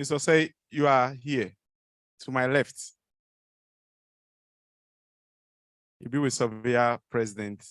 Mr. Say, you are here to my left. You'll be with Surveyor President.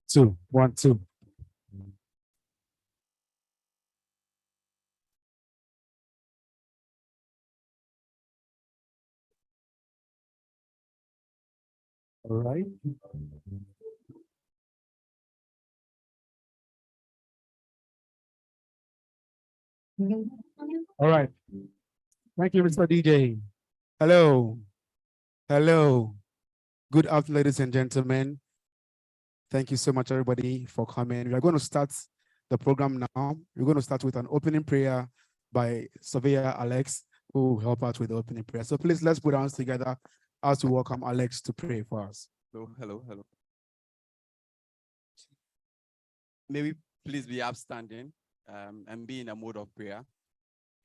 Two, 1, 2. All right. All right. Thank you, Mr. DJ. Hello. Hello. Good afternoon, ladies and gentlemen. Thank you so much, everybody, for coming. We are going to start the program now. We're going to start with an opening prayer by Surveyor Alex, who will help us with the opening prayer. So please, let's put our hands together as we welcome Alex to pray for us. Hello. May we please be upstanding and be in a mode of prayer.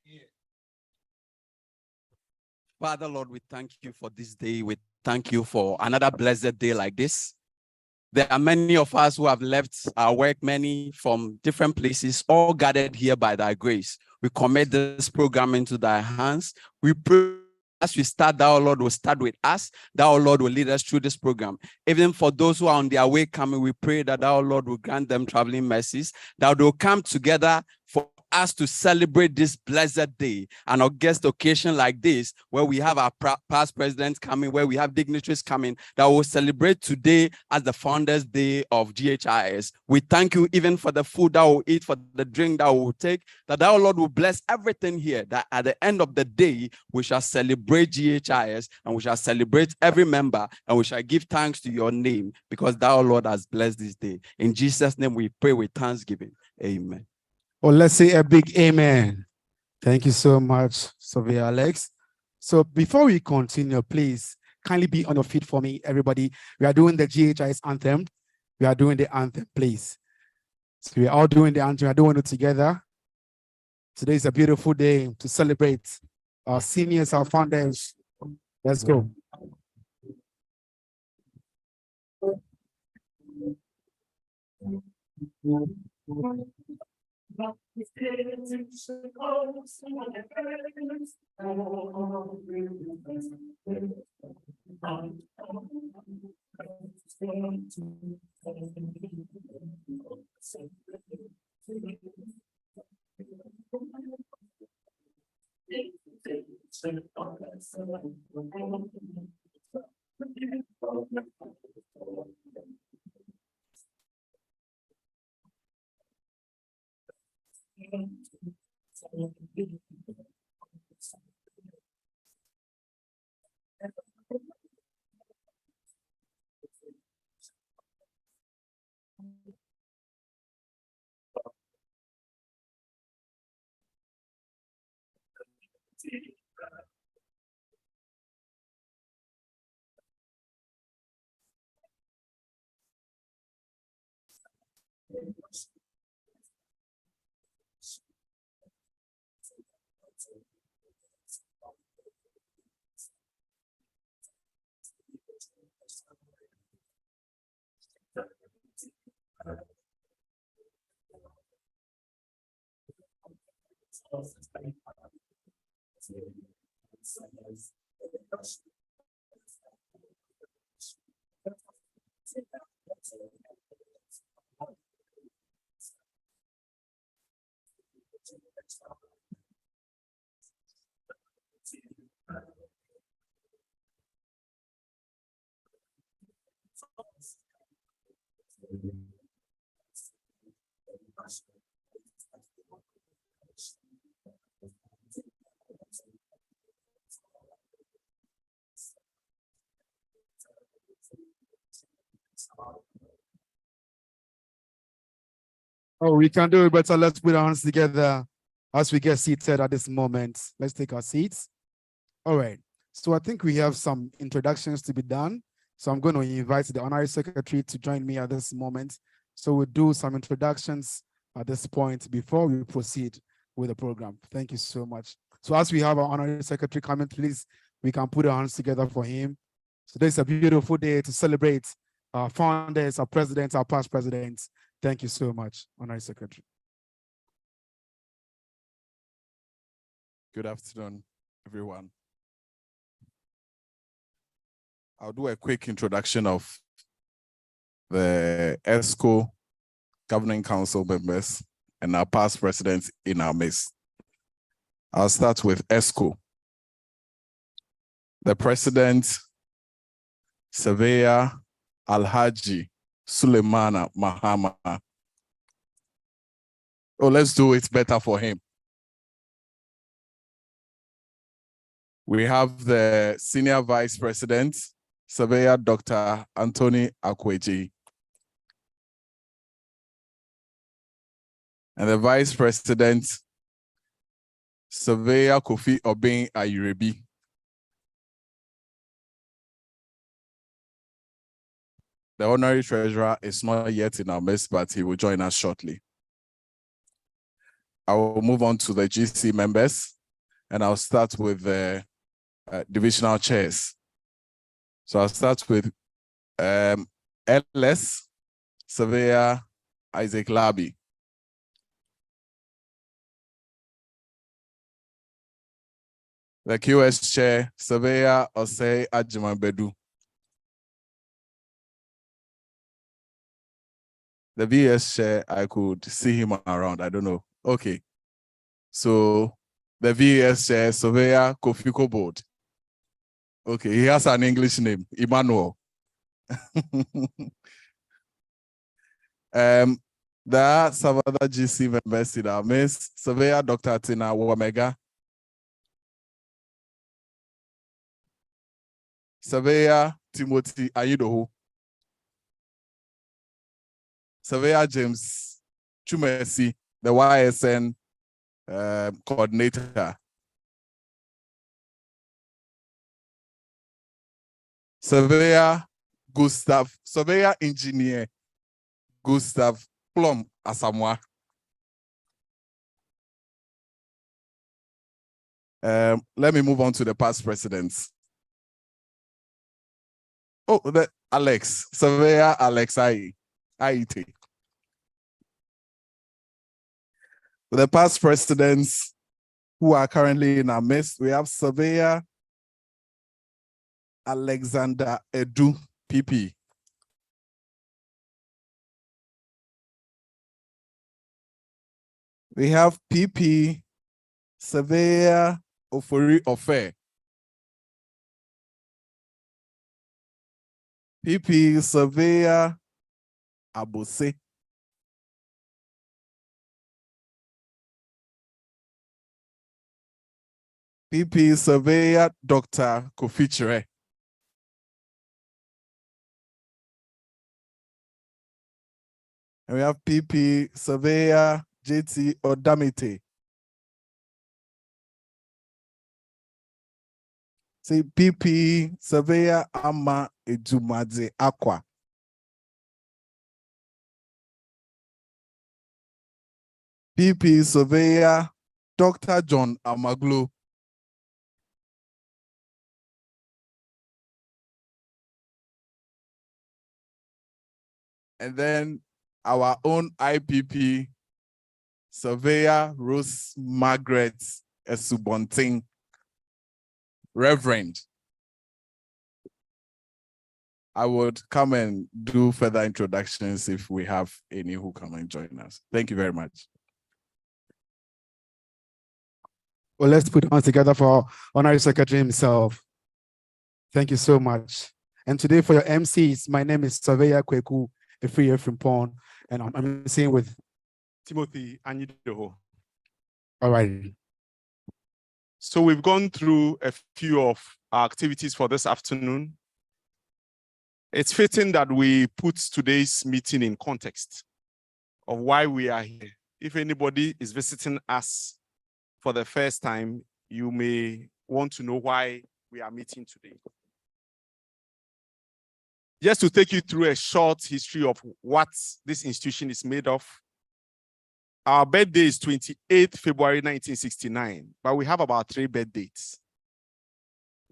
Yeah. Father, Lord, we thank you for this day. We thank you for another blessed day like this. There are many of us who have left our work, many from different places, all gathered here by thy grace. We commit this program into thy hands. We pray as we start, thou, Lord, will start with us. Thou, Lord, will lead us through this program. Even for those who are on their way coming, we pray that thou, Lord, will grant them traveling mercies, that they will come together for us to celebrate this blessed day, an august occasion like this, where we have our past presidents coming, where we have dignitaries coming, that will celebrate today as the Founders Day of GhIS. We thank you even for the food that we'll eat, for the drink that we'll take, that thou, Lord, will bless everything here, that at the end of the day, we shall celebrate GhIS and we shall celebrate every member and we shall give thanks to your name because thou, Lord, has blessed this day. In Jesus' name we pray with thanksgiving. Amen. Well, let's say a big amen. Thank you so much, Surveyor Alex. So before we continue, please kindly be on your feet for me, everybody. We are doing the GhIS anthem. We are doing the anthem, please. So we are all doing the anthem. We are doing it together. Today is a beautiful day to celebrate our seniors, our founders. Let's go. Oh, we can do it better. Let's put our hands together as we get seated at this moment. Let's take our seats. All right. So I think we have some introductions to be done. So I'm going to invite the Honorary Secretary to join me at this moment. So we'll do some introductions at this point before we proceed with the program. Thank you so much. So as we have our Honorary Secretary coming, please, we can put our hands together for him. So this is a beautiful day to celebrate our founders, our presidents, our past presidents. Thank you so much, Honorary Secretary. Good afternoon, everyone. I'll do a quick introduction of the ESCO Governing Council members and our past presidents in our midst. I'll start with ESCO. The president, Surveyor Alhaji Suleimana Mahama. Oh, let's do it better for him. We have the Senior Vice President, Surveyor Dr. Anthony Akweji. And the Vice President, Surveyor Kofi Obeng Ayurebi. The Honorary Treasurer is not yet in our midst, but he will join us shortly. I will move on to the GC members, and I'll start with the divisional chairs. So I'll start with LS, Surveyor Isaac Labi. The QS Chair, Surveyor Osei Ajimabedu. The VS Chair, I could see him around, I don't know. Okay. So the VS Chair, Surveyor Kofi Kobod. Okay, he has an English name, Emmanuel. There are some other GC members in our midst. Surveyor Dr. Tina Wamega. Surveyor Timothy Ayidoho. Surveyor James Chumesi, the YSN coordinator. Surveyor Engineer Gustav Plum Asamoah. Let me move on to the past presidents. Oh, Surveyor Alex Aite. The past presidents who are currently in our midst, we have Surveyor Alexander Edu, PP. We have PP Surveyor Ofori Ofe. PP Surveyor Abose. PP Surveyor Dr. Kofi. And we have PP Surveyor JT Odamite. See, PP Surveyor Ama Ejumadze Aqua. PP Surveyor Dr. John Amaglu. And then our own IPP Surveyor Rose Margaret Esubonting, Reverend. I would come and do further introductions if we have any who come and join us. Thank you very much. Well, let's put hands together for Honorary Secretary himself. Thank you so much. And today for your MCs, my name is Surveyor Kweku Efriye Frimpong, and I'm sitting with Timothy Anyidoho. all right. So we've gone through a few of our activities for this afternoon. It's fitting that we put today's meeting in context of why we are here. If anybody is visiting us for the first time, you may want to know why we are meeting today. Just to take you through a short history of what this institution is made of. Our birthday is 28th February 1969, but we have about 3 birth dates.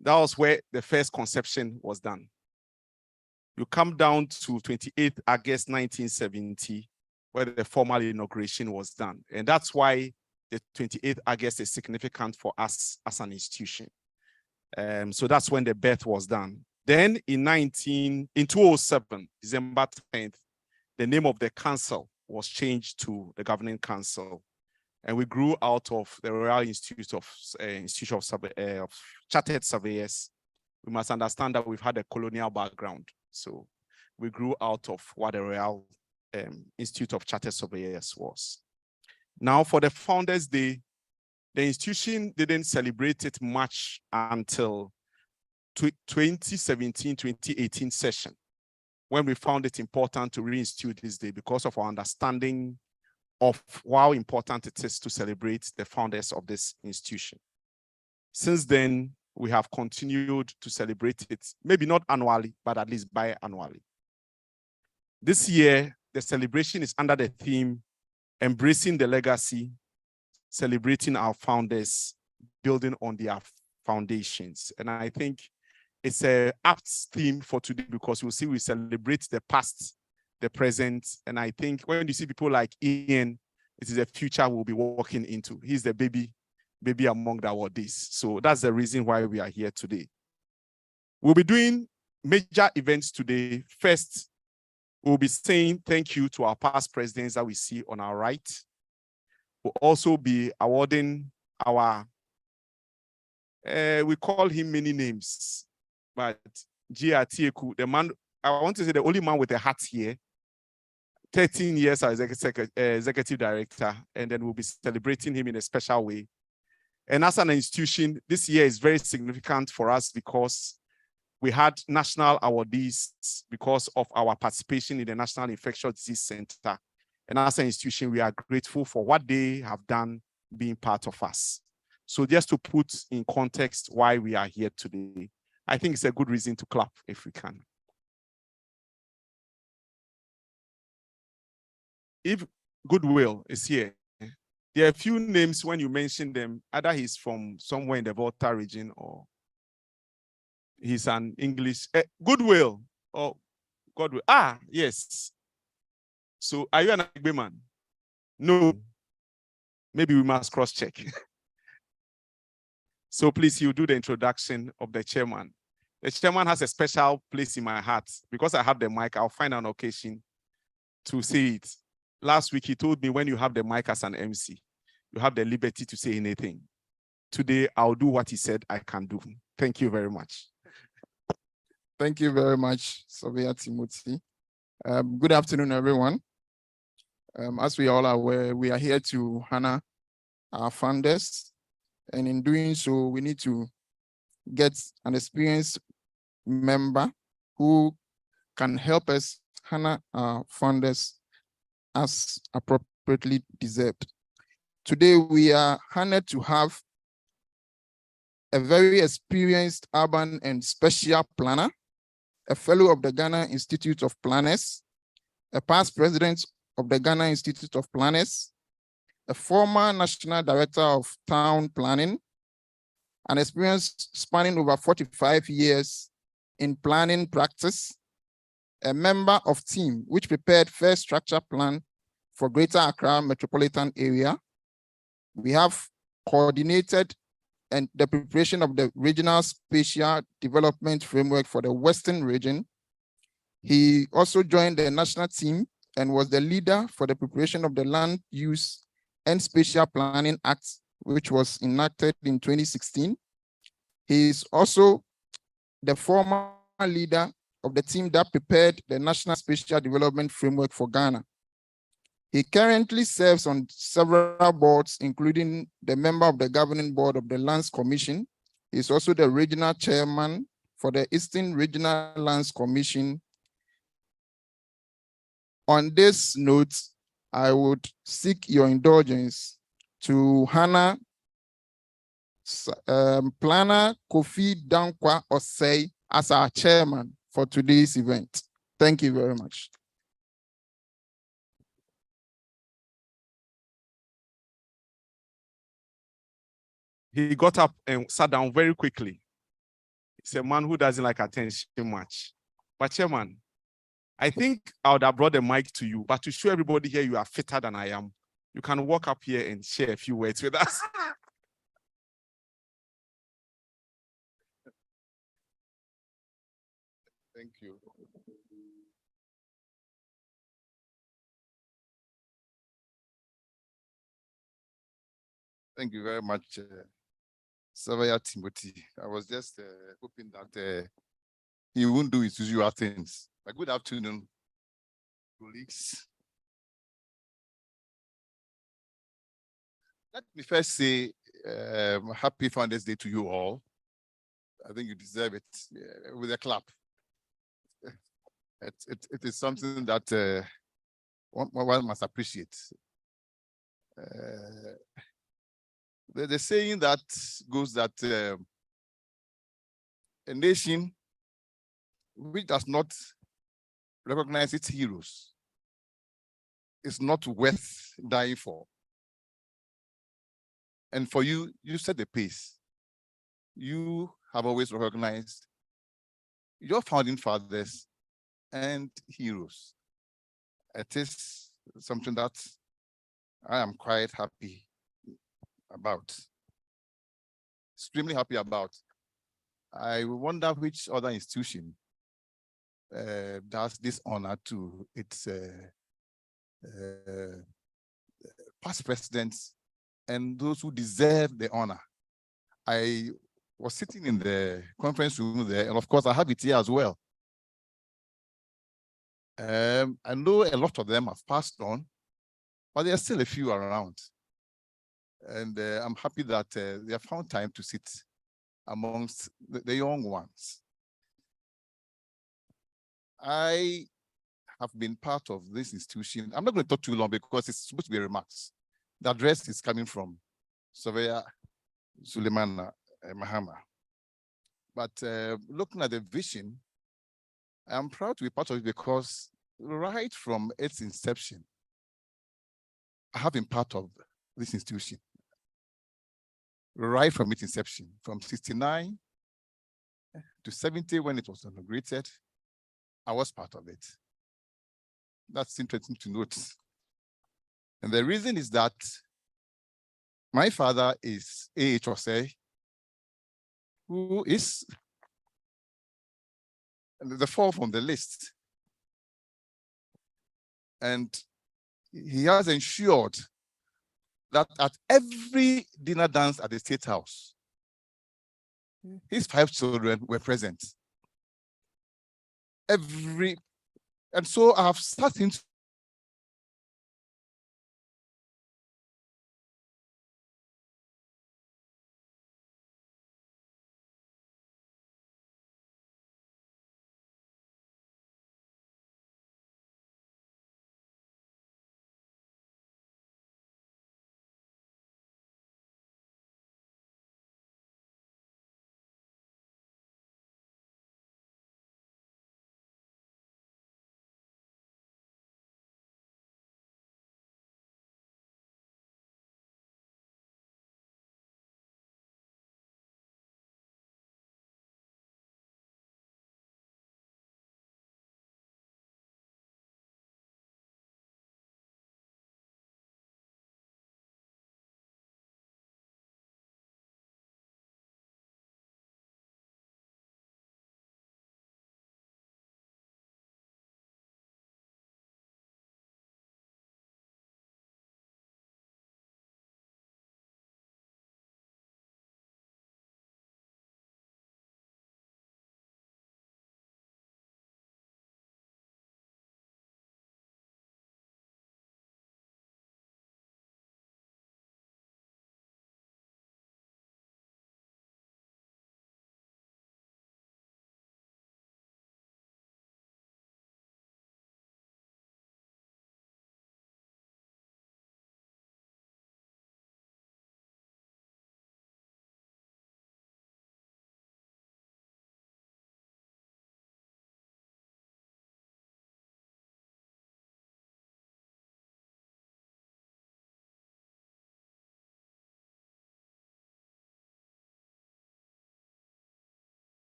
That was where the first conception was done. You come down to 28th August 1970, where the formal inauguration was done. And that's why the 28th August is significant for us as an institution. So that's when the birth was done. Then in 2007, December 10th, the name of the council was changed to the Governing Council. And we grew out of the Royal Institute of Chartered Surveyors. We must understand that we've had a colonial background. So we grew out of what the Royal Institute of Chartered Surveyors was. Now for the Founders Day, the institution didn't celebrate it much until 2017-2018 session, when we found it important to reinstitute this day because of our understanding of how important it is to celebrate the founders of this institution. Since then, we have continued to celebrate it, maybe not annually, but at least biannually. This year, the celebration is under the theme, Embracing the Legacy, Celebrating Our Founders, Building on Their Foundations. And I think it's a apt theme for today because you'll see we celebrate the past, the present, and I think when you see people like Ian, it is a future we'll be walking into. He's the baby among the awardees. So that's the reason why we are here today. We'll be doing major events today. First, we'll be saying thank you to our past presidents that we see on our right. We'll also be awarding our, we call him many names, but GRTAQ, the man, I want to say the only man with a hat here, 13 years as executive director, and then we'll be celebrating him in a special way. And as an institution, this year is very significant for us because we had national awardees because of our participation in the National Infectious Disease Center. And as an institution, we are grateful for what they have done being part of us. So just to put in context why we are here today, I think it's a good reason to clap if we can. If Goodwill is here, there are a few names when you mention them, either he's from somewhere in the Volta region or he's an English, Goodwill, or Godwill. Ah, yes. So are you an Agbe man? No. Maybe we must cross-check. So please, you do the introduction of the chairman. The chairman has a special place in my heart. Because I have the mic, I'll find an occasion to say it. Last week, he told me when you have the mic as an MC, you have the liberty to say anything. Today, I'll do what he said I can do. Thank you very much. Thank you very much, Surveyor Timothy. Good afternoon, everyone. As we all are aware, we are here to honor our founders. And in doing so, we need to get an experienced member who can help us honor our founders as appropriately deserved. Today, we are honored to have a very experienced urban and spatial planner, a fellow of the Ghana Institute of Planners, a past president of the Ghana Institute of Planners, a former national director of town planning, an experience spanning over 45 years in planning practice, a member of team which prepared first structure plan for Greater Accra metropolitan area. We have coordinated and the preparation of the regional spatial development framework for the Western region. He also joined the national team and was the leader for the preparation of the Land Use and Spatial Planning Act, which was enacted in 2016. He is also the former leader of the team that prepared the National Spatial Development Framework for Ghana. He currently serves on several boards, including the member of the governing board of the Lands Commission. He is also the regional chairman for the Eastern Regional Lands Commission. On this note, I would seek your indulgence to honor Planner Kofi Dankwa Osei as our chairman for today's event. Thank you very much. He got up and sat down very quickly. He's a man who doesn't like attention much. But chairman, I think I would have brought the mic to you, but to show everybody here you are fitter than I am, you can walk up here and share a few words with us. Thank you. Thank you very much, Surveyor Timothy. I was just hoping that he won't do his usual things. But good afternoon, colleagues. Let me first say happy Founders Day to you all. I think you deserve it with a clap. It is something that one must appreciate. The saying that goes that a nation which does not recognize its heroes is not worth dying for. And for you, you set the pace. You have always recognized your founding fathers and heroes. It is something that I am quite happy about, extremely happy about. I wonder which other institution does this honor to its past presidents and those who deserve the honor. I was sitting in the conference room there, and of course I have it here as well. I know a lot of them have passed on, but there are still a few around. And I'm happy that they have found time to sit amongst the young ones. I have been part of this institution. I'm not going to talk too long because it's supposed to be remarks. The address is coming from Surveyor Suleiman Mahama. But looking at the vision, I'm proud to be part of it because right from its inception, I have been part of this institution. Right from its inception, from 69 to 70 when it was inaugurated, I was part of it. That's interesting to note. And the reason is that my father is A.H. Osei, who is the fourth on the list. And he has ensured that at every dinner dance at the State House, his 5 children were present. And so I have started to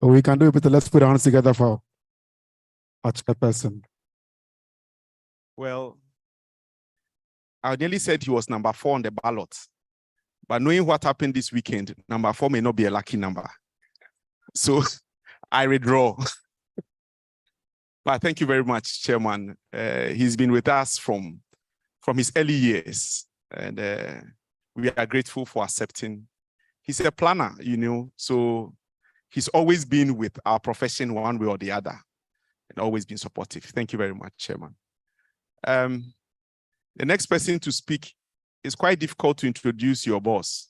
We can do it, but let's put our hands together for our chairperson. Well, I nearly said he was number 4 on the ballot. But knowing what happened this weekend, number 4 may not be a lucky number. So I withdraw. But thank you very much, Chairman. He's been with us from his early years, and we are grateful for accepting. He's a planner, so he's always been with our profession one way or the other, and always been supportive. Thank you very much, Chairman. The next person to speak is quite difficult to introduce your boss.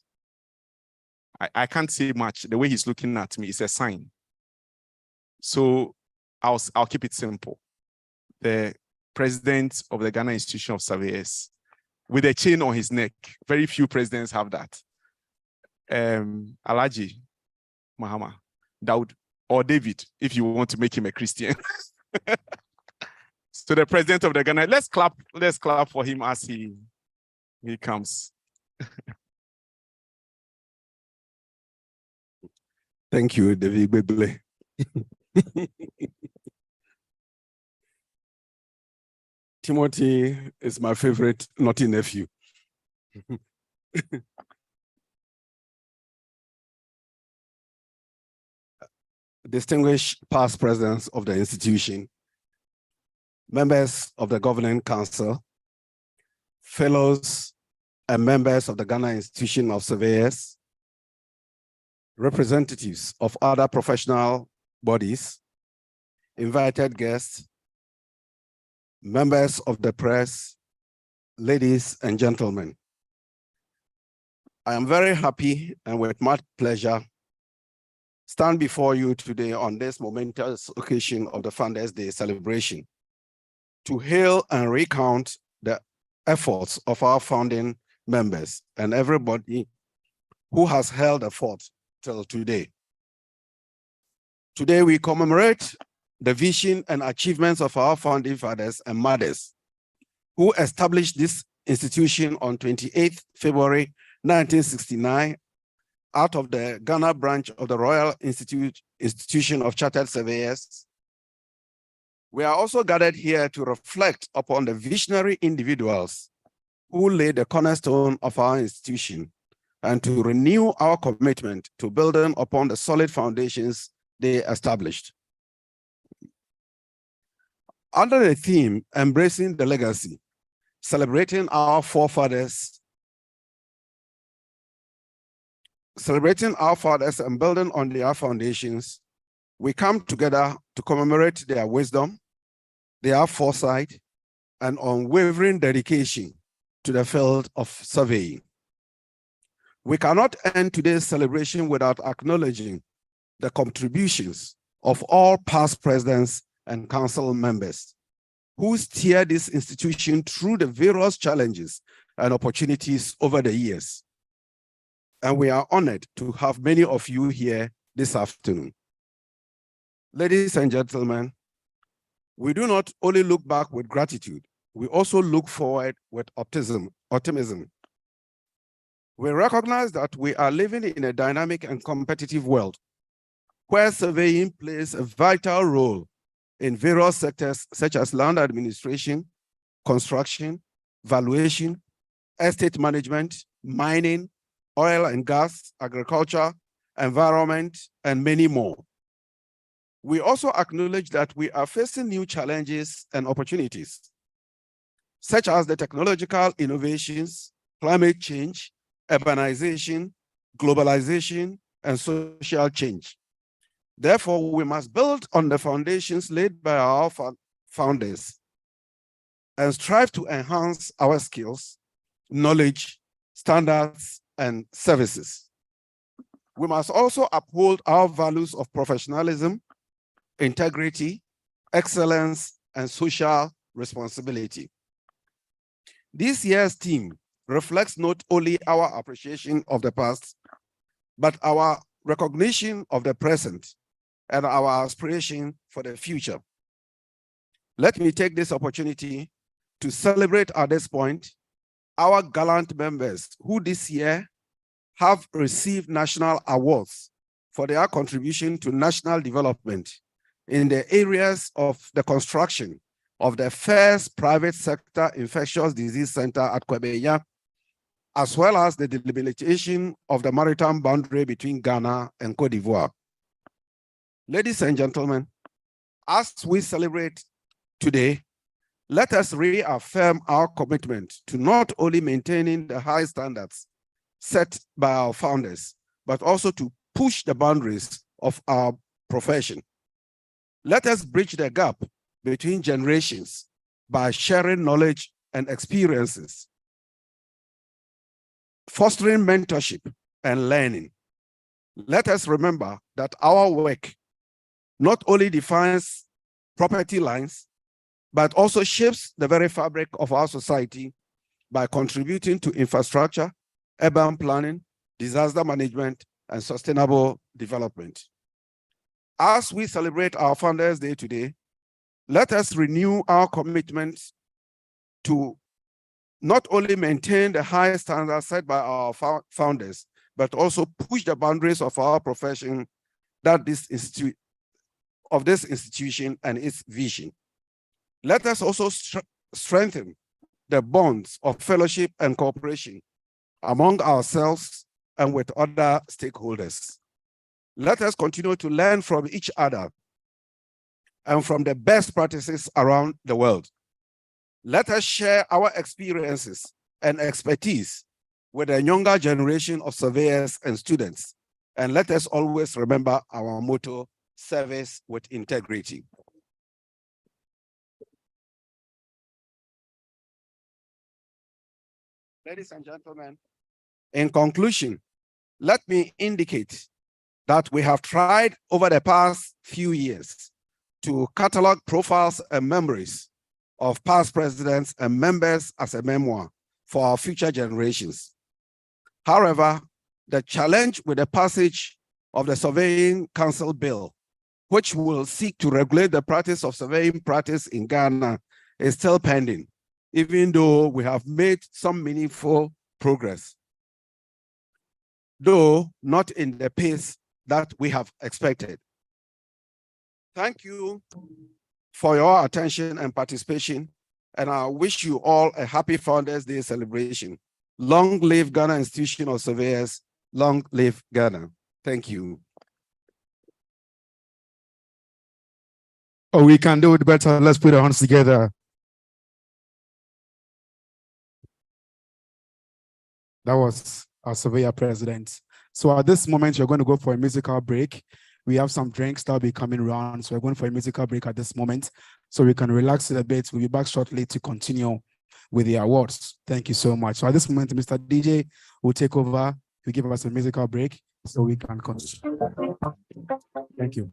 I can't say much. The way he's looking at me is a sign. So I'll keep it simple. The president of the Ghana Institution of Surveyors, with a chain on his neck. Very few presidents have that. Alhaji Mahama, Daud, or David, if you want to make him a Christian. So the president of the Ghana, let's clap for him as he comes. Thank you, David Beble. Timothy is my favorite naughty nephew. Distinguished past presidents of the institution, members of the governing council, fellows and members of the Ghana Institution of Surveyors, representatives of other professional bodies, invited guests, members of the press, ladies and gentlemen. I am very happy and with much pleasure stand before you today on this momentous occasion of the Founders Day celebration to hail and recount the efforts of our founding members and everybody who has held the fort till today. Today we commemorate the vision and achievements of our founding fathers and mothers who established this institution on 28th February 1969 out of the Ghana branch of the Royal Institution of Chartered Surveyors. We are also gathered here to reflect upon the visionary individuals who laid the cornerstone of our institution and to renew our commitment to building upon the solid foundations they established. Under the theme, Embracing the Legacy, celebrating our forefathers, and building on their foundations, we come together to commemorate their wisdom, their foresight, and unwavering dedication to the field of surveying. We cannot end today's celebration without acknowledging the contributions of all past presidents and council members who steered this institution through the various challenges and opportunities over the years. And we are honored to have many of you here this afternoon. Ladies and gentlemen, we do not only look back with gratitude, we also look forward with optimism. We recognize that we are living in a dynamic and competitive world where surveying plays a vital role in various sectors such as land administration, construction, valuation, estate management, mining, oil and gas, agriculture, environment, and many more. We also acknowledge that we are facing new challenges and opportunities, such as the technological innovations, climate change, urbanization, globalization, and social change. Therefore, we must build on the foundations laid by our founders and strive to enhance our skills, knowledge, standards, and services. We must also uphold our values of professionalism, integrity, excellence, and social responsibility. This year's theme reflects not only our appreciation of the past, but our recognition of the present and our aspiration for the future. Let me take this opportunity to celebrate at this point our gallant members who this year have received national awards for their contribution to national development in the areas of the construction of the first private sector infectious disease center at Kwebenya, as well as the delimitation of the maritime boundary between Ghana and Cote d'Ivoire. Ladies and gentlemen, as we celebrate today, let us reaffirm our commitment to not only maintaining the high standards set by our founders, but also to push the boundaries of our profession. Let us bridge the gap between generations by sharing knowledge and experiences, fostering mentorship and learning. Let us remember that our work not only defines property lines, but also shapes the very fabric of our society by contributing to infrastructure, urban planning, disaster management, and sustainable development. As we celebrate our Founders Day today, let us renew our commitment to not only maintain the high standards set by our founders, but also push the boundaries of our profession that this institution and its vision. Let us also strengthen the bonds of fellowship and cooperation among ourselves and with other stakeholders. Let us continue to learn from each other and from the best practices around the world. Let us share our experiences and expertise with a younger generation of surveyors and students. And let us always remember our motto, service with integrity. Ladies and gentlemen, in conclusion, let me indicate that we have tried over the past few years to catalog profiles and memories of past presidents and members as a memoir for our future generations. However, the challenge with the passage of the Surveying Council Bill, which will seek to regulate the practice of surveying practice in Ghana, is still pending, even though we have made some meaningful progress, though not in the pace that we have expected. Thank you for your attention and participation, and I wish you all a happy Founders Day celebration. Long live Ghana Institution of Surveyors, long live Ghana. Thank you. Oh, we can do it better. Let's put our hands together. That was our surveyor president. So at this moment, you're going to go for a musical break. We have some drinks that'll be coming around. So we're going for a musical break at this moment so we can relax a bit. We'll be back shortly to continue with the awards. Thank you so much. So at this moment, Mr. DJ will take over. He'll give us a musical break so we can continue. Thank you.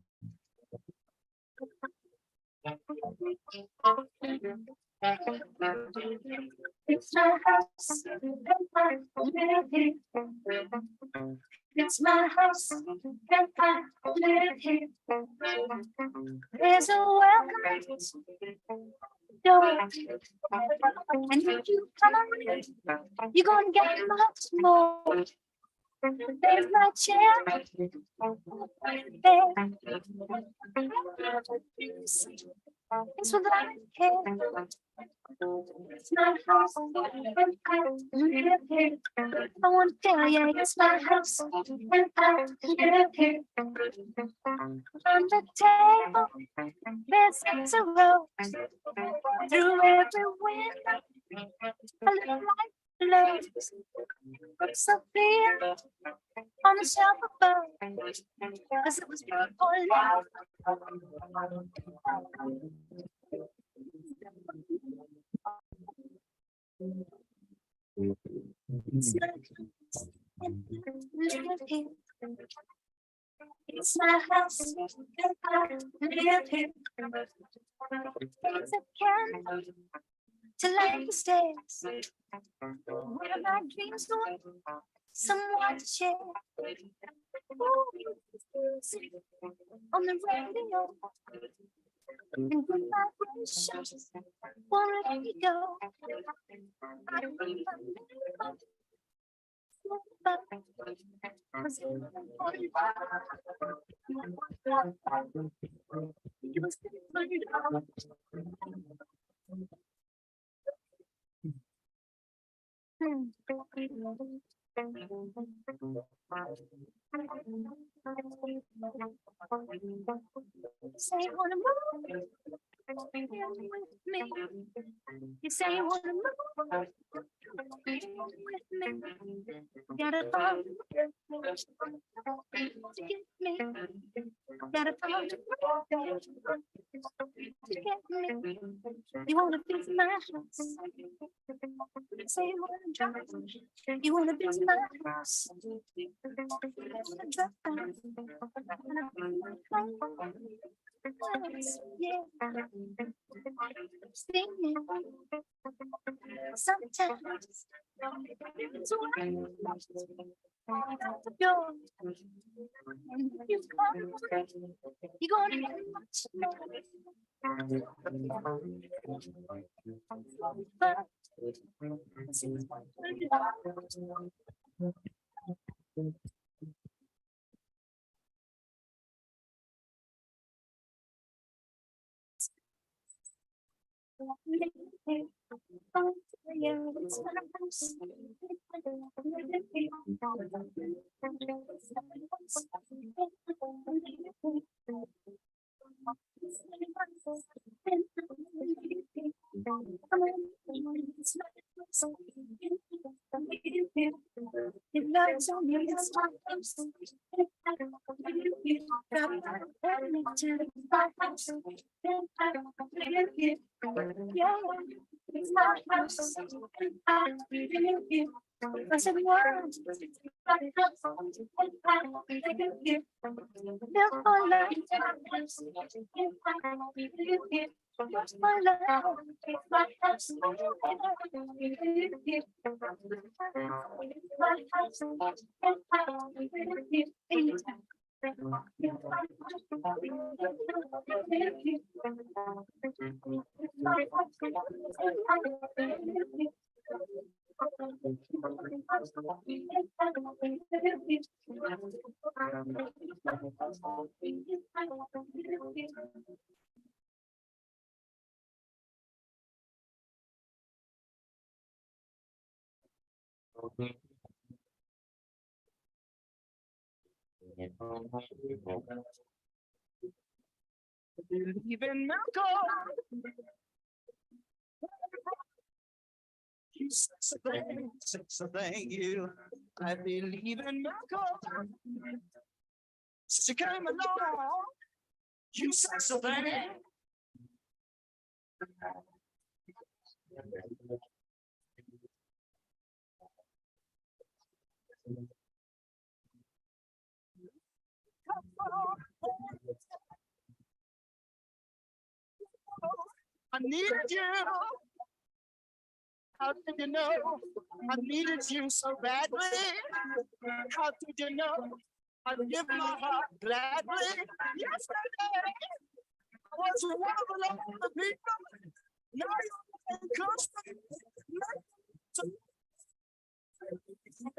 It's my house, it's my house, and I live here. There's a welcome door, and if you come in, you're gonna get much more. There's my chair there. It's with my hair. It's my house, and I live here. I want to tell you, it's my house, and I live here. On the table, there's a rose. Through every window, a little light glows. Books are clear on the shelf above, 'cause it was built for love. It's my house, and I live here. It's my house, and I live here. There's a candle to light the stairs, where my dreams were, someone to share. On the radio, and good vibrations won't let me go. I believe I'm say you wanna move with me. You say you wanna move with me. Gotta fall to get me. Gotta fall to get me. You wanna fix my house. Say you wanna drive. You wanna fix my house. Yeah. Singing. Sometimes it's when you're gonna get much more. But believe in miracles. You sex a thing, you. I believe in miracles. Since you came along, you sex a thing. I needed you. How did you know? I needed you so badly. How did you know? I'd give my heart gladly. Yesterday, I was one of the people. Now you're constant.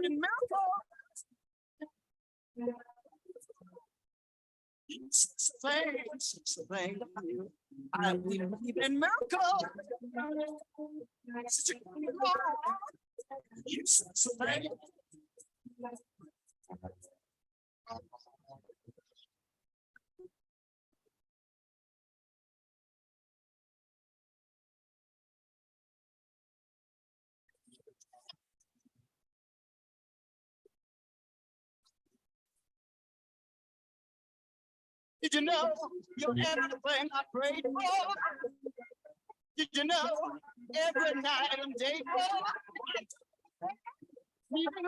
In miracles. It's a thing. I believe in miracles. It's a thing. Did you know you're everything I prayed for? Did you know every night and day for? Even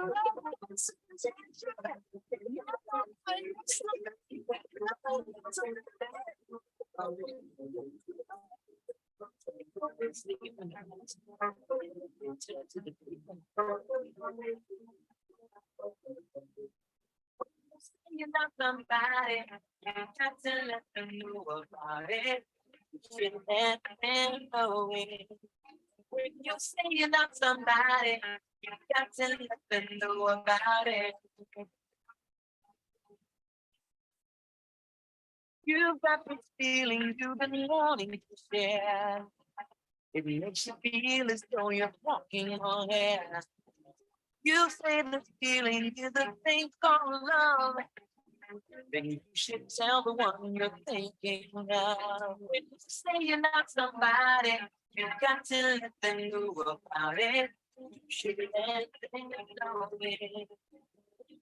you love somebody, you got to let them know about it. You let them know it. When you say you love somebody, you got to let them know about it. You've got this feeling you've been wanting to share. It makes you feel as though you're walking on air. You say this feeling is a thing called love. then you should tell the one you're thinking of. When you say you're not somebody, you got to let them know about it. You should let them know it.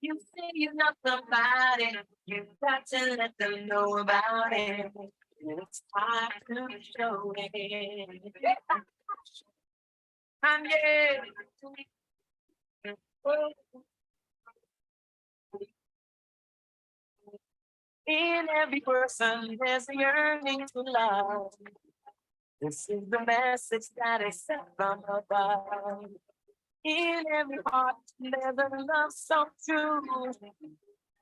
You say you're not somebody, you got to let them know about it. It's time to show it. And yeah. In every person, there's a yearning to love. This is the message that is sent from above. In every heart, there's a love so true.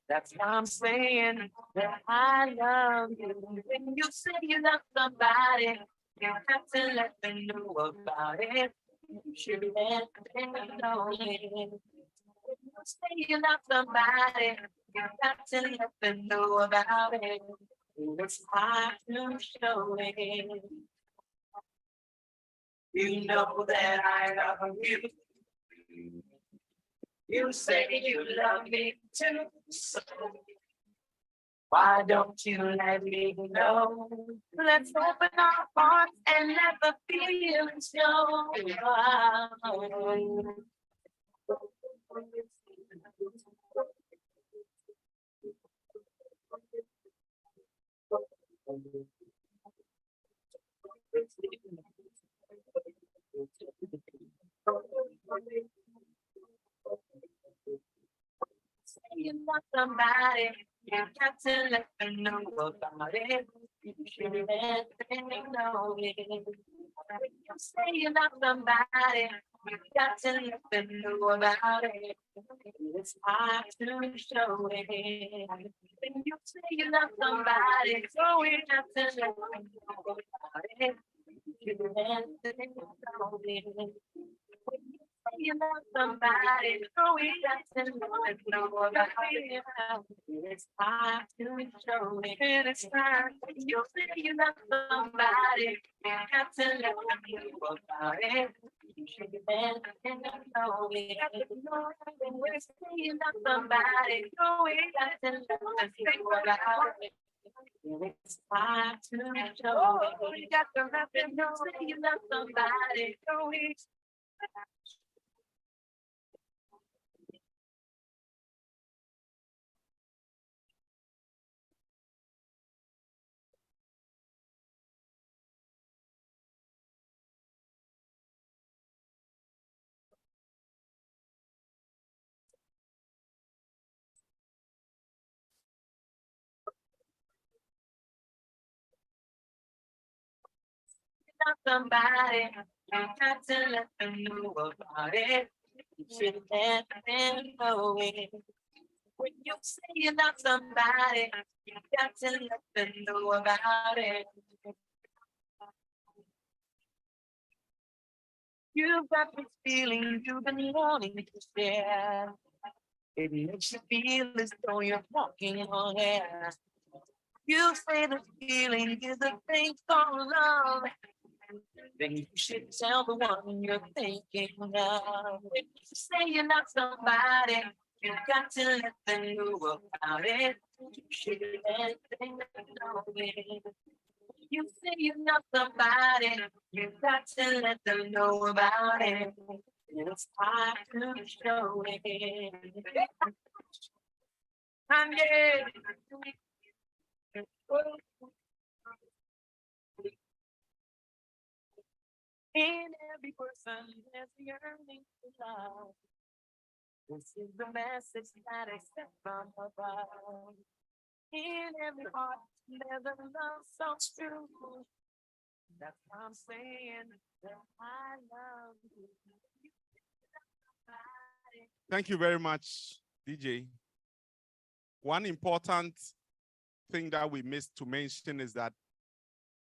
That's why I'm saying that I love you. When you say you love somebody, you have to let them know about it. You should let them know it. When you say you love somebody, you have to let them know about it. It's hard to show it. You know that I love you. You say you love me too. So why don't you let me know? Let's open our hearts and let the feelings show. Say you love somebody, you got to let them know about it. You should let them know it. When you say you love somebody, you got to let them know about it. It's hard to show it. When you say you love somebody, so we got to let them know about it. You should let them know it. When you say you love somebody, so we got to know about it. It's time to show it. It's time. You say you love somebody, you got to let them know about it. You should let them know it. When we say you love somebody, so we got to let them know about it. It's time to show it. You got to let them know that you love somebody, so we. Love somebody, you got to let them know about it. You should let them know it. When you say you love somebody, you got to let them know about it. You've got this feeling you've been wanting to share. It makes you feel as though you're walking on air. You say the feeling is a thing called love. Then you should tell the one you're thinking of. If you say you're not somebody, you got to let them know about it. You should let them know it. You say you're not somebody, you got to let them know about it. It's time to show it. And yeah. In every person, there's a yearning to love. This is the message that I sent from above. In every heart, there's a love so true. That's why I'm saying that I love you. Thank you very much, DJ. One important thing that we missed to mention is that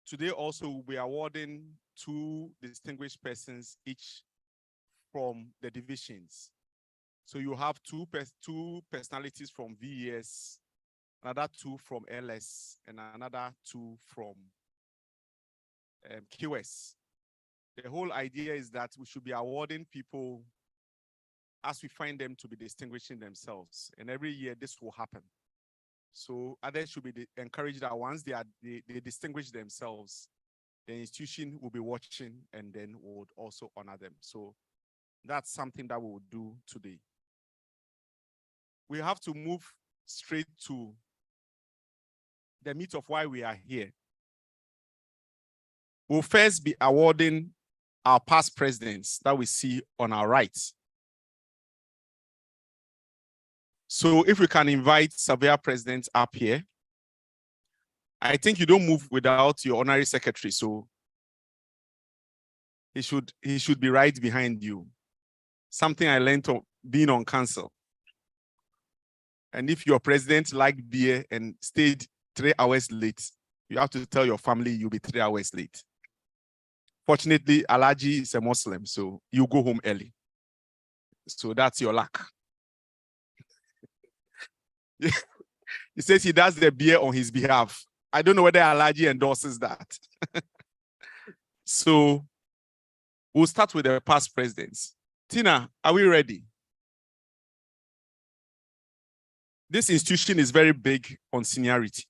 today also we'll be awarding 2 distinguished persons each from the divisions. So you have two personalities from VES, another 2 from LS, and another 2 from QS. The whole idea is that we should be awarding people as we find them to be distinguishing themselves. And every year this will happen. So others should be encouraged that once they distinguish themselves, the institution will be watching and then would also honor them. So that's something that we will do today. We have to move straight to the meat of why we are here. We'll first be awarding our past presidents that we see on our right. So if we can invite Surveyor President up here. I think you don't move without your honorary secretary, so he should be right behind you. Something I learned of being on council. And if your president liked beer and stayed 3 hours late, you have to tell your family you'll be 3 hours late. Fortunately, Alhaji is a Muslim, so you go home early. So that's your luck. He says he does the beer on his behalf. I don't know whether Alhaji endorses that. So we'll start with the past presidents. Tina, are we ready? This institution is very big on seniority.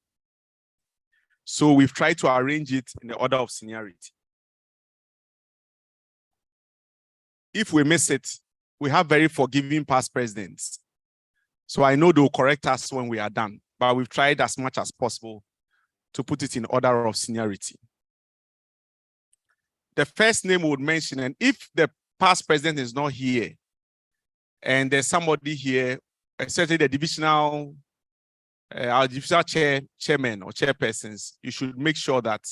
So we've tried to arrange it in the order of seniority. If we miss it, we have very forgiving past presidents. So I know they'll correct us when we are done, but we've tried as much as possible to put it in order of seniority. The first name we would mention, and if the past president is not here, and there's somebody here, especially the divisional, our divisional chairman or chairpersons, you should make sure that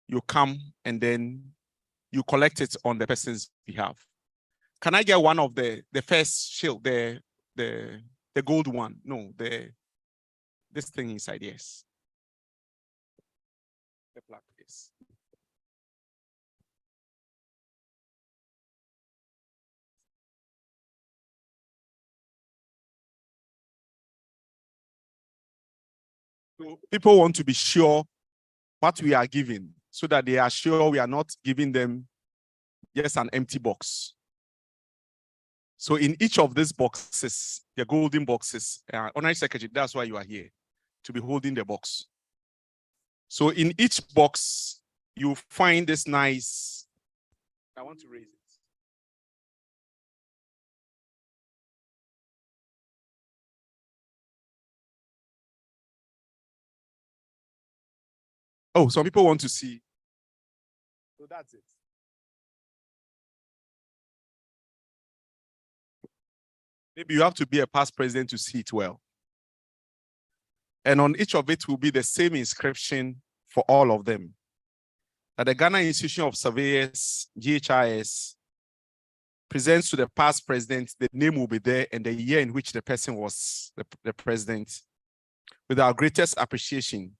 you come and then you collect it on the person's behalf. Can I get one of the first shield, the gold one? No, this thing inside, yes. The plaque, yes. So people want to be sure what we are giving so that they are sure we are not giving them just an empty box. So in each of these boxes, the golden boxes, honorary secretary, that's why you are here, to be holding the box. So in each box, you find this nice, I want to raise it. Oh, some people want to see. So that's it. Maybe you have to be a past president to see it well. And on each of it will be the same inscription for all of them. That the Ghana Institution of Surveyors, GhIS, presents to the past president, the name will be there and the year in which the person was the president. With our greatest appreciation,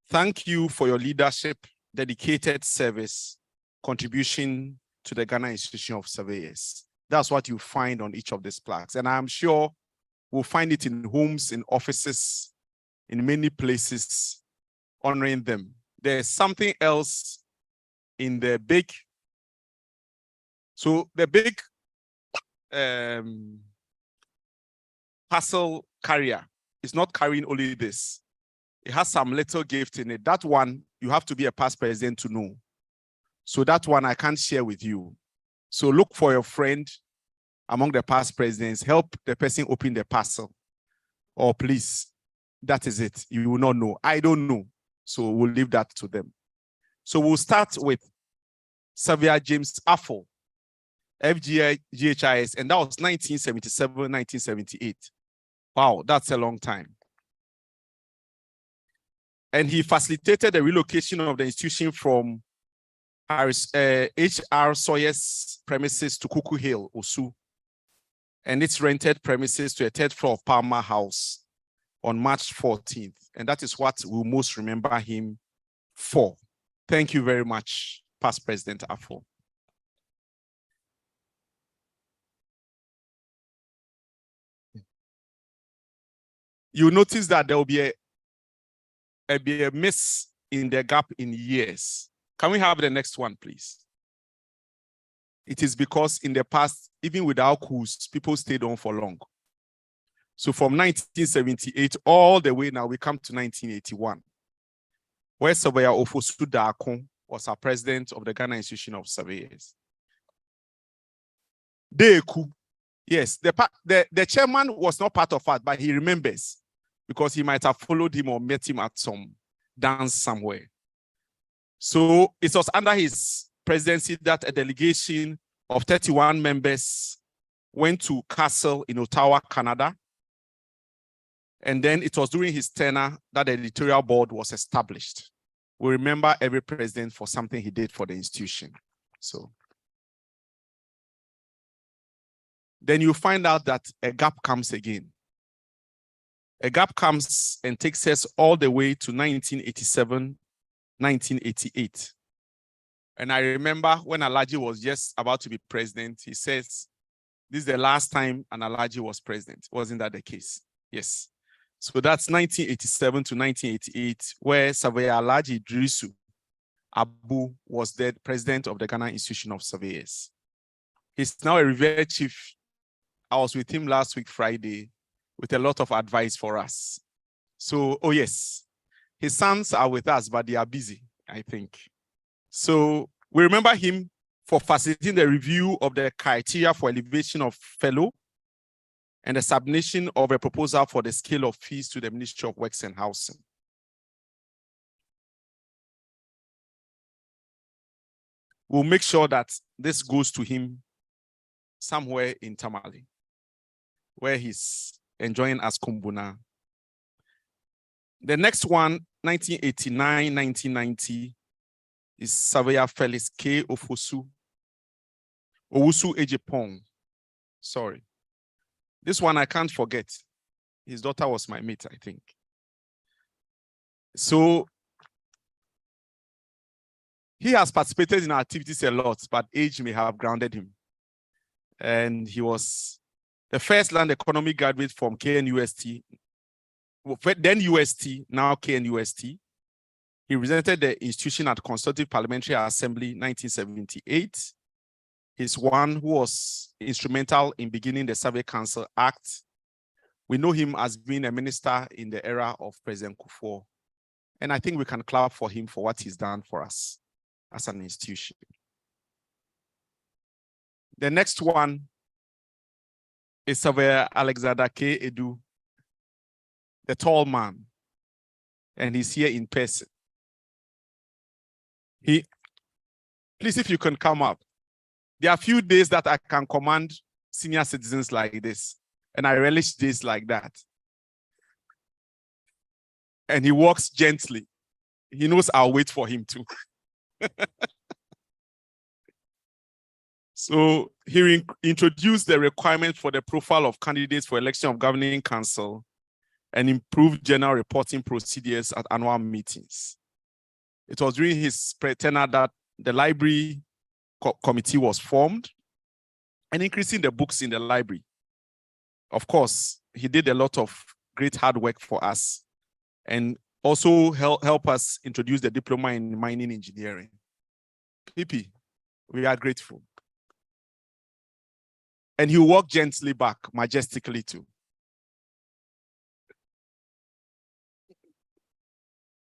thank you for your leadership, dedicated service, contribution to the Ghana Institution of Surveyors. That's what you find on each of these plaques. And I'm sure we'll find it in homes, in offices, in many places, honoring them. There's something else in the big, so the big parcel carrier is not carrying only this. It has some little gift in it. That one, you have to be a past president to know. So that one I can't share with you. So look for your friend among the past presidents, help the person open the parcel. Or please, that is it. You will not know. I don't know. So we'll leave that to them. So we'll start with Surveyor James Affle, GhIS, and that was 1977, 1978. Wow, that's a long time. And he facilitated the relocation of the institution from H.R. Sawyer's premises to Kuku Hill, Osu, and its rented premises to a third floor of Palmer House on March 14th. And that is what we'll most remember him for. Thank you very much, Past President Affle. You notice that there will be a miss in the gap in years. Can we have the next one, please? It is because in the past, even without coups, people stayed on for long. So from 1978 all the way now, we come to 1981, where Surveyor Ofosu Darko was our president of the Ghana Institution of Surveyors. Deku, yes, the chairman was not part of that, but he remembers because he might have followed him or met him at some dance somewhere. So it was under his presidency that a delegation of 31 members went to Castle in Ottawa, Canada. And then it was during his tenure that the editorial board was established. We remember every president for something he did for the institution. So then you find out that a gap comes again. A gap comes and takes us all the way to 1987, 1988. And I remember when Alhaji was just about to be president, he says, this is the last time an Alhaji was president. Wasn't that the case? Yes. So that's 1987 to 1988, where Surveyor Alhaji Idrisu Abu was the president of the Ghana Institution of Surveyors. He's now a revered chief. I was with him last week, Friday, with a lot of advice for us. So, oh yes, his sons are with us, but they are busy, I think. So we remember him for facilitating the review of the criteria for elevation of fellow and the submission of a proposal for the scale of fees to the Ministry of Works and Housing. We'll make sure that this goes to him somewhere in Tamale, where he's enjoying as Kumbuna. The next one, 1989, 1990, is Surveyor Felix K. Owusu Ejepong. Sorry. This one I can't forget. His daughter was my mate, I think. So he has participated in our activities a lot, but age may have grounded him. And he was the first land economy graduate from KNUST, then UST, now KNUST. He represented the institution at Consultative Parliamentary Assembly 1978. He's one who was instrumental in beginning the Survey Council Act. We know him as being a minister in the era of President Kufuor. And I think we can clap for him for what he's done for us as an institution. The next one is Surveyor Alexander K. Edu, the tall man. And he's here in person. Please, if you can come up. There are a few days that I can command senior citizens like this, and I relish days like that. And he walks gently. He knows I'll wait for him too. So he introduced the requirement for the profile of candidates for election of governing council and improved general reporting procedures at annual meetings. It was during his tenure that the library committee was formed and increasing the books in the library. Of course, he did a lot of great hard work for us and also help us introduce the diploma in mining engineering. PP, we are grateful. And he walked gently back, majestically too.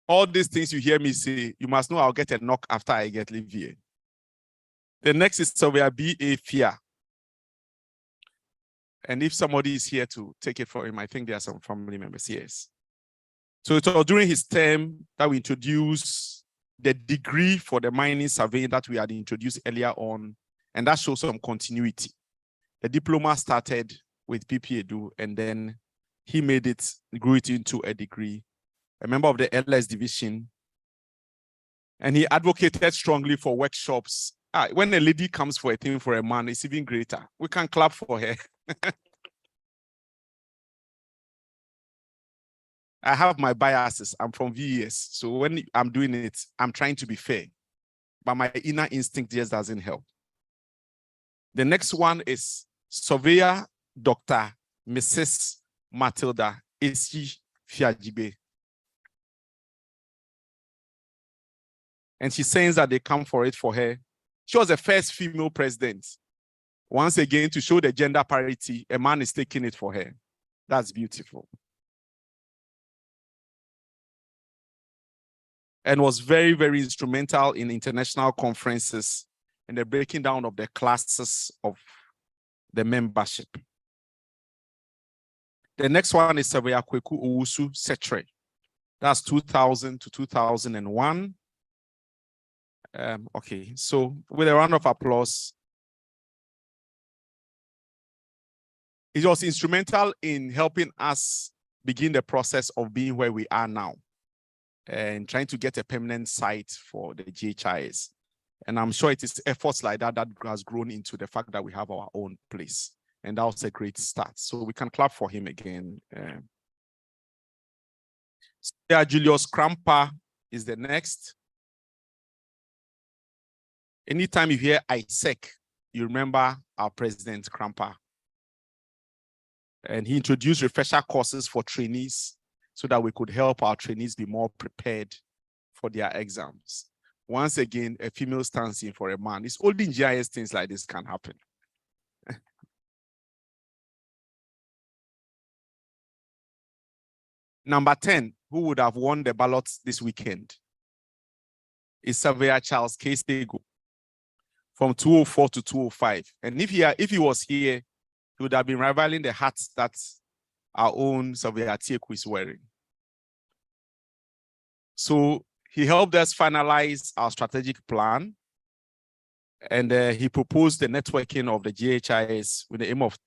All these things you hear me say, you must know I'll get a knock after I get leave here. The next is Surveyor B.A. Fia. And if somebody is here to take it for him, I think there are some family members, yes. So it was during his term that we introduced the degree for the mining surveying that we had introduced earlier on, and that shows some continuity. The diploma started with PP Edu, and then he grew it into a degree, a member of the LS division, and he advocated strongly for workshops. When a lady comes for a thing for a man, it's even greater. We can clap for her. I have my biases. I'm from VES. So when I'm doing it, I'm trying to be fair. But my inner instinct just doesn't help. The next one is Surveyor Dr. Mrs. Matilda Esi Fiajibe. And she's saying that they come for it for her. She was the first female president. Once again, to show the gender parity, a man is taking it for her. That's beautiful. And was very, very instrumental in international conferences and the breaking down of the classes of the membership. The next one is Savia Kweku Owusu Setre. That's 2000 to 2001. Okay, so with a round of applause. He was instrumental in helping us begin the process of being where we are now and trying to get a permanent site for the GhIS. And I'm sure it is efforts like that that has grown into the fact that we have our own place. And that was a great start. So we can clap for him again. Julius Krampa is the next. Anytime you hear ISEC, you remember our president Krampa. And he introduced refresher courses for trainees so that we could help our trainees be more prepared for their exams. Once again, a female stands in for a man. It's only in GIS things like this can happen. Number 10, who would have won the ballots this weekend, is Surveyor Charles K. Stego from 204 to 205. And if he was here, he would have been rivaling the hats that our own Surveyor Tieku is wearing. So he helped us finalize our strategic plan. And he proposed the networking of the GhIS with the aim of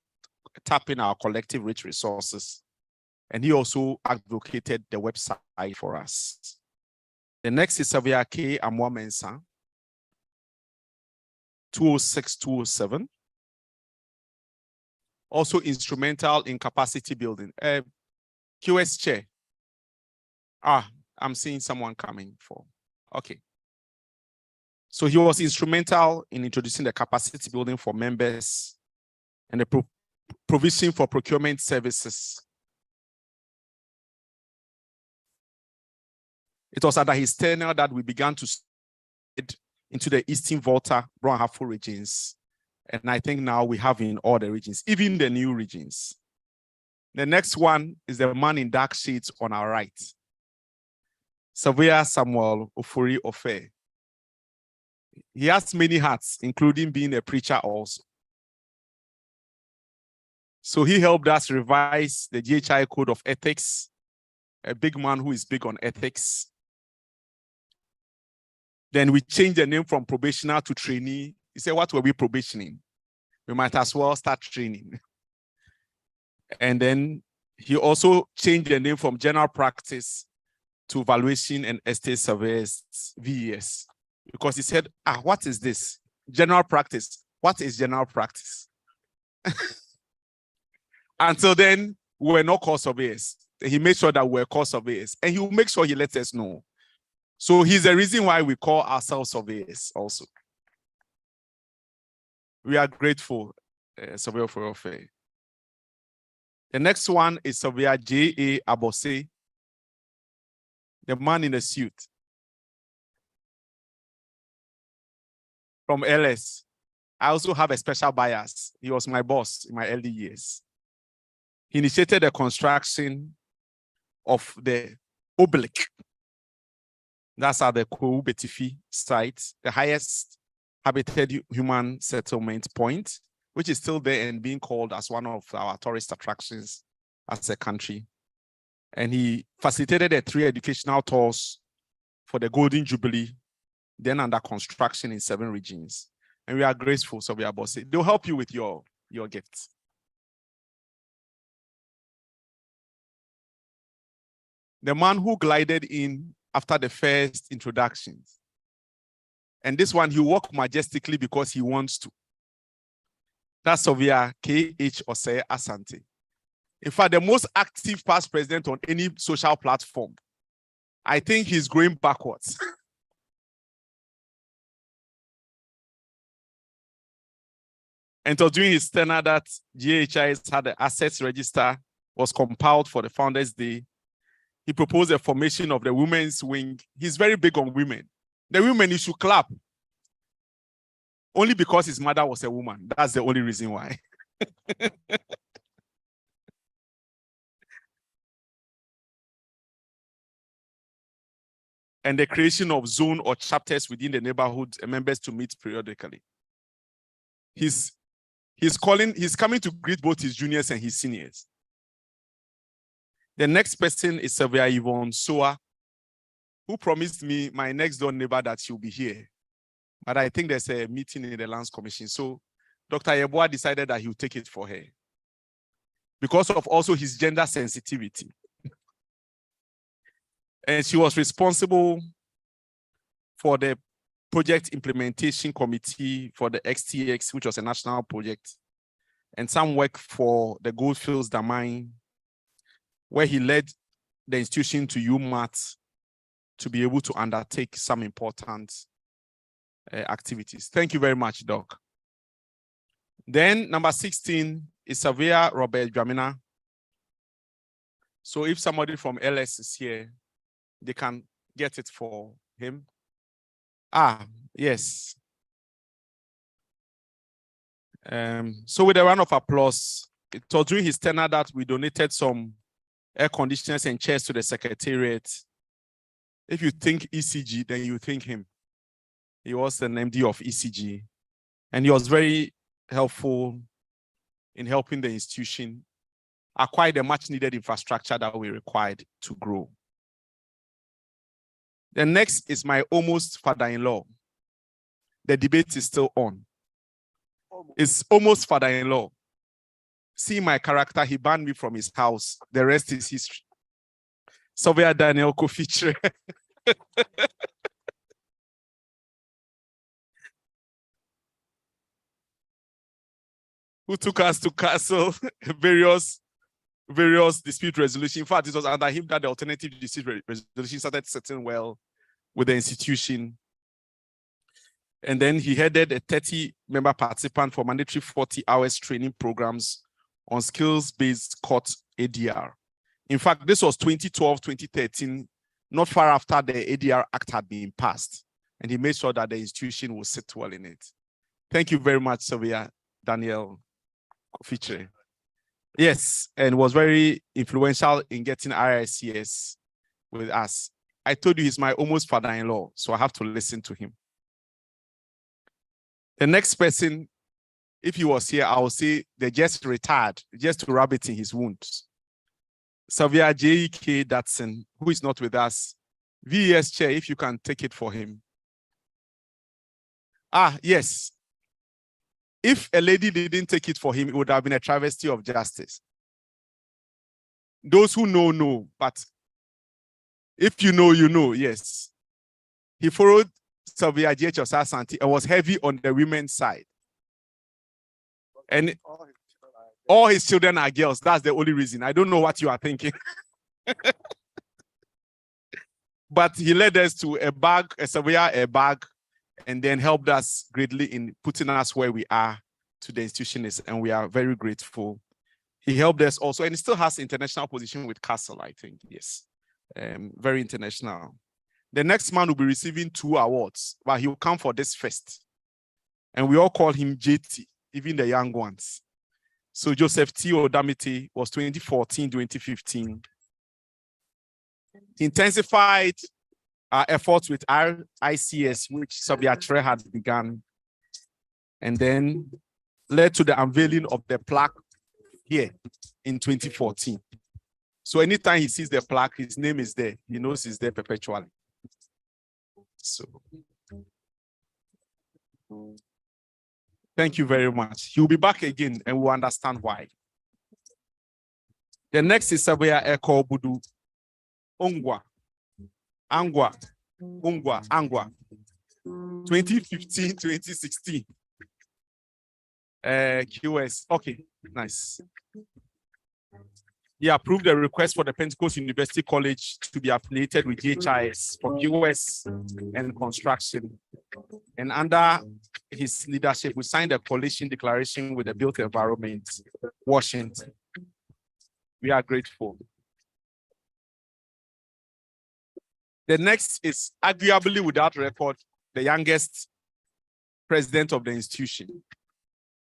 tapping our collective rich resources. And he also advocated the website for us. The next is Surveyor K. Amwa Mensah, 206-207. Also instrumental in capacity building. QS chair. I'm seeing someone coming for. Okay. So he was instrumental in introducing the capacity building for members and the provision for procurement services. It was under his tenure that we began to spread into the Eastern Volta, Brong-Ahafo regions. And I think now we have in all the regions, even the new regions. The next one is the man in dark shades on our right. Surveyor Samuel Ofori Ofe. He has many hats, including being a preacher also. So he helped us revise the GHI Code of Ethics, a big man who is big on ethics. Then we changed the name from probationer to trainee. He said, what were we probationing? We might as well start training. And then he also changed the name from general practice to valuation and estate surveyors, VES. Because he said, what is this? General practice. What is general practice? Until then, we were not called surveyors. He made sure that we were called surveyors. And he will make sure he lets us know. So he's the reason why we call ourselves surveyors also. We are grateful, Surveyor for Ofe. The next one is Surveyor J.A. Abose, the man in the suit. From LS. I also have a special bias. He was my boss in my early years. He initiated the construction of the Oblique. That's at the Kwewu Betifi site, the highest habited human settlement point, which is still there and being called as one of our tourist attractions as a country. And he facilitated the 3 educational tours for the Golden Jubilee, then under construction in 7 regions. And we are grateful, so we are bossy. They'll help you with your gifts. The man who glided in after the first introductions. And this one, he walked majestically because he wants to. That's Surveyor K.H. Osei Asante. In fact, the most active past president on any social platform. I think he's going backwards. And so during his tenure that GhIS had the assets register was compiled for the Founders Day, he proposed a formation of the women's wing. He's very big on women. The women, you should clap. Only because his mother was a woman. That's the only reason why. and the creation of zone or chapters within the neighborhood and members to meet periodically. He's coming to greet both his juniors and his seniors. The next person is Sylvia Yvonne Soa, who promised me, my next door neighbor, that she'll be here. But I think there's a meeting in the Lands Commission. So Dr. Yeboah decided that he'll take it for her because of also his gender sensitivity. And she was responsible for the project implementation committee for the XTX, which was a national project, and some work for the Goldfields Mine, where he led the institution to UMAT to be able to undertake some important activities. Thank you very much, Doc. Then number 16 is Surveyor Robert Dramina. So if somebody from LS is here, they can get it for him. Ah, yes. So with a round of applause, it was during his tenure that we donated some air conditioners and chairs to the secretariat. If you think ECG, then you think him. He was an MD of ECG, and he was very helpful in helping the institution acquire the much needed infrastructure that we required to grow. The next is my almost father-in-law. The debate is still on. It's almost father-in-law. See my character, he banned me from his house. The rest is history. Surveyor Daniel Kofitre. Who took us to castle various dispute resolution. In fact, it was under him that the alternative dispute resolution started setting well with the institution. And then he headed a 30-member participant for mandatory 40 hours training programs on skills-based court ADR. In fact, this was 2012, 2013, not far after the ADR Act had been passed. And he made sure that the institution will sit well in it. Thank you very much, Surveyor Daniel Kofitre. Yes, and was very influential in getting RICS with us. I told you he's my almost father-in-law, so I have to listen to him. The next person, if he was here, I would say they just retired, just to rub it in his wounds. Surveyor J.E.K. Datson, who is not with us. VES chair, if you can take it for him. Ah, yes. If a lady didn't take it for him, it would have been a travesty of justice. Those who know, know, but if you know, you know, yes. He followed Surveyor J.H. Osasanti and was heavy on the women's side. And all his children are girls. That's the only reason. I don't know what you are thinking. But he led us to a surveyor bag, and then helped us greatly in putting us where we are to the institution, and we are very grateful. He helped us also, and he still has international position with Castle, I think, yes. Very international. The next man will be receiving 2 awards, but he will come for this first. And we all call him JT, even the young ones. So Joseph T. Odamite was 2014, 2015. He intensified our efforts with RICS, which Sabiatre had begun, and then led to the unveiling of the plaque here in 2014. So anytime he sees the plaque, his name is there. He knows he's there perpetually. So, thank you very much. He'll be back again and we'll understand why. The next is Surveyor Eko Budu Ongwa. Angwa. 2015, 2016. QS. Okay, nice. He approved the request for the Pentecost University College to be affiliated with GhIS for QS and construction. And under his leadership, we signed a coalition declaration with the Built Environment, Washington. We are grateful. The next is arguably without record, the youngest president of the institution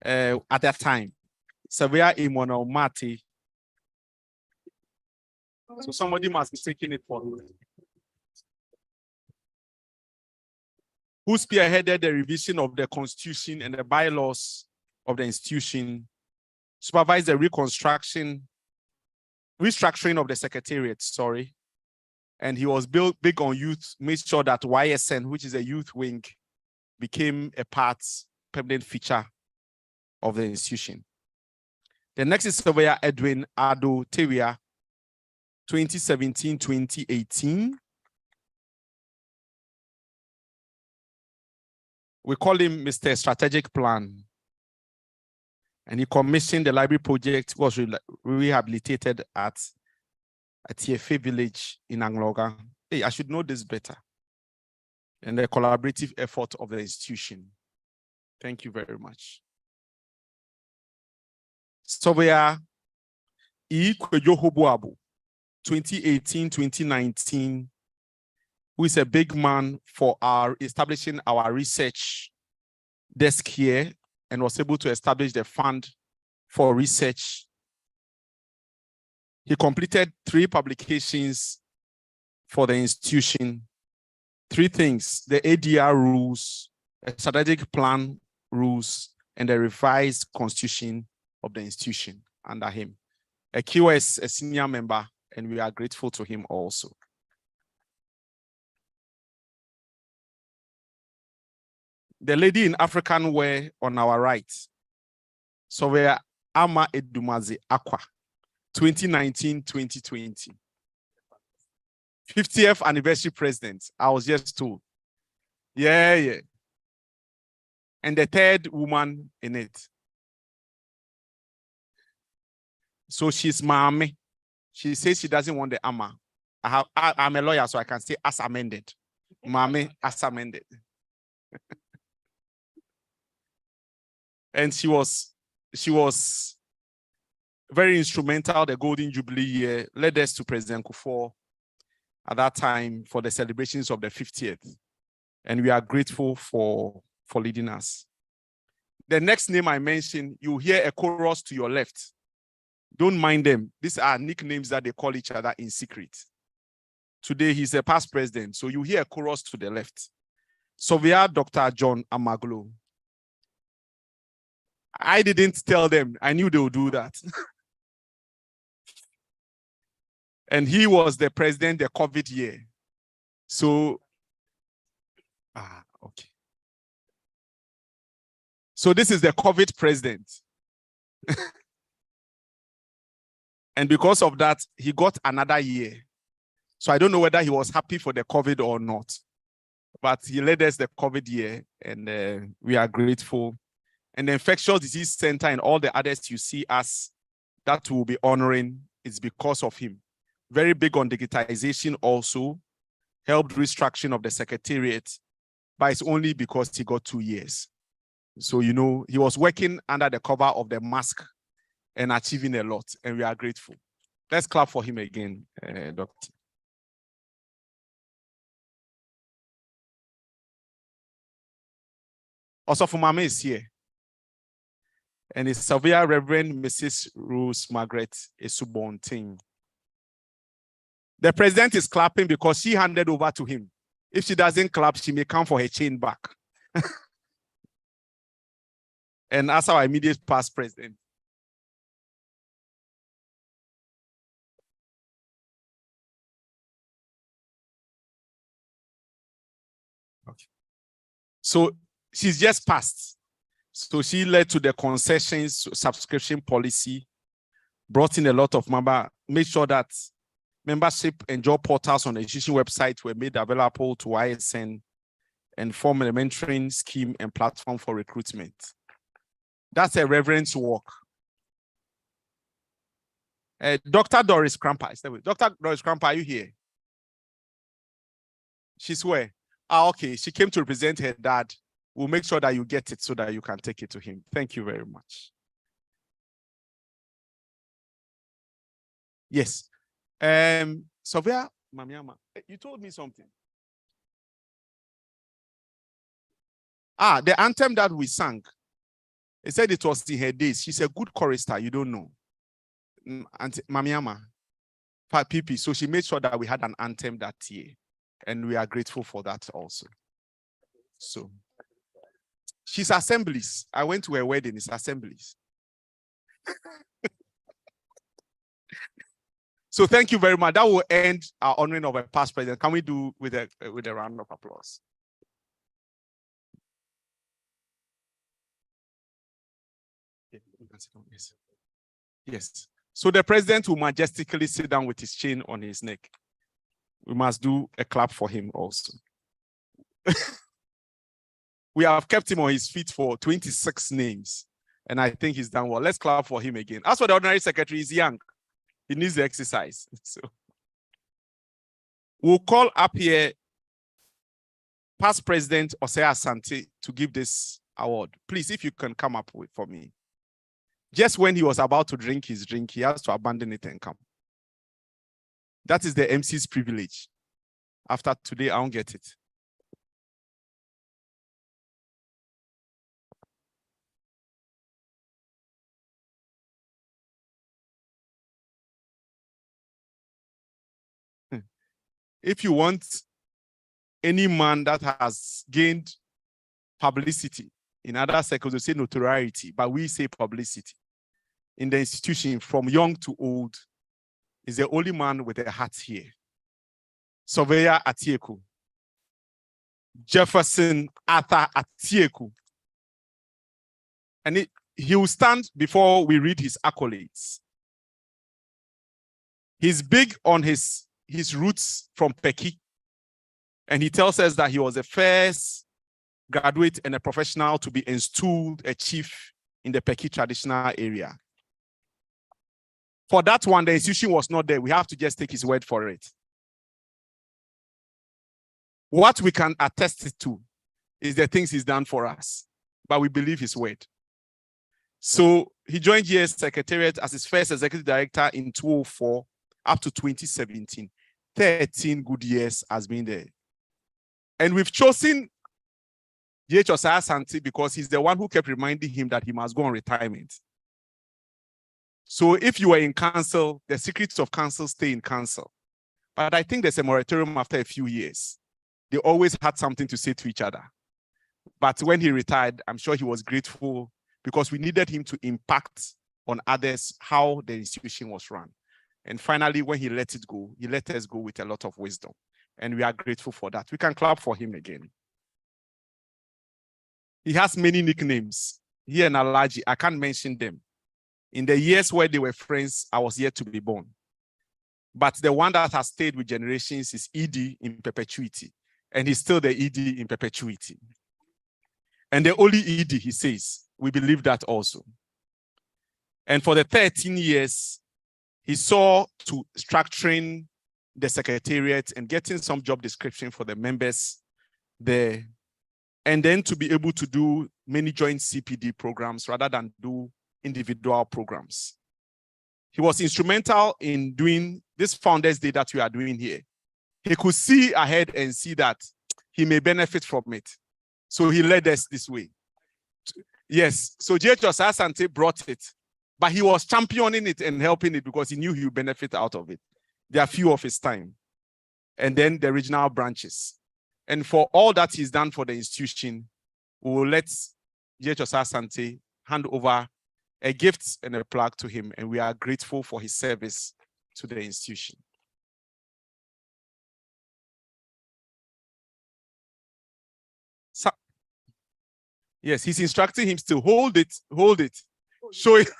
at that time, Surveyor Imona Mate. So somebody must be taking it for him. who spearheaded the revision of the constitution and the bylaws of the institution, supervised the restructuring of the secretariat, and he was big on youth, made sure that YSN, which is a youth wing, became a permanent feature of the institution. The next is Surveyor Edwin Ado Tewia, 2017-2018. We call him Mr. Strategic Plan. And he commissioned the library project, was rehabilitated at TFA Village in Angloga. Hey, I should know this better. And the collaborative effort of the institution. Thank you very much. Surveyor E. Kwejo Hobuabu, 2018-2019, who is a big man for establishing our research desk here and was able to establish the fund for research. He completed 3 publications for the institution. 3 things: the ADR rules, a strategic plan rules, and the revised constitution of the institution under him. A QS, a senior member, and we are grateful to him also. The lady in African wear on our right, Surveyor Ama Edumaze Aqua, 2019-2020. 50th anniversary president, I was just told. Yeah. And the 3rd woman in it. So she's mommy. She says she doesn't want the Ama. I'm a lawyer, so I can say as amended. Mommy, as amended. And she was very instrumental. The Golden Jubilee year led us to President Kufuor at that time for the celebrations of the 50th. And we are grateful for leading us. The next name I mentioned, you hear a chorus to your left. Don't mind them. These are nicknames that they call each other in secret. Today, he's a past president, so you hear a chorus to the left. Surveyor Dr. John Amaglo. I didn't tell them. I knew they would do that. And he was the president the COVID year. So, okay. So this is the COVID president. And because of that, he got another year. So I don't know whether he was happy for the COVID or not. But he led us the COVID year, and we are grateful. And the Infectious Disease Center and all the others you see us that will be honoring is because of him. Very big on digitization also, helped restructuring of the secretariat, but it's only because he got 2 years. So, you know, he was working under the cover of the mask and achieving a lot, and we are grateful. Let's clap for him again, Doctor. Also, for Mama is here. And it's Surveyor Reverend Mrs. Rose Margaret Esubonting. The president is clapping because she handed over to him. If she doesn't clap, she may come for her chain back. And as our immediate past president. Okay. So she's just passed. So she led to the concessions subscription policy, brought in a lot of members, made sure that membership and job portals on the institution website were made available to ISN, and form a mentoring scheme and platform for recruitment. That's a reverence work. Dr. Doris Cramper, Dr. Doris Cramper, are you here? She's where? Okay, she came to represent her dad. We'll make sure that you get it so that you can take it to him. Thank you very much. Yes. Surveyor Mamiama, you told me something. The anthem that we sang, he said it was in her days. She's a good chorister, you don't know. Auntie Mamiama, PP. So she made sure that we had an anthem that year. And we are grateful for that also. So she's assemblies. I went to her wedding, it's assemblies. So thank you very much. That will end our honoring of a past president. Can we do with a round of applause? Yes. Yes. So the president will majestically sit down with his chain on his neck. We must do a clap for him also. We have kept him on his feet for 26 names, and I think he's done well. Let's clap for him again. As for the ordinary secretary, he's young. He needs the exercise. So we'll call up here past president Osei Asante to give this award. Please, if you can come up with for me. Just when he was about to drink his drink, he has to abandon it and come. That is the MC's privilege. After today, I won't get it. If you want any man that has gained publicity, in other circles, they say notoriety, but we say publicity. In the institution, from young to old, is the only man with a hat here. Surveyor Atieku. Jefferson Arthur Atieku. And he will stand before we read his accolades. He's big on his roots from Peki. And he tells us that he was the first graduate and a professional to be installed a chief in the Peki traditional area. For that one, the institution was not there. We have to just take his word for it. What we can attest to is the things he's done for us, but we believe his word. So he joined GhIS Secretariat as his first executive director in 2004 up to 2017. 13 good years has been there. And we've chosen GH Osei Asante because he's the one who kept reminding him that he must go on retirement. So if you were in council, the secrets of council stay in council. But I think there's a moratorium after a few years. They always had something to say to each other. But when he retired, I'm sure he was grateful because we needed him to impact on others how the institution was run. And finally, when he let it go, he let us go with a lot of wisdom. And we are grateful for that. We can clap for him again. He has many nicknames. Here in Alaji, I can't mention them. In the years where they were friends, I was yet to be born. But the one that has stayed with generations is ED in perpetuity. And he's still the ED in perpetuity. And the only ED, he says, we believe that also. And for the 13 years, he saw to structuring the secretariat and getting some job description for the members there. And then to be able to do many joint CPD programs rather than do individual programs. He was instrumental in doing this Founders Day that we are doing here. He could see ahead and see that he may benefit from it. So he led us this way. Yes, so GH Osei Asante brought it, but he was championing it and helping it because he knew he would benefit out of it. There are few of his time. And then the regional branches. And for all that he's done for the institution, we will let GH Osei Asante hand over a gift and a plaque to him, and we are grateful for his service to the institution. So, yes, he's instructing him to hold it, show it.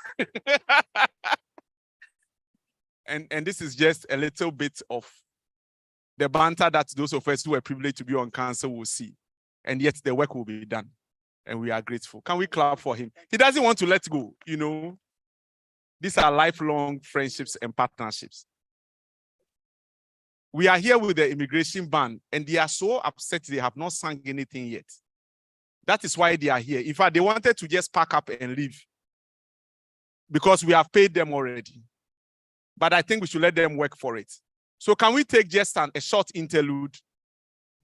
and this is just a little bit of the banter that those of us who are privileged to be on council will see. And yet the work will be done. And we are grateful. Can we clap for him? He doesn't want to let go, you know. These are lifelong friendships and partnerships. We are here with the immigration ban, and they are so upset they have not sung anything yet. That is why they are here. In fact, they wanted to just pack up and leave because we have paid them already. But I think we should let them work for it. So can we take just a short interlude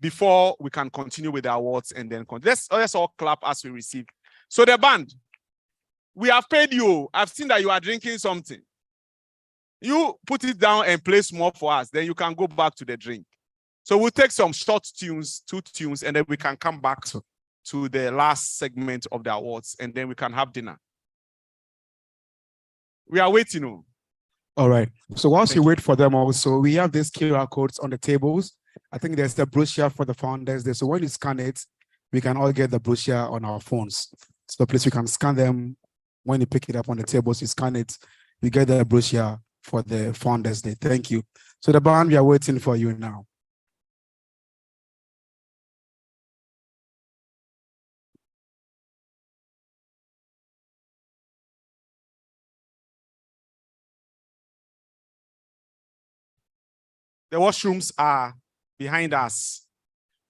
before we can continue with the awards and then let's all clap as we receive. So the band, we have paid you. I've seen that you are drinking something. You put it down and play small for us. Then you can go back to the drink. So we'll take some short tunes, 2 tunes, and then we can come back to the last segment of the awards, and then we can have dinner. We are waiting. Oh. All right. So whilst Thank you you. wait for them also, we have these QR codes on the tables. I think there's the brochure for the founders there. So when you scan it, we can all get the brochure on our phones. So please, you can scan them when you pick it up on the tables, you scan it, you get the brochure for the founders day. Thank you. So the band, we are waiting for you now. The washrooms are behind us.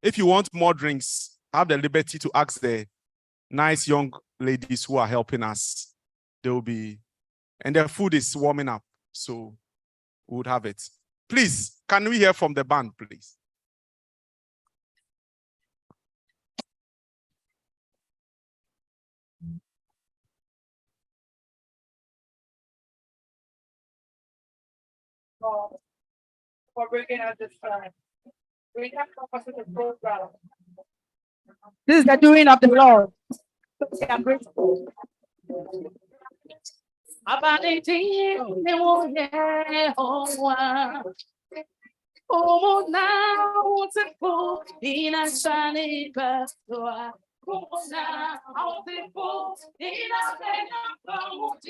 If you want more drinks, have the liberty to ask the nice young ladies who are helping us. They will be, and their food is warming up, so we would have it. Please, can we hear from the band, please? For bringing us this time. We have to the program. This is the doing of the Lord. We are grateful. Oh, now it's a full in a sunny pastor. Oh, now it's a full in a sunny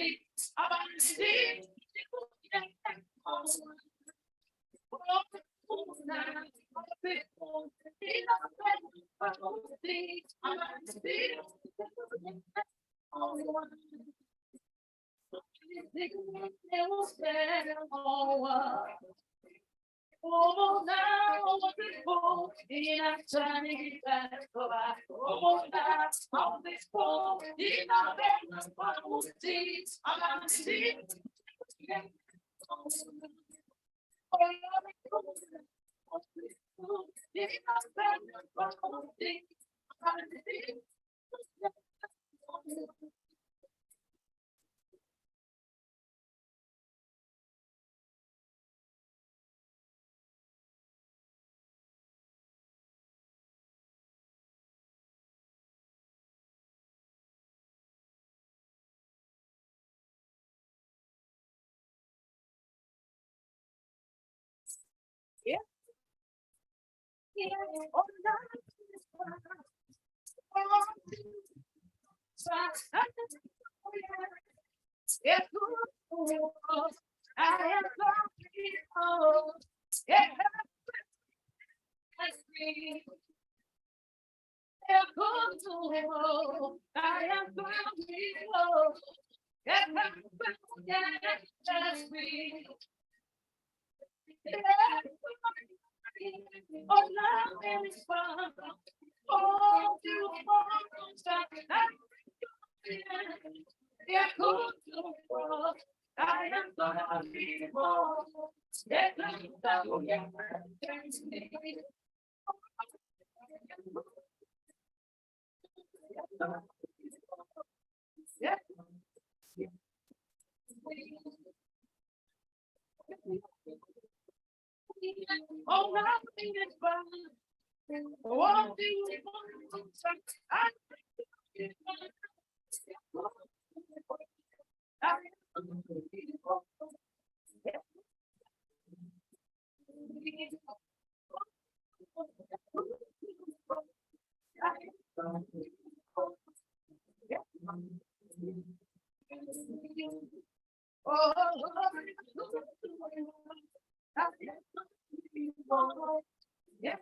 Oh, now people in a tiny bed, oh, that's how they fall in a bed of politics. I'm still. Yeah.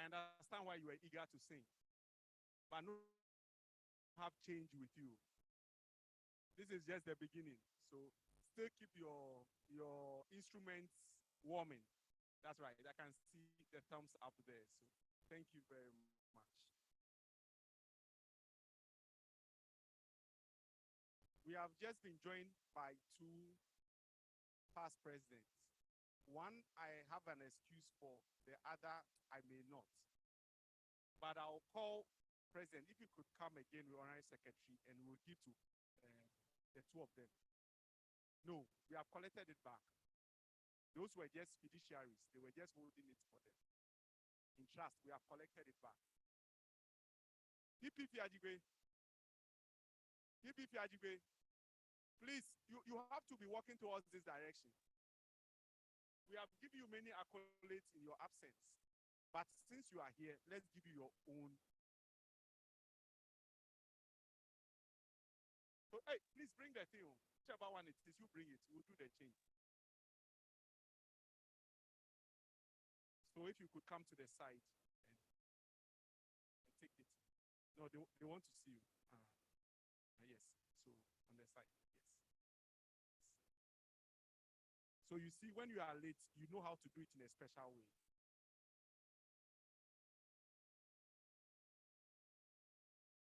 understand why you were eager to sing, but no have change with you. This is just the beginning. So still keep your instruments warming. That's right. I can see the thumbs up there. So thank you very much. We have just been joined by two past presidents. One I have an excuse for, the other I may not. But I'll call President, if you could come again with Honorary Secretary, and we'll give to the two of them. No, we have collected it back. Those were just fiduciaries. They were just holding it for them. In trust, we have collected it back. Please, you have to be walking towards this direction. We have given you many accolades in your absence. But since you are here, let's give you your own. So, hey, please bring the thing. Whichever one it is, you bring it. We'll do the change. So if you could come to the side and take it. No, they want to see you. Yes. So on the side. Yes. So you see, when you are late, you know how to do it in a special way.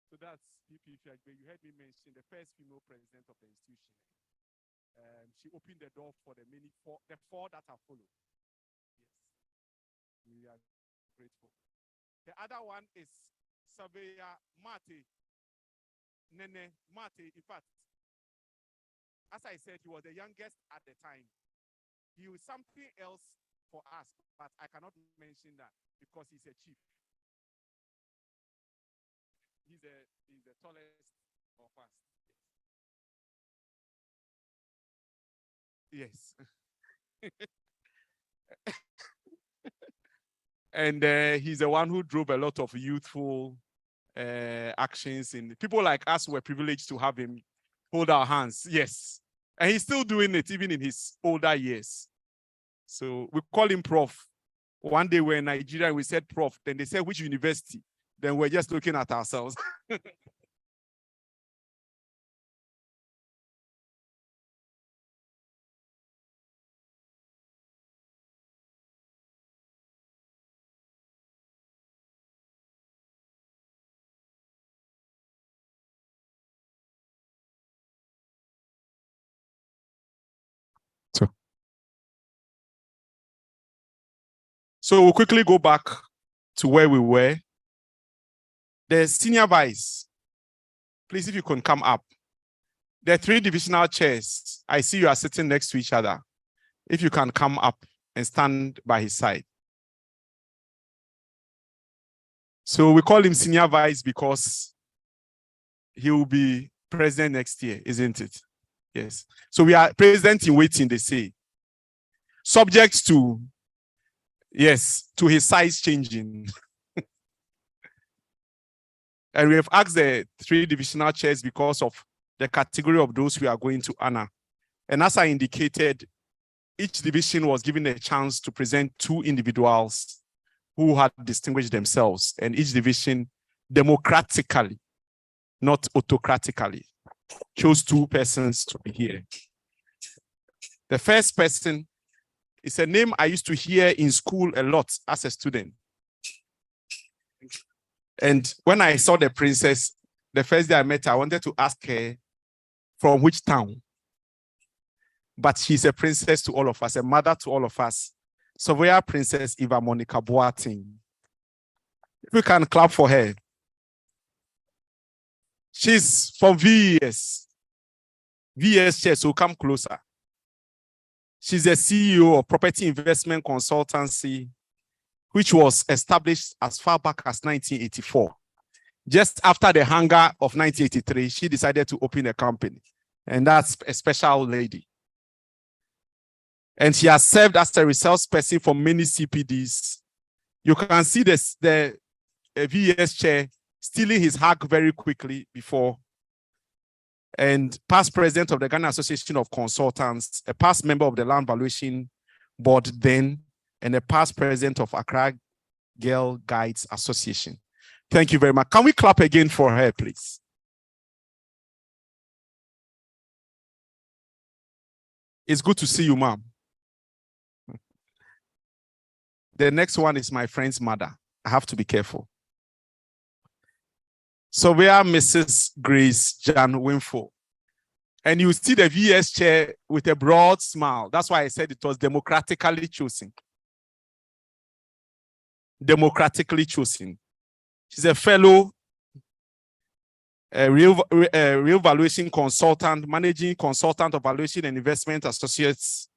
So that's PP Fiagbe. You heard me mention the first female president of the institution. She opened the door for the four that have followed. Yes. We are grateful. The other one is Surveyor Mate. Nene Mate, in fact, as I said, he was the youngest at the time. He was something else for us, but I cannot mention that because he's a chief. He's the tallest of us. Yes. And he's the one who drove a lot of youthful actions. And people like us were privileged to have him hold our hands. Yes. And he's still doing it even in his older years. So we call him Prof. One day we're in Nigeria and we said Prof. Then they said, which university? Then we're just looking at ourselves. So we'll quickly go back to where we were. The senior vice, please, if you can come up. There are 3 divisional chairs. I see you are sitting next to each other. If you can come up and stand by his side. So we call him senior vice because he will be president next year, isn't it? Yes. So we are president in waiting, they say. Subject to, yes, to his size changing. And we have asked the 3 divisional chairs because of the category of those we are going to honor. And as I indicated, each division was given a chance to present 2 individuals who had distinguished themselves, and each division democratically, not autocratically, chose 2 persons to be here. The first person is a name I used to hear in school a lot as a student. And when I saw the princess, the first day I met her, I wanted to ask her from which town. But she's a princess to all of us, a mother to all of us. Surveyor Princess Eva Monica Boateng. If we can clap for her. She's from VES. VES chair, so come closer. She's the CEO of Property Investment Consultancy, which was established as far back as 1984. Just after the hunger of 1983, she decided to open a company. And that's a special lady. And she has served as a resource person for many CPDs. You can see the VES chair stealing his hug very quickly before. And past president of the Ghana Association of Consultants, a past member of the Land Valuation Board then, and a past president of Accra Girl Guides Association. Thank you very much. Can we clap again for her, please? It's good to see you, ma'am. The next one is my friend's mother. I have to be careful. So we are Mrs. Grace Jan Winfo. And you see the VS chair with a broad smile. That's why I said it was democratically chosen. Democratically chosen. She's a fellow real valuation consultant, managing consultant of valuation and investment associates,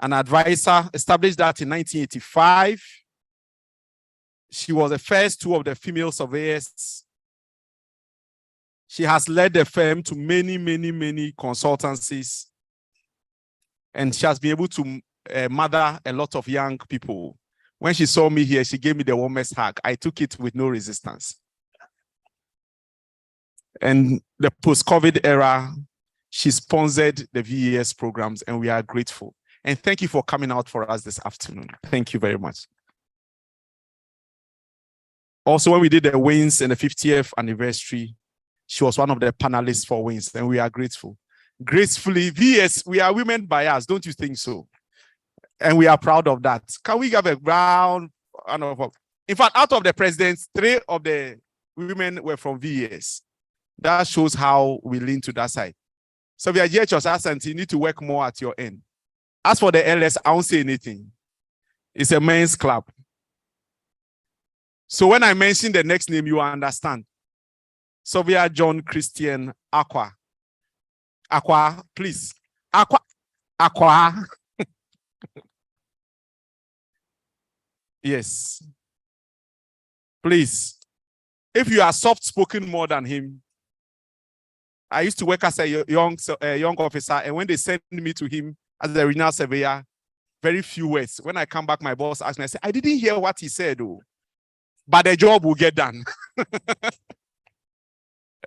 an advisor, established that in 1985. She was the first two of the female surveyors. She has led the firm to many consultancies. And she has been able to mother a lot of young people. When she saw me here, she gave me the warmest hug. I took it with no resistance. And the post-COVID era, she sponsored the VES programs, and we are grateful. And thank you for coming out for us this afternoon. Thank you very much. Also, when we did the WINS and the 50th anniversary, she was one of the panelists for WINS, and we are grateful. Gracefully, VS, we are women biased, don't you think so? And we are proud of that. Can we give a round? In fact, out of the presidents, 3 of the women were from VS. That shows how we lean to that side. So we are GHS, you need to work more at your end. As for the LS, I won't say anything. It's a men's club. So when I mention the next name, you understand. So we are John Christian Aqua. Aqua, please. Aqua. Yes. Please. If you are soft-spoken more than him, I used to work as a young officer, and when they send me to him as the regional surveyor, very few words. When I come back, my boss asked me, I said, I didn't hear what he said, though. But the job will get done.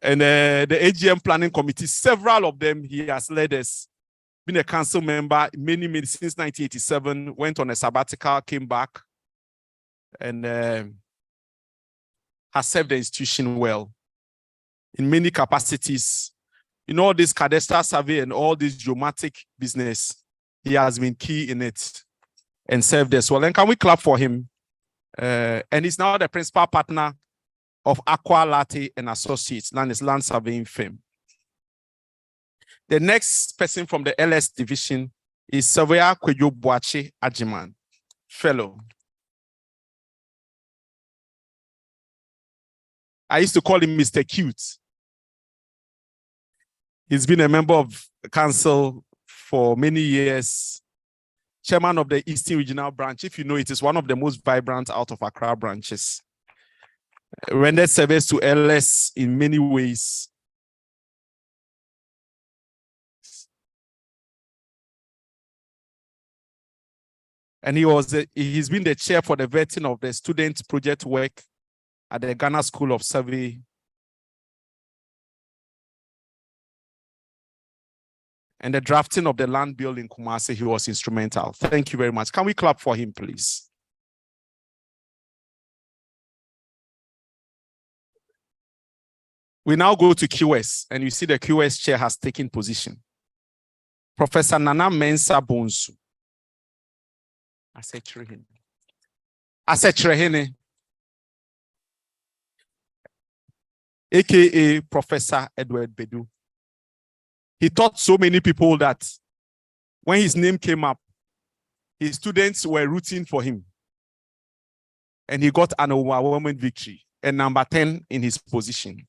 And the AGM planning committee, several of them, he has led us, been a council member, many since 1987, went on a sabbatical, came back, and has served the institution well in many capacities. In all this cadastral survey and all this geomatic business, he has been key in it and served us well. And can we clap for him? And he's now the principal partner of Aqua Latte and Associates, land surveying firm. The next person from the LS division is Surveyor Kwejo Boache Ajiman, fellow. I used to call him Mr. Cute. He's been a member of council for many years, chairman of the Eastern Regional Branch. If you know, it is one of the most vibrant out of Accra branches. Rendered service to LS in many ways. And he's been the chair for the vetting of the student project work at the Ghana School of Survey. And the drafting of the land bill in Kumasi, he was instrumental. Thank you very much. Can we clap for him, please? We now go to QS, and you see the QS chair has taken position. Professor Nana Mensah Bonsu. Asetrehene. AKA Professor Edward Bedu. He taught so many people that when his name came up, his students were rooting for him. And he got an overwhelming victory, and number 10 in his position.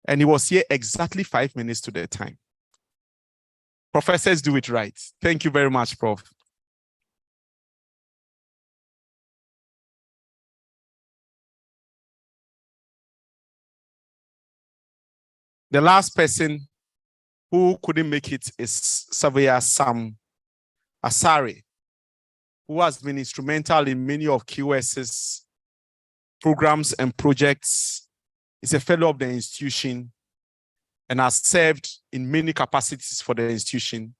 And he was here exactly 5 minutes to the time. Professors do it right. Thank you very much, Prof. The last person who couldn't make it is Surveyor Sam Asare, who has been instrumental in many of QS's programs and projects. He's a fellow of the institution and has served in many capacities for the institution.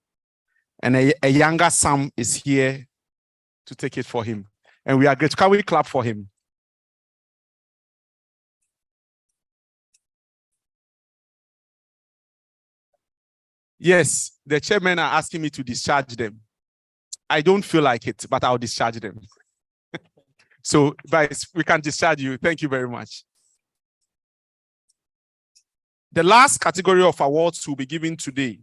And a younger Sam is here to take it for him. And we are grateful. Can we clap for him? Yes, the chairmen are asking me to discharge them. I don't feel like it, but I'll discharge them. So, guys, we can discharge you. Thank you very much. The last category of awards will be given today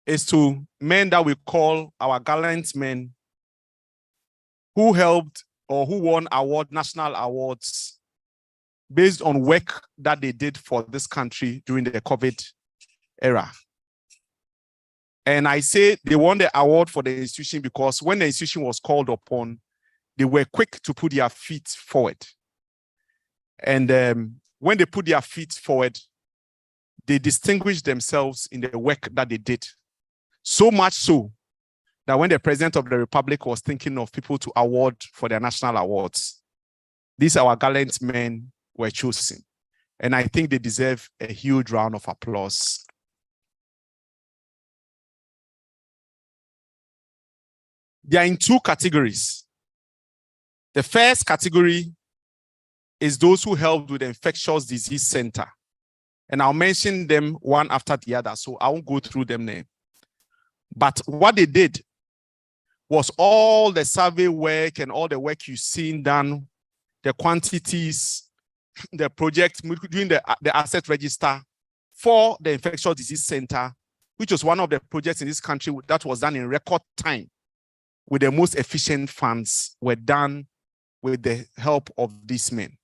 is to men that we call our gallant men who helped or who won national awards based on work that they did for this country during the COVID era. And I say they won the award for the institution because when the institution was called upon, they were quick to put their feet forward. And when they put their feet forward, they distinguished themselves in the work that they did. So much so that when the President of the Republic was thinking of people to award for their national awards, these our gallant men were chosen. And I think they deserve a huge round of applause. They are in two categories. The first category is those who helped with the Infectious Disease Center. And I'll mention them one after the other, so I won't go through them now. But what they did was all the survey work and all the work you've seen done, the quantities, the project, doing the asset register for the Infectious Disease Center, which was one of the projects in this country that was done in record time with the most efficient funds, were done with the help of these men.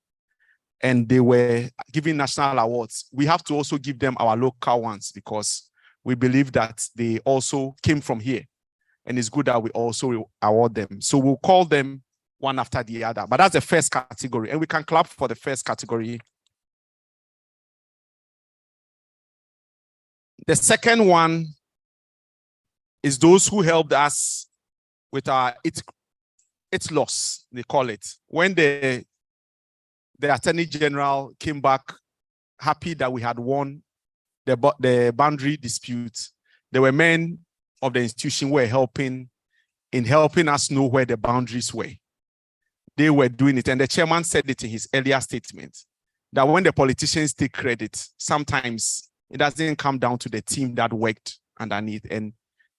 And they were given national awards. We have to also give them our local ones because we believe that they also came from here. And it's good that we also award them. So we'll call them one after the other. But that's the first category. And we can clap for the first category. The second one is those who helped us with our its loss, they call it. When the Attorney General came back happy that we had won the boundary dispute, there were men of the institution who were helping us know where the boundaries were. They were doing it. And the chairman said it in his earlier statement, that when the politicians take credit, sometimes it doesn't come down to the team that worked underneath. And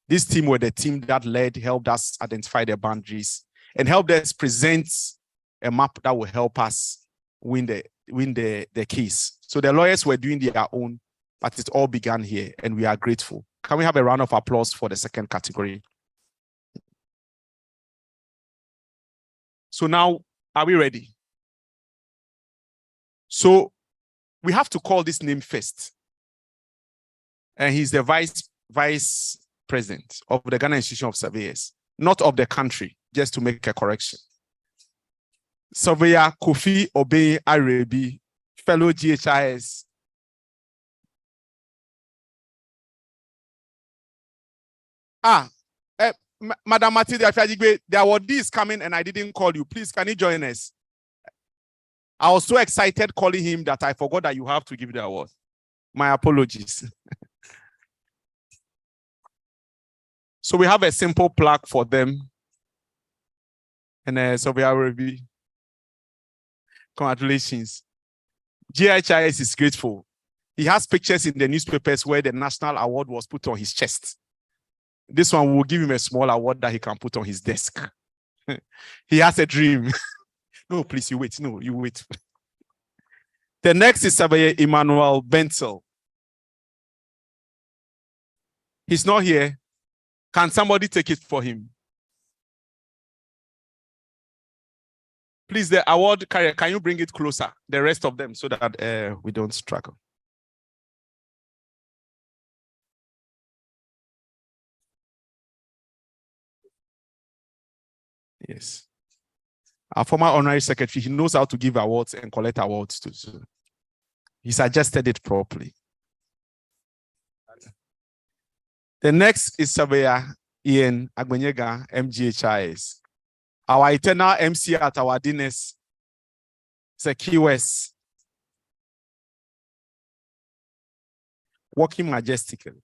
this team were the team that helped us identify the boundaries and helped us present a map that will help us win the case. So the lawyers were doing their own, but it all began here, and we are grateful. Can we have a round of applause for the second category? So now, are we ready? So we have to call this name first. And he's the vice president of the Ghana Institution of Surveyors, not of the country, just to make a correction. Surveyor Kofi Obey Arebi, fellow GhIS. Madam Matilda, there were these coming and I didn't call you. Please, can you join us? I was so excited calling him that I forgot that you have to give the award. My apologies. So we have a simple plaque for them. And Surveyor Arebi, congratulations. GhIS is grateful. He has pictures in the newspapers where the national award was put on his chest. This one will give him a small award that he can put on his desk. He has a dream. No, please, you wait. No, you wait. The next is Surveyor Emmanuel Bentel. He's not here. Can somebody take it for him? Please, the award carrier, can you bring it closer, the rest of them, so that we don't struggle? Yes. Our former honorary secretary, he knows how to give awards and collect awards too. So he's adjusted it properly. The next is Surveyor Ian Agbenyega, MGHIS. Our eternal MC at our dinners, GhIS. walking majestically.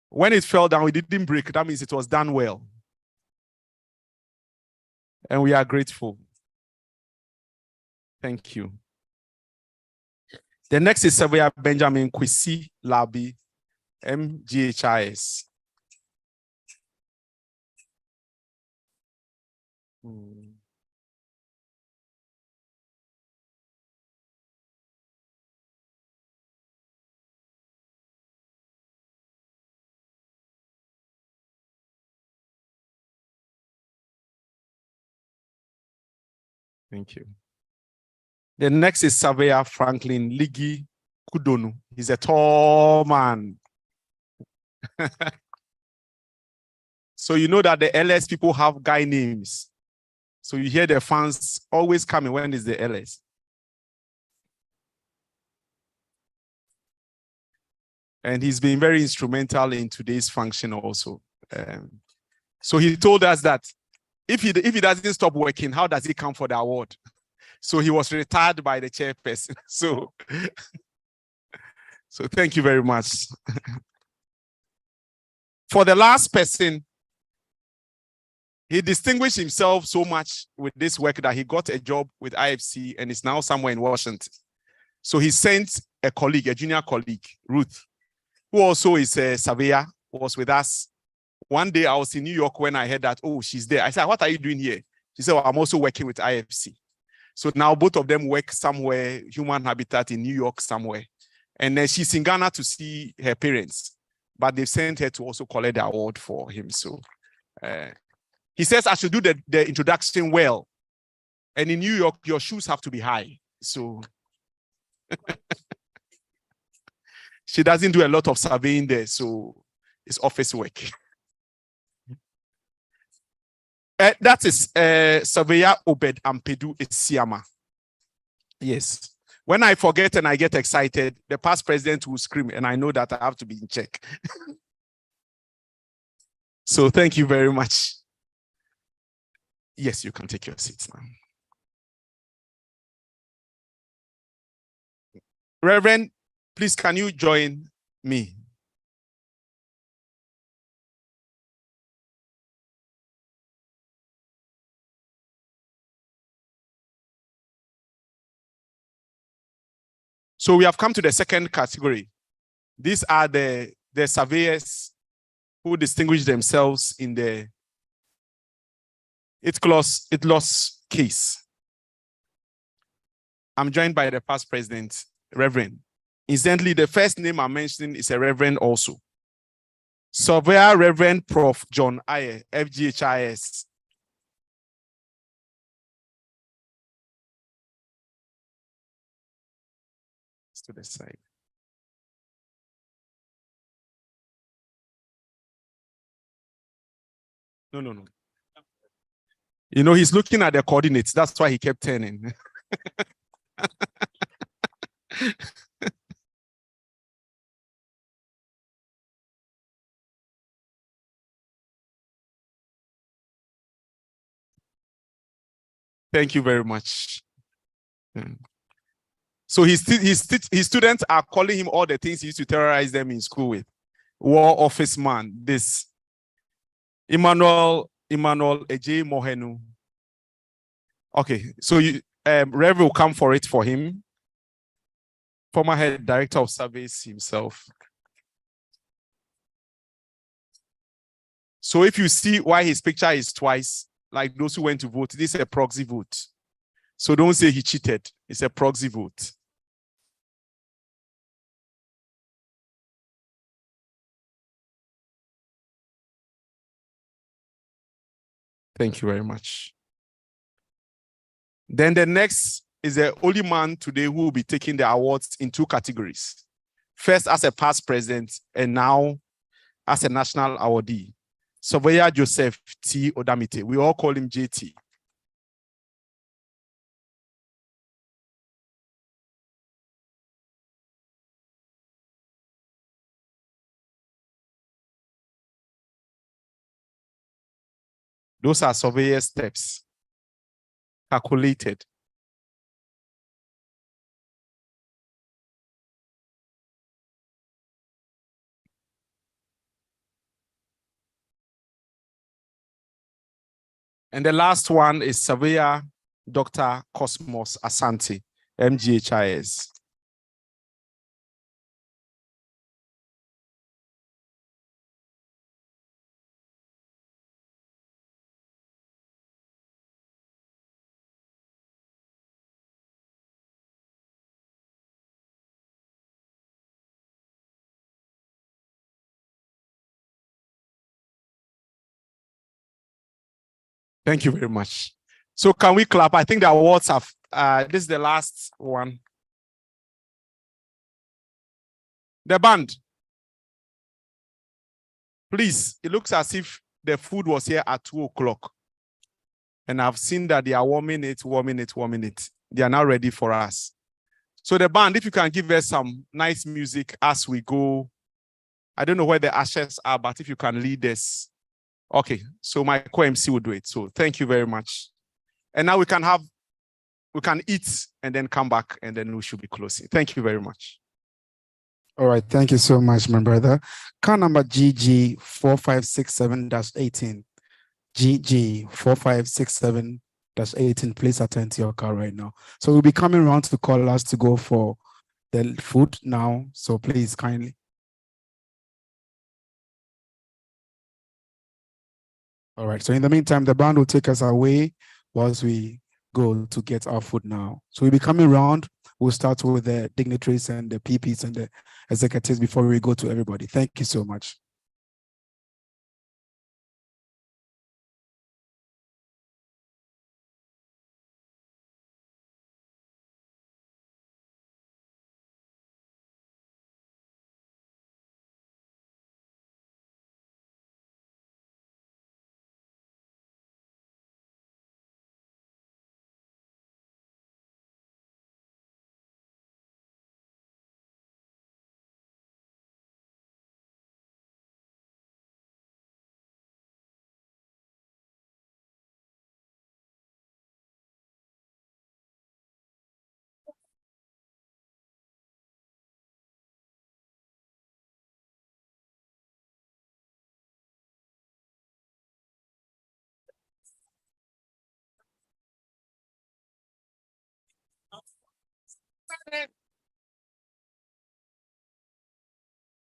When it fell down, it didn't break. That means it was done well. And we are grateful. Thank you. The next is Surveyor Benjamin Kwesi Labi, MGHIS. Thank you. The next is Surveyor Franklin Ligi Kudonu. He's a tall man. So you know that the LS people have guy names. So you hear the fans always coming when it's the LS. And he's been very instrumental in today's function also. So he told us that if he doesn't stop working, how does he come for the award? So he was retired by the chairperson. So thank you very much. For the last person, he distinguished himself so much with this work that he got a job with IFC and is now somewhere in Washington. So he sent a colleague, a junior colleague, Ruth, who also is a surveyor, was with us. One day I was in New York when I heard that, oh, she's there. I said, what are you doing here? She said, well, I'm also working with IFC. So now both of them work somewhere, human habitat in New York somewhere. And then she's in Ghana to see her parents, but they've sent her to also collect the award for him. So he says I should do the introduction well. And in New York, your shoes have to be high. So she doesn't do a lot of surveying there. So it's office work. That is Surveyor Obed Ampedu Esiama. Yes. When I forget and I get excited, the past president will scream, and I know that I have to be in check. So thank you very much. Yes, you can take your seats now. Reverend, please, can you join me? So we have come to the second category. These are the surveyors who distinguish themselves in the loss case. I'm joined by the past president, Reverend. Incidentally, the first name I'm mentioning is a Reverend also. Surveyor Reverend Prof. John Aye, FGHIS. To the side. No. You know, he's looking at the coordinates. That's why he kept turning. Thank you very much. So his students are calling him all the things he used to terrorize them in school with. War office man, this. Emmanuel Eje Mohenu. Okay, so Rev will come for it for him. Former head director of service himself. So if you see why his picture is twice, like those who went to vote, this is a proxy vote. So don't say he cheated. It's a proxy vote. Thank you very much. Then the next is the only man today who will be taking the awards in two categories. First as a past president and now as a national awardee. Surveyor Joseph T. Odamite. We all call him JT. Those are surveyor steps, calculated. And the last one is surveyor Dr. Cosmos Asante, MGHIS. Thank you very much. So can we clap? I think the awards have, this is the last one. The band. Please, it looks as if the food was here at 2 o'clock. And I've seen that they are warming it. They are now ready for us. So the band, if you can give us some nice music as we go. I don't know where the ushers are, but if you can lead us. Okay, so my co-MC will do it. So thank you very much. And now we can eat and then come back and then we should be closing. Thank you very much. All right, thank you so much, my brother. Car number GG 4567-18. GG 4567-18. Please attend to your car right now. So we'll be coming around to call us to go for the food now. So please kindly. All right. So in the meantime, the band will take us away whilst we go to get our food now. So we'll be coming around. We'll start with the dignitaries and the PPs and the executives before we go to everybody. Thank you so much.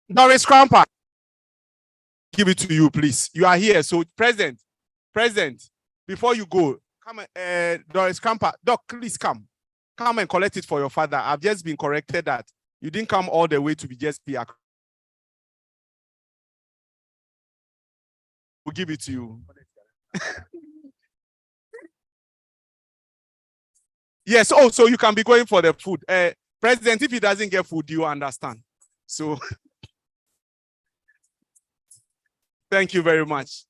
Doris Cramper, give it to you, please. You are here. So President, before you go, come, Doris Cramper, Doc, please come. Come and collect it for your father. I've just been corrected that you didn't come all the way to be just PR. We'll give it to you. Yes, oh, so you can be going for the food. President, if he doesn't get food, you understand. So thank you very much.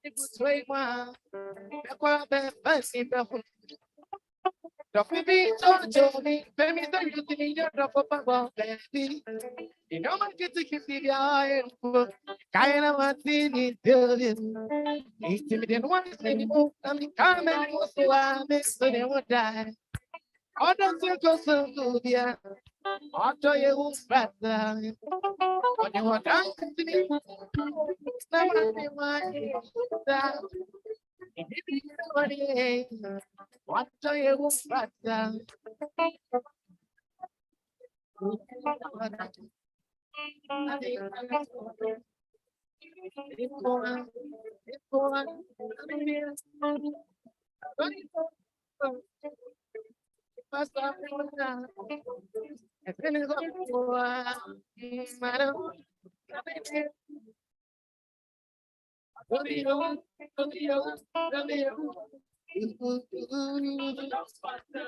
You know, man, get to keep the eye. Kind of what they doing. It's me, then one thing, I'm coming, so I miss so they would die. I don't think so good, yeah. I'll tell you who's better. When you want to me, never be my what do you want?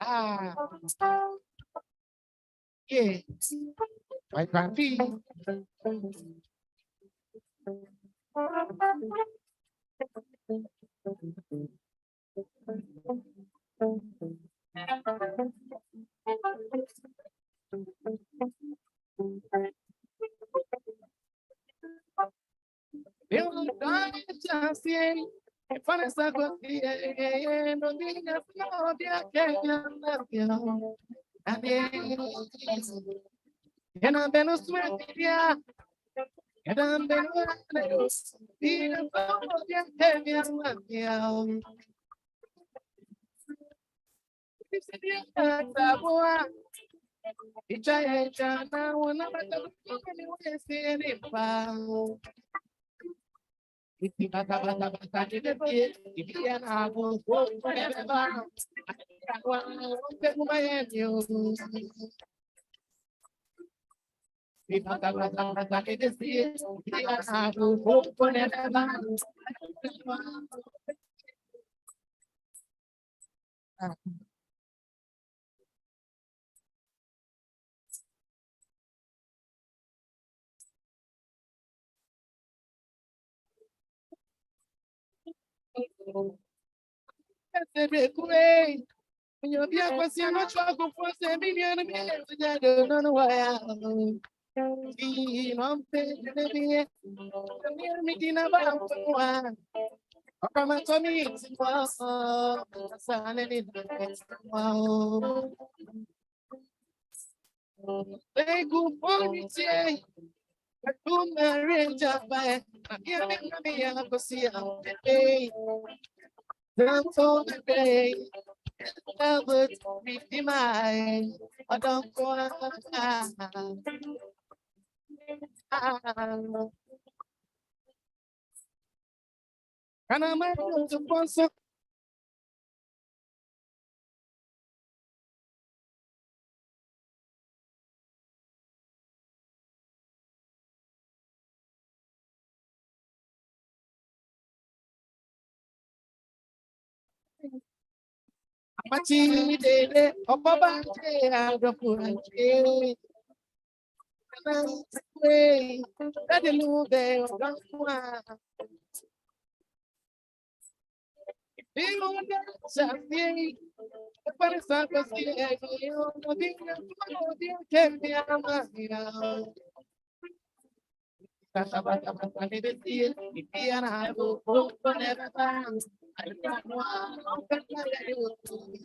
Ah, yeah, I can feel. You'll be a question, not trouble for 7 million. I don't know why I'm making about one. I'm coming to us. They go for me, say, I come arrange a fire. I'm here, me, I'm going to see how they don't hold the day. I would be mine. I don't go and I'm going to sponsor. Machi dele opaba adopuanje we dade lube ogawa bilu safi para santo si yo no diga no diga que me ama kata kata kata de decir y piana algo por never bounce I don't want to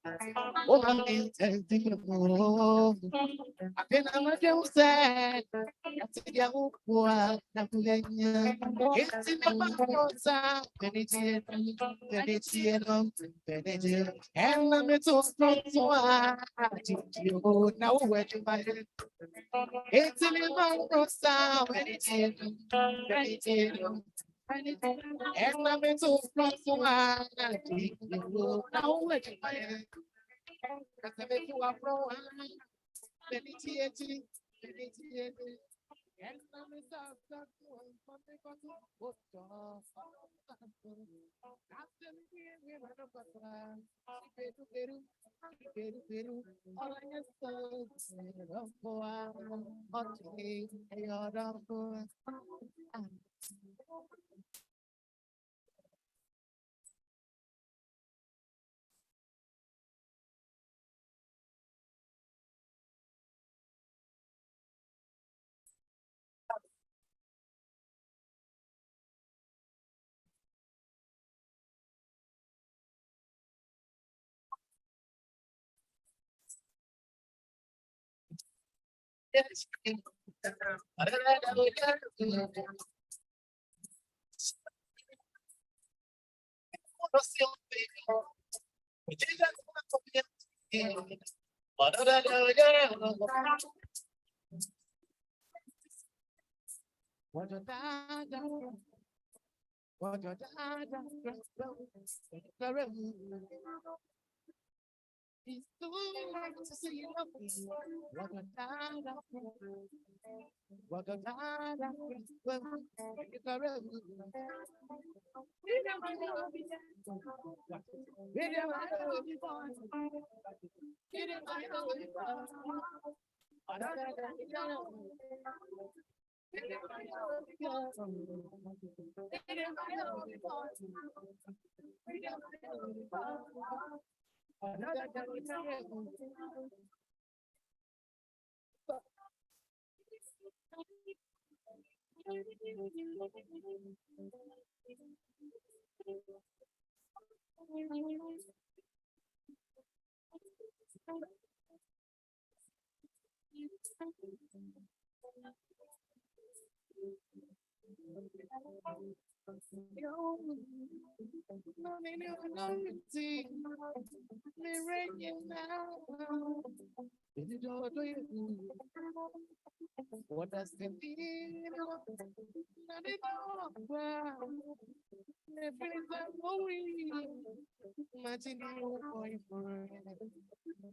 Oh, I'm intending more. I think I'm a damn sad. I think I won't go out. I'm letting you. It's in the mouth. Penny, and I'm so strong. So I you now where to buy it. It's in the mouth. Penny, and I'm so strong. So I you now where to buy it. Cause I make you a pro. Penny, and I'm so strong. He's doing like to see you up. What does it mean? Imagine your boyfriend,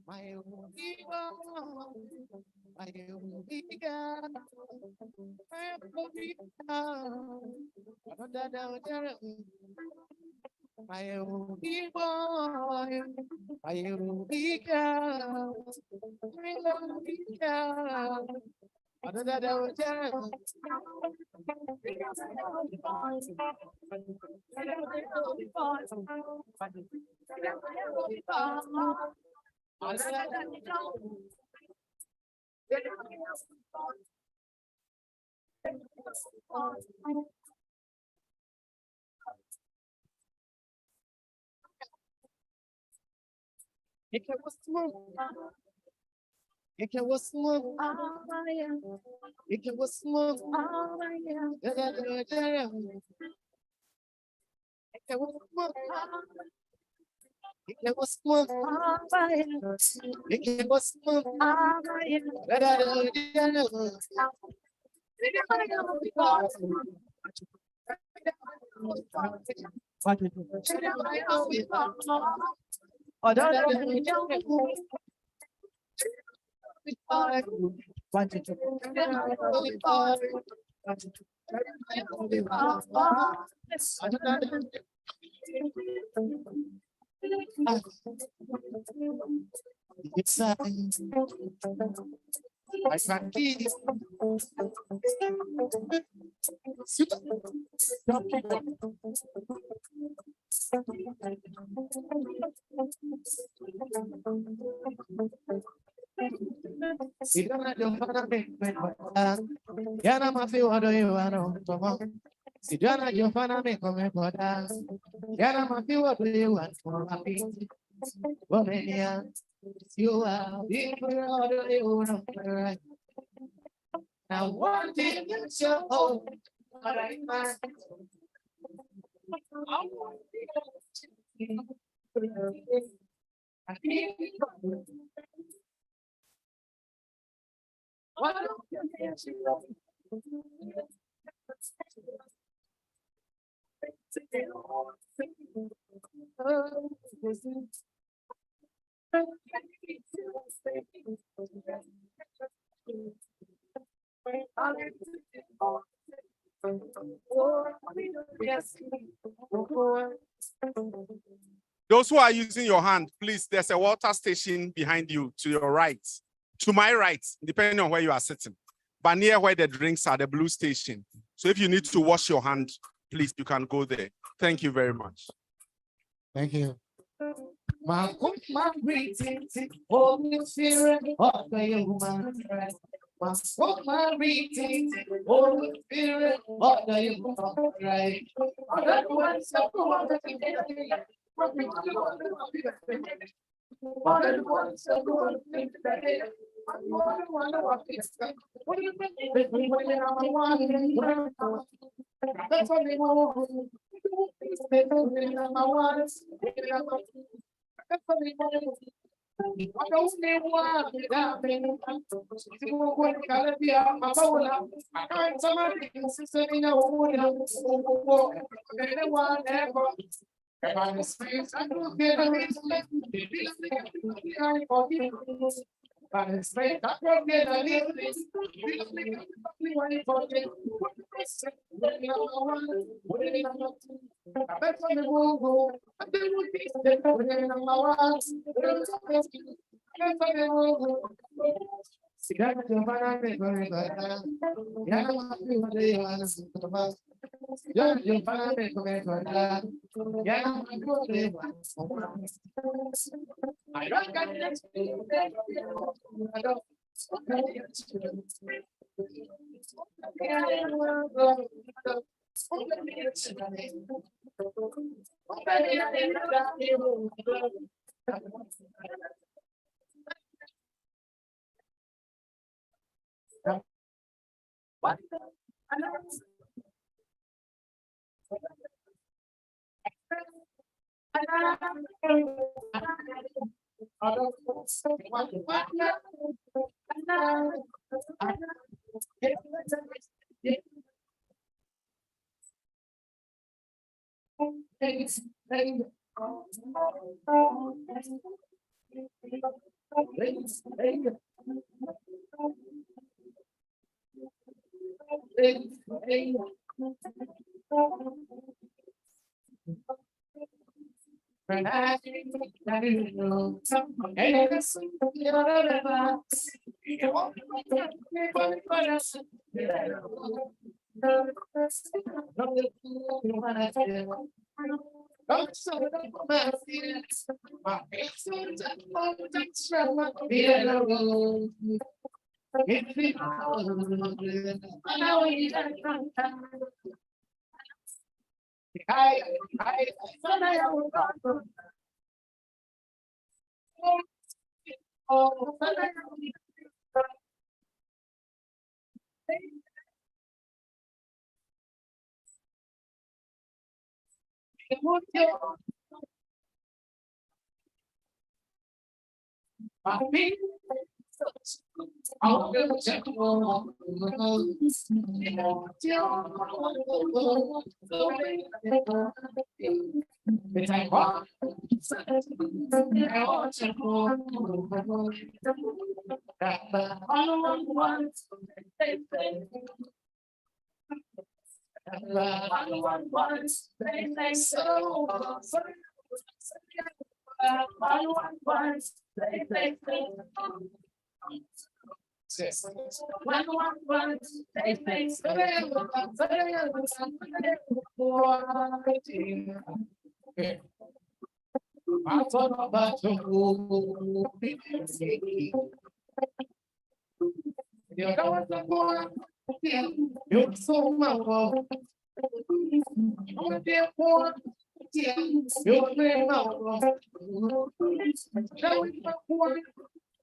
my own people, my own people, my own people, my own It's I can't keep Yana mafi wado iwano tomo. Sijana jofana me come koda. Yana mafi wado iwano tomo. You are the now one thing you show, but I must. Those who are using your hand, please, there's a water station behind you to your right, to my right, depending on where you are sitting. But near where the drinks are, the blue station. So if you need to wash your hand, please, you can go there. Thank you very much. Thank you. My greetings, Holy Spirit of the human race. My greetings, Holy Spirit of the human race.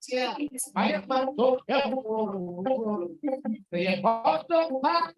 Yeah, I am not so they are part of my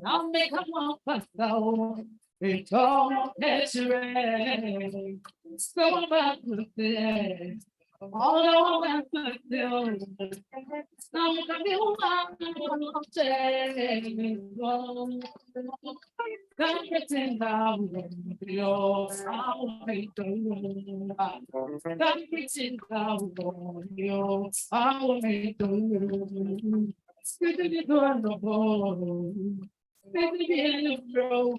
I'll make a one it's all it's rain. So about the thing. All that I do, some of you are everything down, your I'll be doing. Everything down, your I'll be doing. Speaking on the ball, speaking in the road,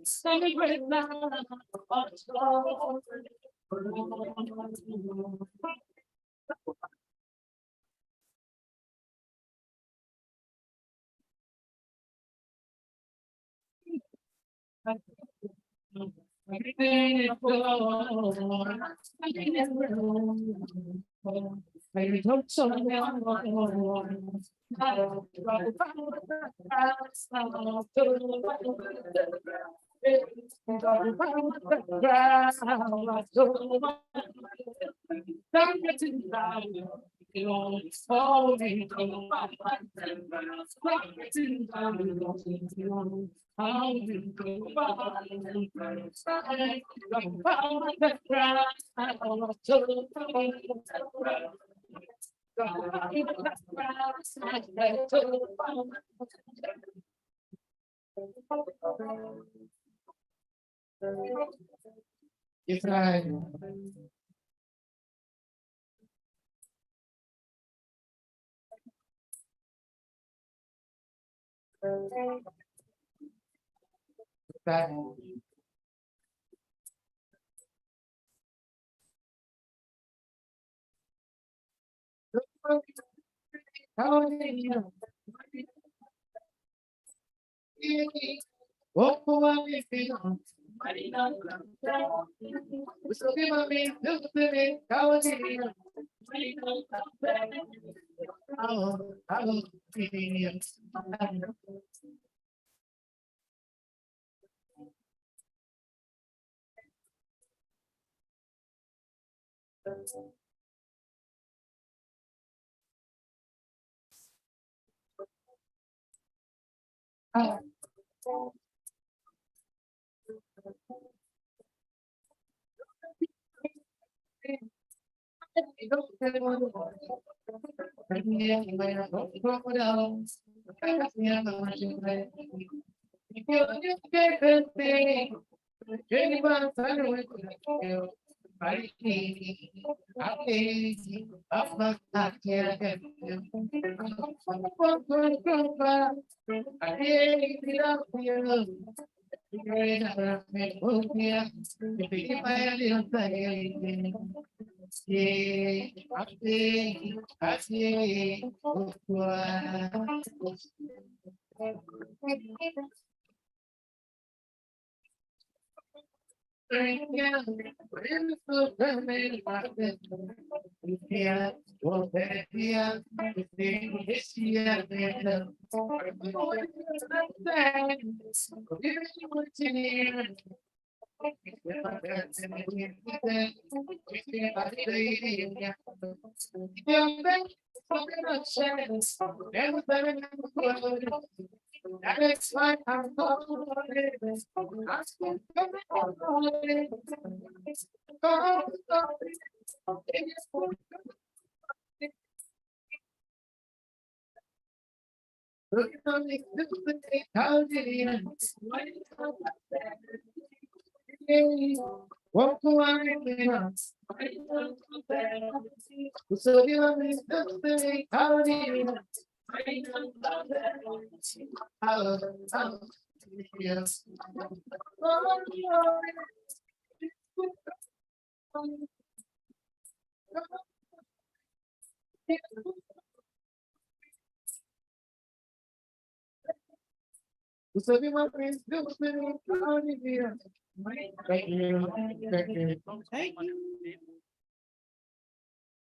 celebrate now. Everything is gone. I don't so It's right.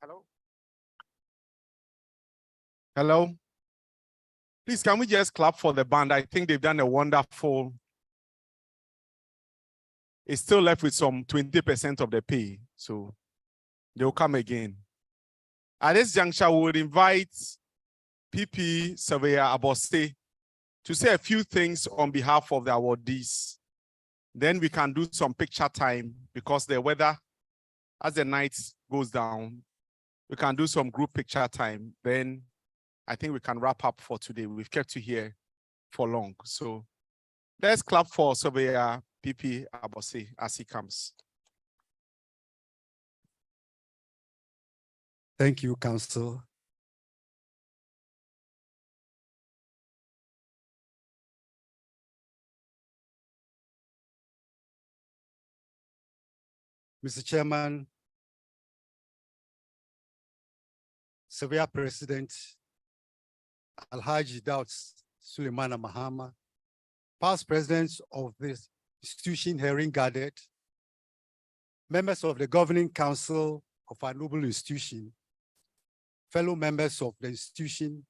Hello. Hello. Please, can we just clap for the band? I think they've done a wonderful. It's still left with some 20% of the pay, so they'll come again. At this juncture, we would invite PP Surveyor Aboste to say a few things on behalf of the awardees. Then we can do some picture time because the weather, as the night goes down, we can do some group picture time. Then I think we can wrap up for today. We've kept you here for long. So let's clap for Surveyor PP Abose as he comes. Thank you, Council. Mr. Chairman, Surveyor President Alhaji Dauds Suleimana Mahama, past presidents of this institution hearing gathered, members of the governing council of our noble institution, fellow members of the institution,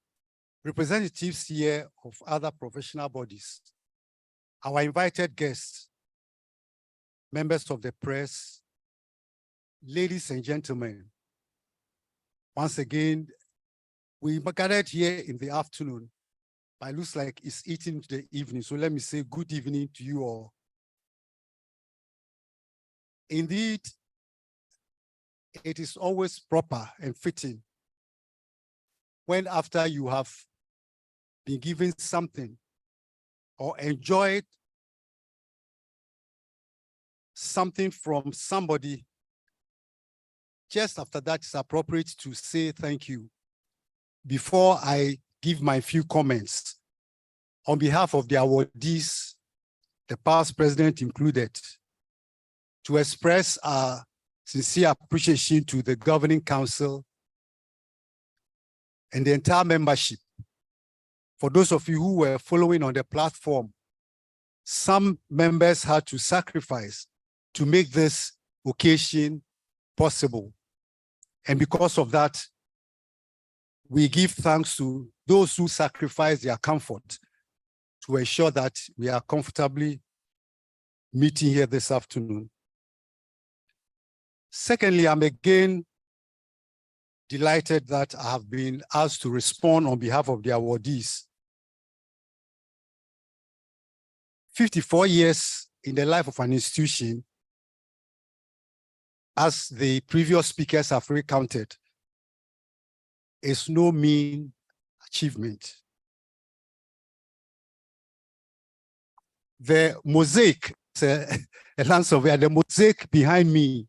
representatives here of other professional bodies, our invited guests, members of the press, ladies and gentlemen, once again, we gathered here in the afternoon, but it looks like it's eating into the evening. So let me say good evening to you all. Indeed, it is always proper and fitting when after you have been given something or enjoyed something from somebody, just after that, it's appropriate to say thank you before I give my few comments. On behalf of the awardees, the past president included, to express our sincere appreciation to the governing council and the entire membership. For those of you who were following on the platform, some members had to sacrifice to make this occasion possible. And because of that, we give thanks to those who sacrifice their comfort to ensure that we are comfortably meeting here this afternoon. Secondly, I'm again delighted that I have been asked to respond on behalf of the awardees. 54 years in the life of an institution, as the previous speakers have recounted, is no mean achievement. The mosaic, a land surveyor, the mosaic behind me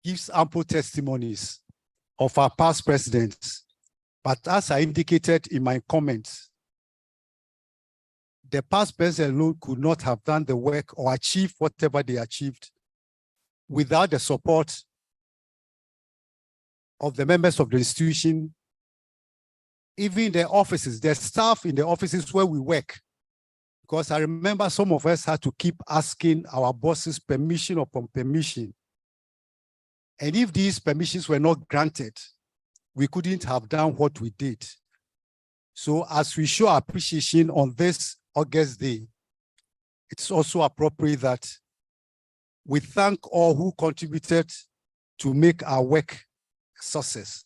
gives ample testimonies of our past presidents. But as I indicated in my comments, the past president alone could not have done the work or achieved whatever they achieved without the support of the members of the institution, even the offices, the staff in the offices where we work. Because I remember some of us had to keep asking our bosses permission upon permission. And if these permissions were not granted, we couldn't have done what we did. So as we show appreciation on this August day, it's also appropriate that we thank all who contributed to make our work a success.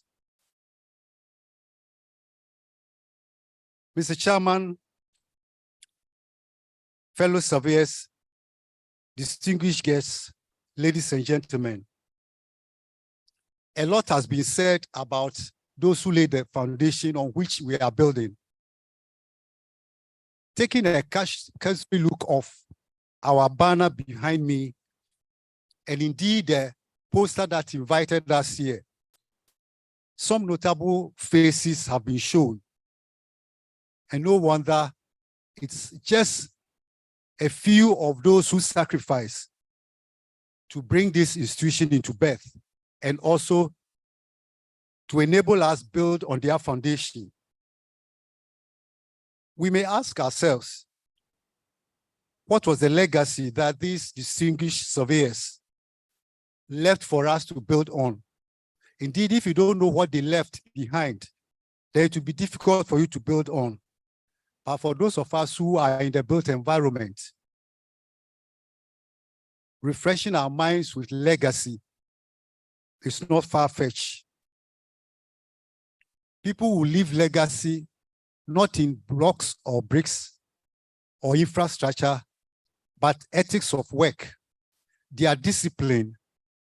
Mr. Chairman, fellow surveyors, distinguished guests, ladies and gentlemen, a lot has been said about those who laid the foundation on which we are building. Taking a cursory look of our banner behind me, and indeed the poster that invited us here, some notable faces have been shown. And no wonder, it's just a few of those who sacrifice to bring this institution into birth and also to enable us build on their foundation. We may ask ourselves, what was the legacy that these distinguished surveyors left for us to build on? Indeed, if you don't know what they left behind, then it will be difficult for you to build on. But for those of us who are in the built environment, refreshing our minds with legacy is not far-fetched. People will leave legacy not in blocks or bricks or infrastructure, but ethics of work, their discipline,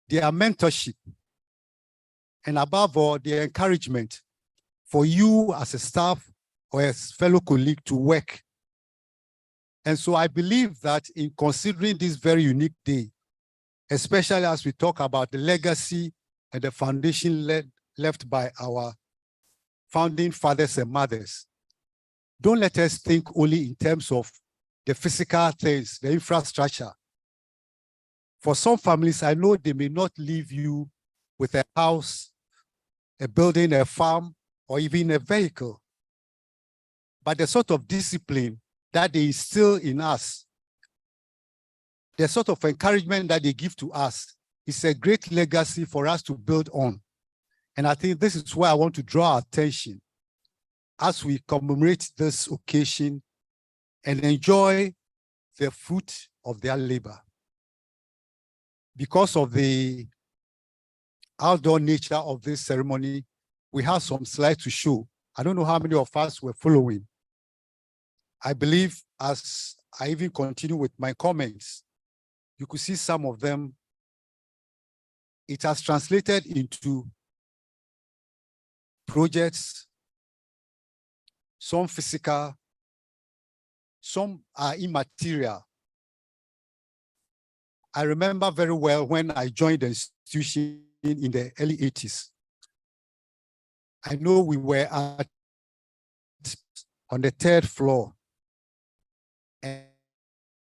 their mentorship, and above all, their encouragement for you as a staff or as fellow colleague to work. And so I believe that in considering this very unique day, especially as we talk about the legacy and the foundation left by our founding fathers and mothers, don't let us think only in terms of the physical things, the infrastructure. For some families, I know they may not leave you with a house, a building, a farm, or even a vehicle. But the sort of discipline that they instill in us, the sort of encouragement that they give to us, is a great legacy for us to build on. And I think this is where I want to draw our attention as we commemorate this occasion and enjoy the fruit of their labor. Because of the outdoor nature of this ceremony, we have some slides to show. I don't know how many of us were following. I believe as I even continue with my comments, you could see some of them. It has translated into projects, some physical, some are immaterial. I remember very well when I joined the institution in the early 80s. I know we were on the 3rd floor. And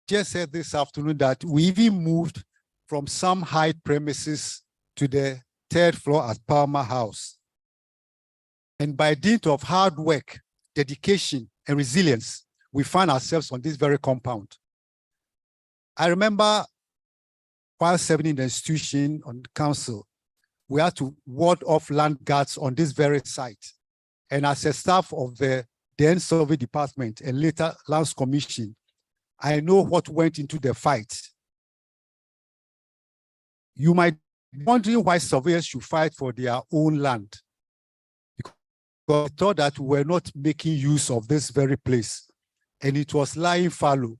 just said this afternoon that we even moved from some high premises to the 3rd floor at Palmer House. And by dint of hard work, dedication, and resilience, we find ourselves on this very compound. I remember while serving in the institution on the council, we had to ward off land guards on this very site. And as a staff of the then survey department and later lands commission, I know what went into the fight. You might be wondering why surveyors should fight for their own land. Because I thought that we were not making use of this very place, and it was lying fallow.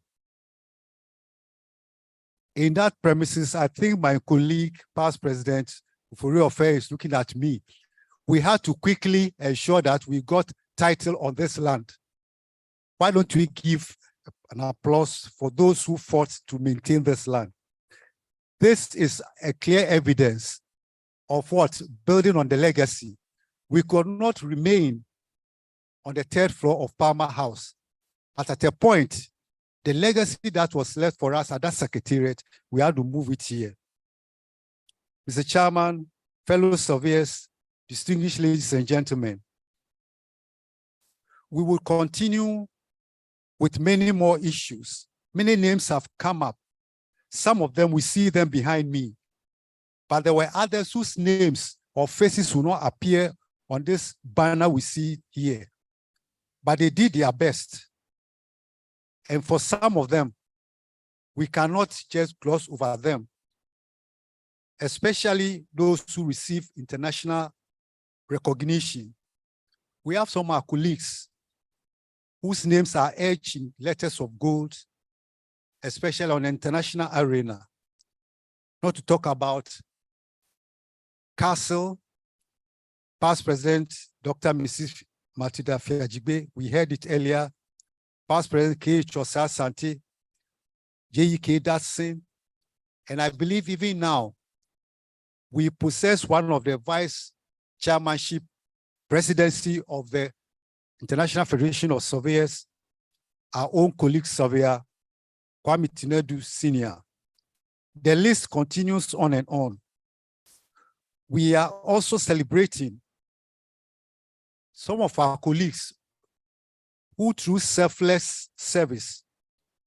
In that premises, I think my colleague, past president, for real affairs, is looking at me. We had to quickly ensure that we got title on this land. Why don't we give an applause for those who fought to maintain this land? This is a clear evidence of what? Building on the legacy. We could not remain on the 3rd floor of Palmer House. But at a point, the legacy that was left for us at that secretariat, we had to move it here. Mr. Chairman, fellow surveyors, distinguished ladies and gentlemen, we will continue with many more issues. Many names have come up. Some of them, we see them behind me. But there were others whose names or faces will not appear on this banner we see here. But they did their best. And for some of them, we cannot just gloss over them, especially those who receive international recognition. We have some of our colleagues whose names are etched in letters of gold, especially on the international arena. Not to talk about Castle, past President Dr. Mrs. Matilda Fiajigbe, we heard it earlier, past President K. Chosa Sante, J.E.K. Datsun, and I believe even now, we possess one of the vice chairmanship presidency of the International Federation of Surveyors, our own colleague surveyor, Kwame Tinedu Sr. The list continues on and on. We are also celebrating some of our colleagues who, through selfless service,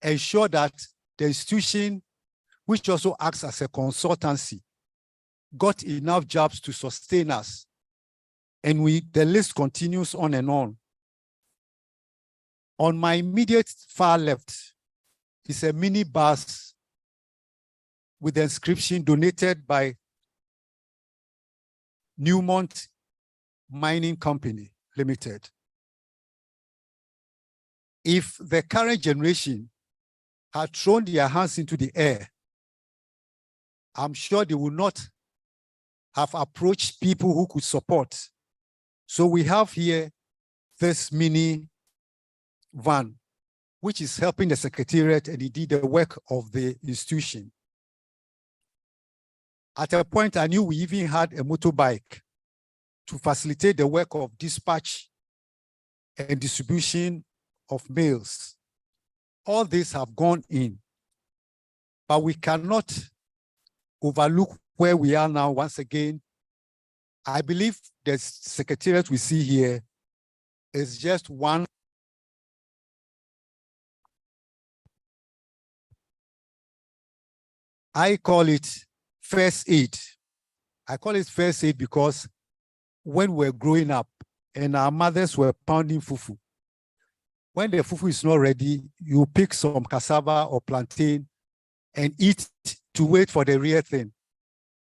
ensure that the institution, which also acts as a consultancy, got enough jobs to sustain us. And the list continues on and on. On my immediate far left is a mini bus with the inscription donated by Newmont Mining Company Limited. If the current generation had thrown their hands into the air, I'm sure they would not have approached people who could support. So we have here this mini van, which is helping the secretariat and indeed the work of the institution. At a point, I knew we even had a motorbike to facilitate the work of dispatch and distribution of mails. All these have gone in, but we cannot overlook where we are now. Once again, I believe the secretariat we see here is just one. I call it first aid. I call it first aid because when we're growing up and our mothers were pounding fufu, when the fufu is not ready, you pick some cassava or plantain and eat to wait for the real thing.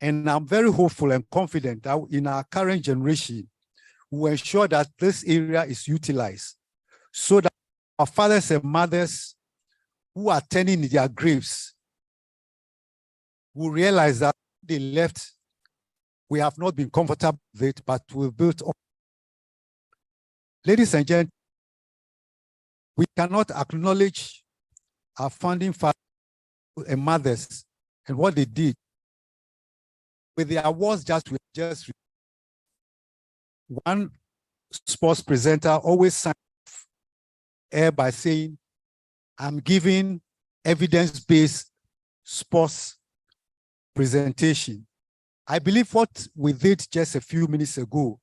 And I'm very hopeful and confident that in our current generation, we will ensure that this area is utilized so that our fathers and mothers who are tending their graves will realize that they left, we have not been comfortable with it, but we've built up. Ladies and gentlemen, we cannot acknowledge our founding fathers and mothers and what they did with the awards just one sports presenter always signed air by saying, I'm giving evidence-based sports presentation. I believe what we did just a few minutes ago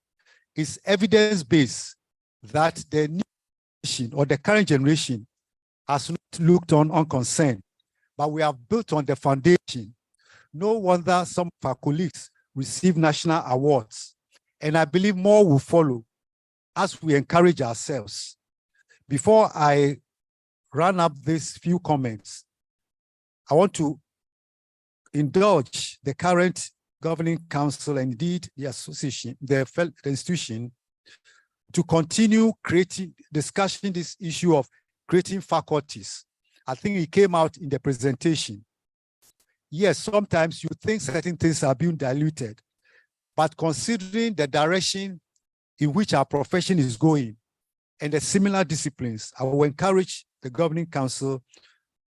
is evidence-based that the new generation or the current generation has not looked on unconcerned, but we have built on the foundation. No wonder some of our colleagues receive national awards, and I believe more will follow as we encourage ourselves. Before I run up these few comments, I want to indulge the current governing council and indeed the association, the institution, to continue discussing this issue of creating faculties. I think it came out in the presentation. Yes, sometimes you think certain things are being diluted, but considering the direction in which our profession is going and the similar disciplines, I will encourage the governing council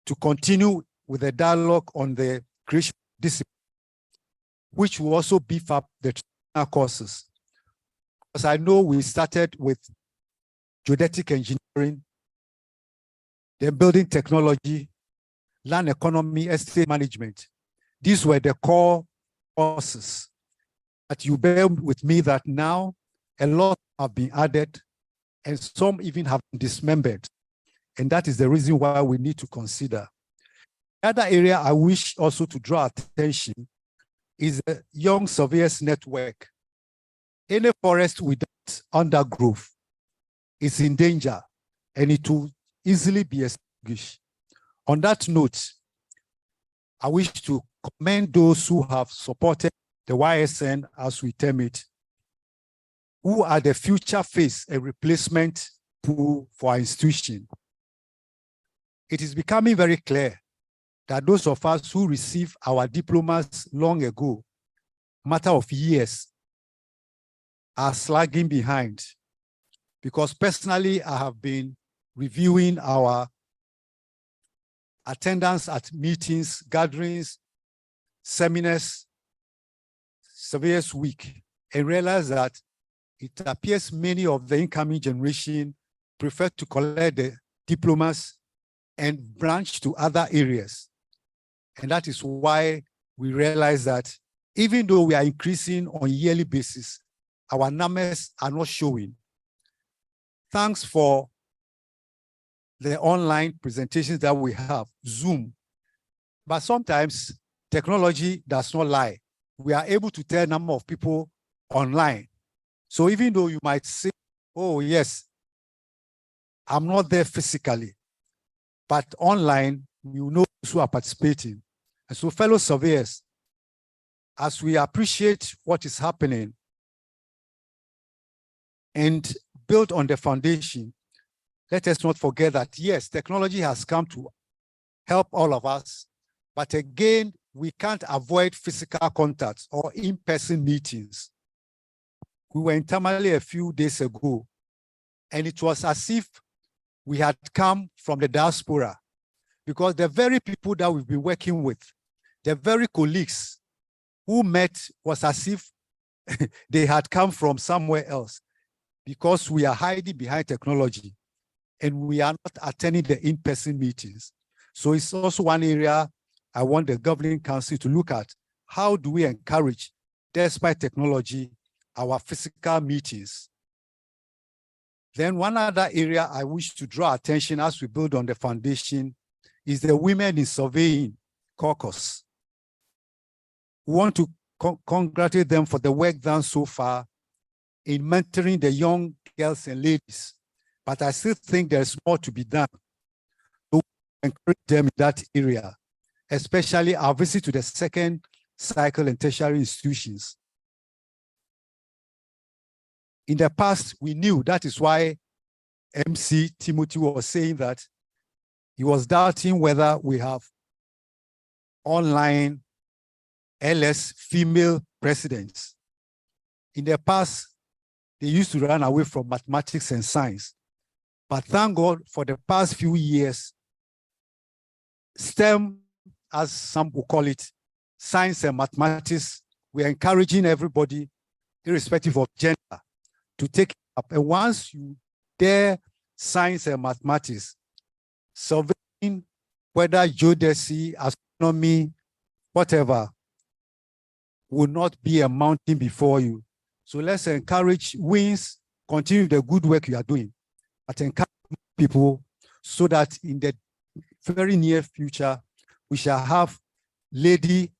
to continue with the dialogue on the creation of discipline, which will also beef up the traditional courses. Because I know we started with geodetic engineering, then building technology, land economy, estate management. These were the core courses. But you bear with me that now a lot have been added and some even have been dismembered. And that is the reason why we need to consider. The other area I wish also to draw attention is the young surveyors network. Any forest without undergrowth is in danger and it will easily be extinguished. On that note, I wish to commend those who have supported the YSN, as we term it, who are the future face and replacement pool for our institution. It is becoming very clear that those of us who received our diplomas long ago, matter of years, are slagging behind. Because personally, I have been reviewing our attendance at meetings, gatherings, seminars, Surveyors Week, and realize that it appears many of the incoming generation prefer to collect the diplomas and branch to other areas. And that is why we realize that even though we are increasing on a yearly basis, our numbers are not showing. Thanks for the online presentations that we have, Zoom. But sometimes technology does not lie. We are able to tell a number of people online. So even though you might say, oh yes, I'm not there physically, but online, you know who are participating. And so fellow surveyors, as we appreciate what is happening and build on the foundation, let us not forget that yes, technology has come to help all of us. But again, we can't avoid physical contacts or in-person meetings. We were in Tamale a few days ago, and it was as if we had come from the diaspora, because the very people that we've been working with, the very colleagues who met, was as if they had come from somewhere else, because we are hiding behind technology and we are not attending the in-person meetings. So it's also one area I want the governing council to look at. How do we encourage, despite technology, our physical meetings? Then one other area I wish to draw attention as we build on the foundation is the Women in Surveying Caucus. We want to congratulate them for the work done so far in mentoring the young girls and ladies. But I still think there's more to be done to encourage them in that area, especially our visit to the second cycle and tertiary institutions. In the past, we knew, that is why MC Timothy was saying that he was doubting whether we have online LS female presidents. In the past, they used to run away from mathematics and science. But thank God for the past few years, STEM, as some will call it, science and mathematics, we're encouraging everybody, irrespective of gender, to take it up. And once you dare science and mathematics, surveying, whether geodesy, astronomy, whatever, will not be a mountain before you. So let's encourage wins, continue the good work you are doing, but encourage people so that in the very near future, we shall have lady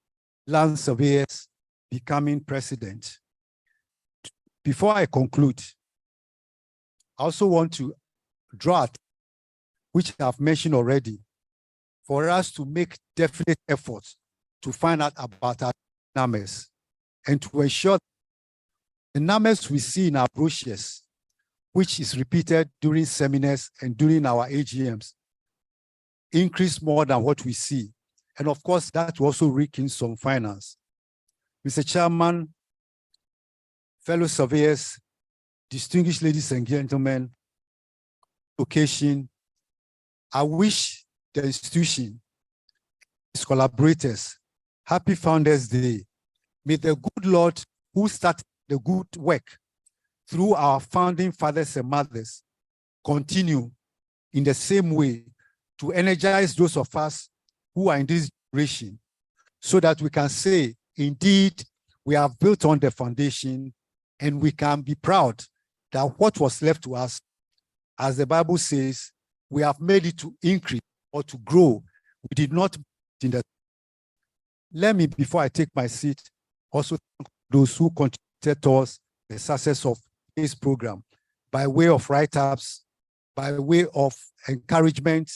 land surveyors becoming president. Before I conclude, I also want to draw, which I've mentioned already, for us to make definite efforts to find out about our numbers and to ensure the numbers we see in our brochures, which is repeated during seminars and during our AGMs, increase more than what we see. And of course, that will also rake in some finance. Mr. Chairman, fellow surveyors, distinguished ladies and gentlemen, occasion, I wish the institution, its collaborators, happy Founders Day. May the good Lord who started the good work through our founding fathers and mothers continue in the same way to energize those of us who are in this generation, so that we can say, indeed, we have built on the foundation and we can be proud that what was left to us, as the Bible says, we have made it to increase or to grow. We did not in the. Let me, before I take my seat, also thank those who contributed towards the success of this program by way of write-ups, by way of encouragement,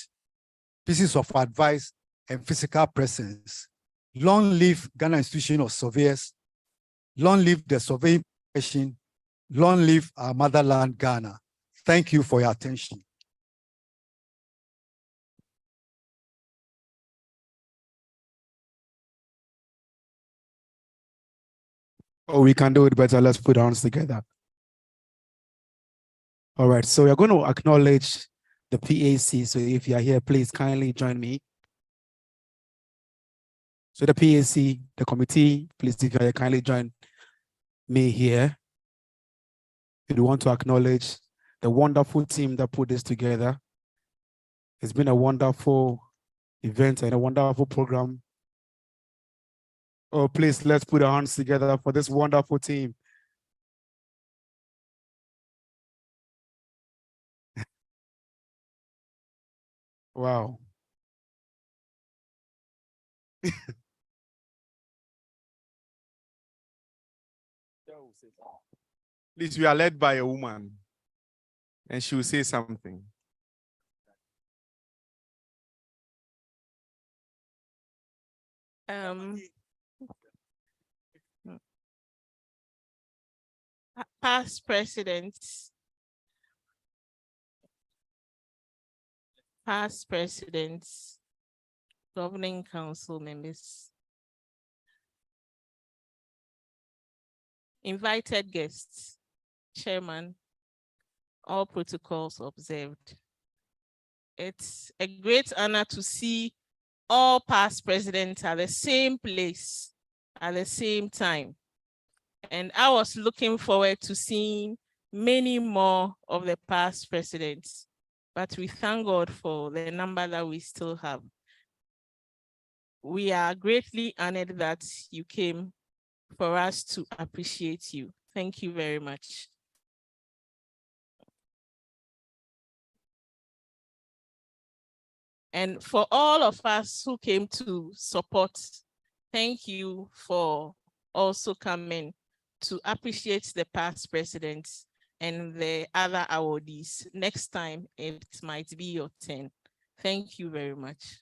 pieces of advice, and physical presence. Long live Ghana Institution of Surveyors. Long live the surveying profession. Long live our motherland, Ghana. Thank you for your attention. Oh, we can do it better. Let's put our hands together. All right, so we're going to acknowledge the PAC. So if you're here, please kindly join me. So the PAC, the committee, please, if you're here, kindly join me here. We want to acknowledge the wonderful team that put this together. It's been a wonderful event and a wonderful program. Oh, please, let's put our hands together for this wonderful team. Wow. Please, we are led by a woman, and she will say something. Past presidents, Governing Council members, invited guests, Chairman, all protocols observed. It's a great honor to see all past presidents at the same place at the same time. And I was looking forward to seeing many more of the past presidents, but we thank God for the number that we still have. We are greatly honored that you came for us to appreciate you. Thank you very much. And for all of us who came to support, thank you for also coming to appreciate the past presidents and the other awardees. Next time, it might be your turn. Thank you very much.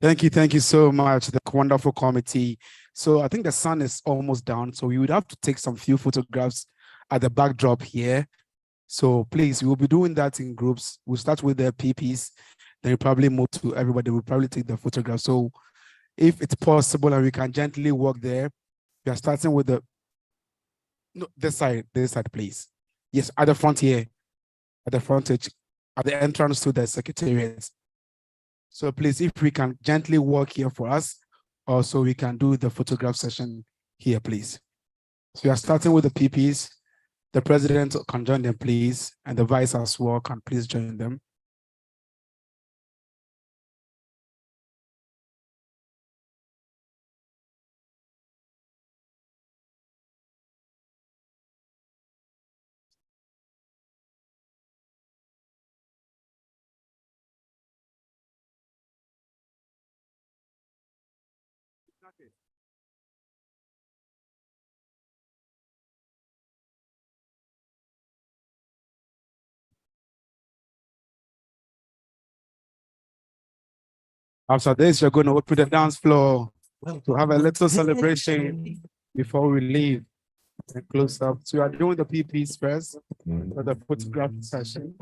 Thank you so much, the wonderful committee. So I think the sun is almost down, so we would have to take some few photographs at the backdrop here. So please, we'll be doing that in groups. We'll start with the PPs, then we'll probably move to everybody. We'll probably take the photograph. So if it's possible and we can gently walk there, we are starting with this side, please. Yes, at the front here, at the frontage, at the entrance to the secretariat. So please, if we can gently walk here for us, also we can do the photograph session here, please. So we are starting with the PPs. The president can join them, please, and the vice as well can please join them. After this, you're going to open the dance floor to have a little celebration before we leave and close up. So you are doing the PPs first for the photograph session.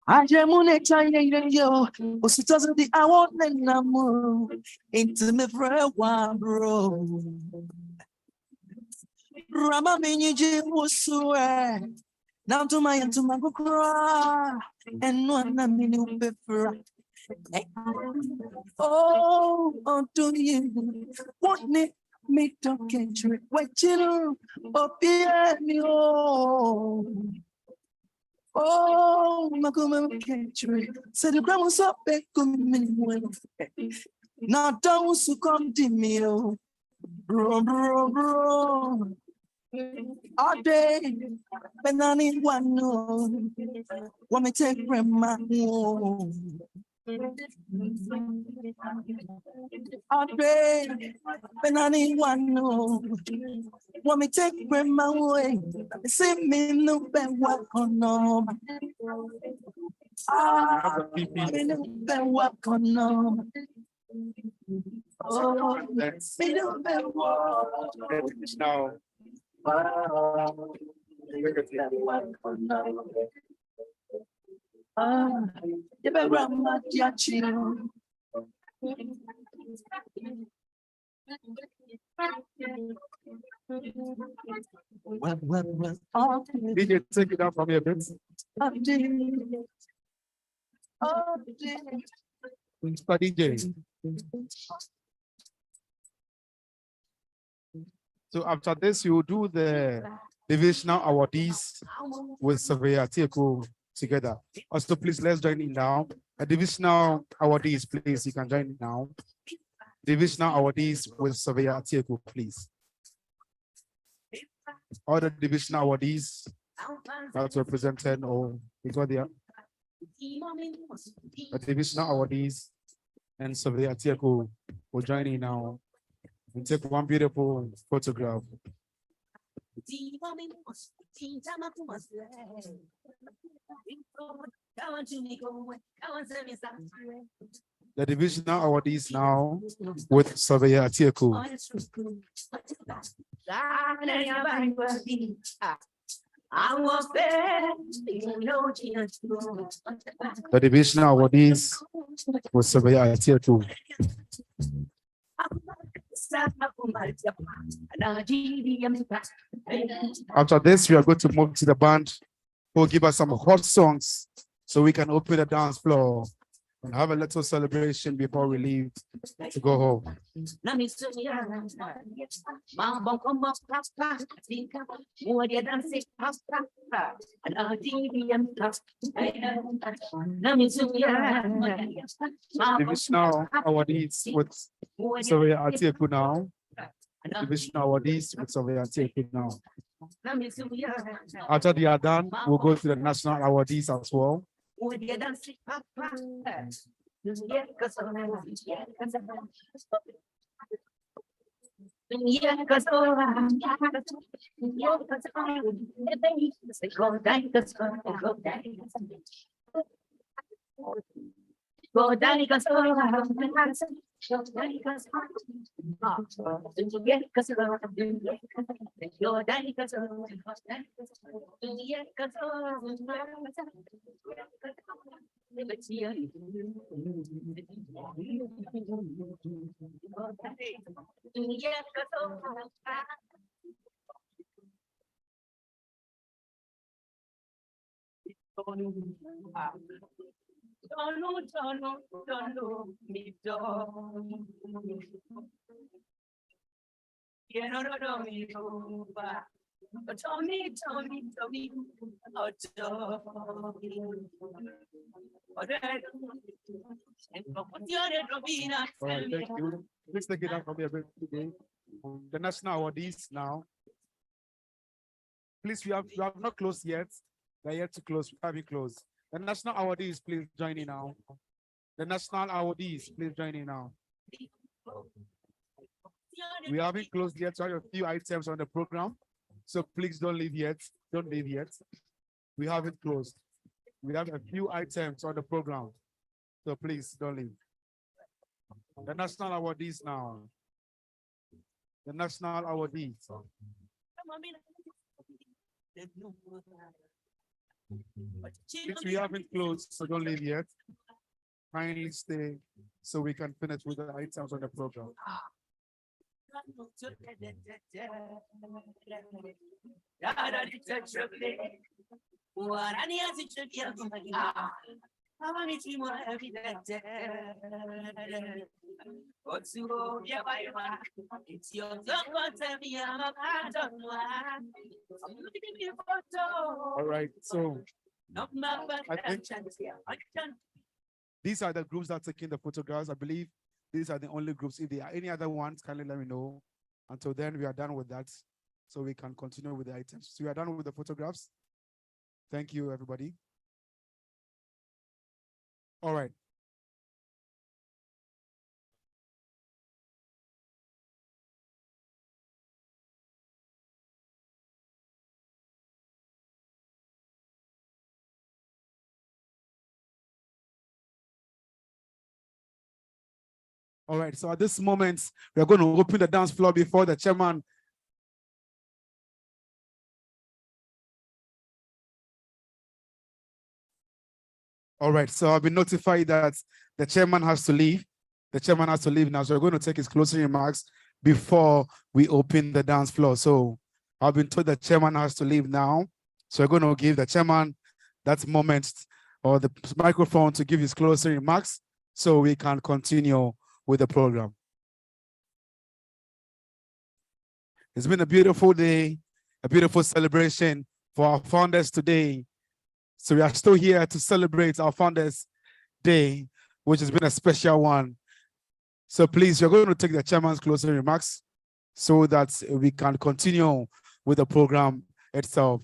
Ajemune chanya yo, usitazo di awone namu, intimate friend one bro. Rama miniji musue, now to my kukra, and one na minu befra. Oh, do you want me to catch you? What you up here, oh, Makuma catch you. Said the ground was up, now don't succumb to me, bro. All day, when I need one, no, want me take grandma home. All day, when I need one, no, want me take grandma away. See me no bad walk on no. Me no bad walk on no. Oh, me no bad walk. Now. You better run my chill. Well. DJ, take it down from here, bit. Mr. DJ. So after this, you do the divisional awardees with Surveyor Tieko together. Also, please, let's join in now. A divisional awardees, please, you can join in now. Divisional awardees with Surveyor Tieko, please. All the divisional awardees that's represented or because they are the divisional awardees and Surveyor Tieko will join in now and take one beautiful photograph. The divisional awardees now with Surveyor Atieku. The divisional awardees with Surveyor Atieku. After this, we are going to move to the band who will give us some hot songs so we can open the dance floor and have a little celebration before we leave to go home. Divisional awardees with Surveyor Atieku now. Divisional awardees with Surveyor Atieku now. After they are done, we'll go to the national awardees as well. All right, thank you. Please take it up from here today. The national awardees now. Please, we have not closed yet. They're yet to close. We haven't closed. The national awardees, please join in now. The national awardees, please join in now. We haven't closed yet, so I have a few items on the program. So please don't leave yet. Don't leave yet. We haven't closed. We have a few items on the program. So please don't leave. The national awardees now. The national awardees. Since we haven't closed, so don't leave yet. Kindly stay so we can finish with the items on the program. All right, so I think these are the groups that are taking the photographs. I believe these are the only groups. If there are any other ones, kindly let me know. Until then, we are done with that, so we can continue with the items. So we are done with the photographs. Thank you, everybody. All right. All right, so at this moment, we are going to open the dance floor before the chairman. All right, so I've been notified that the chairman has to leave. The chairman has to leave now, so we're going to take his closing remarks before we open the dance floor. So I've been told the chairman has to leave now. So we're going to give the chairman that moment or the microphone to give his closing remarks so we can continue with the program. It's been a beautiful day, a beautiful celebration for our founders today. So we are still here to celebrate our Founders Day, which has been a special one. So please, you're going to take the chairman's closing remarks so that we can continue with the program itself.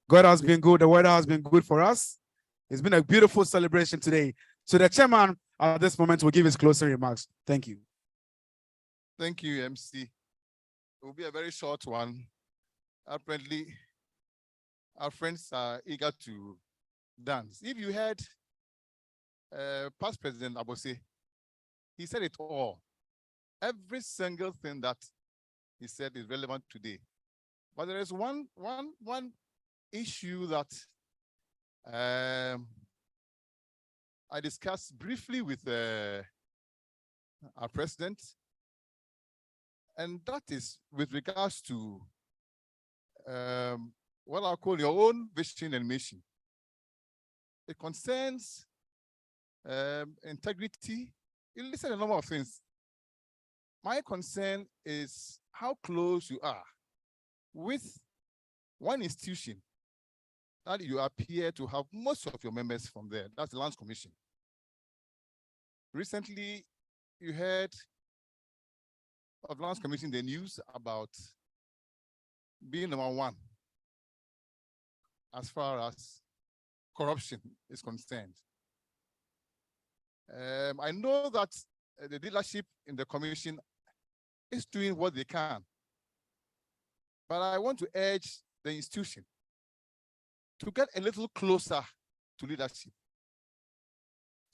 God has been good. The weather has been good for us. It's been a beautiful celebration today. So the chairman at this moment will give his closing remarks. Thank you. Thank you, MC. It will be a very short one. Apparently, our friends are eager to dance. If you heard past President Abose, he said it all. Every single thing that he said is relevant today. But there is one issue that I discussed briefly with our president, and that is with regards to what I call your own vision and mission. It concerns integrity. You listen to a number of things. My concern is how close you are with one institution that you appear to have most of your members from there. That's the Lands Commission. Recently, you heard of Lands Commission the news about being #1 as far as corruption is concerned. I know that the leadership in the commission is doing what they can, but I want to urge the institution to get a little closer to leadership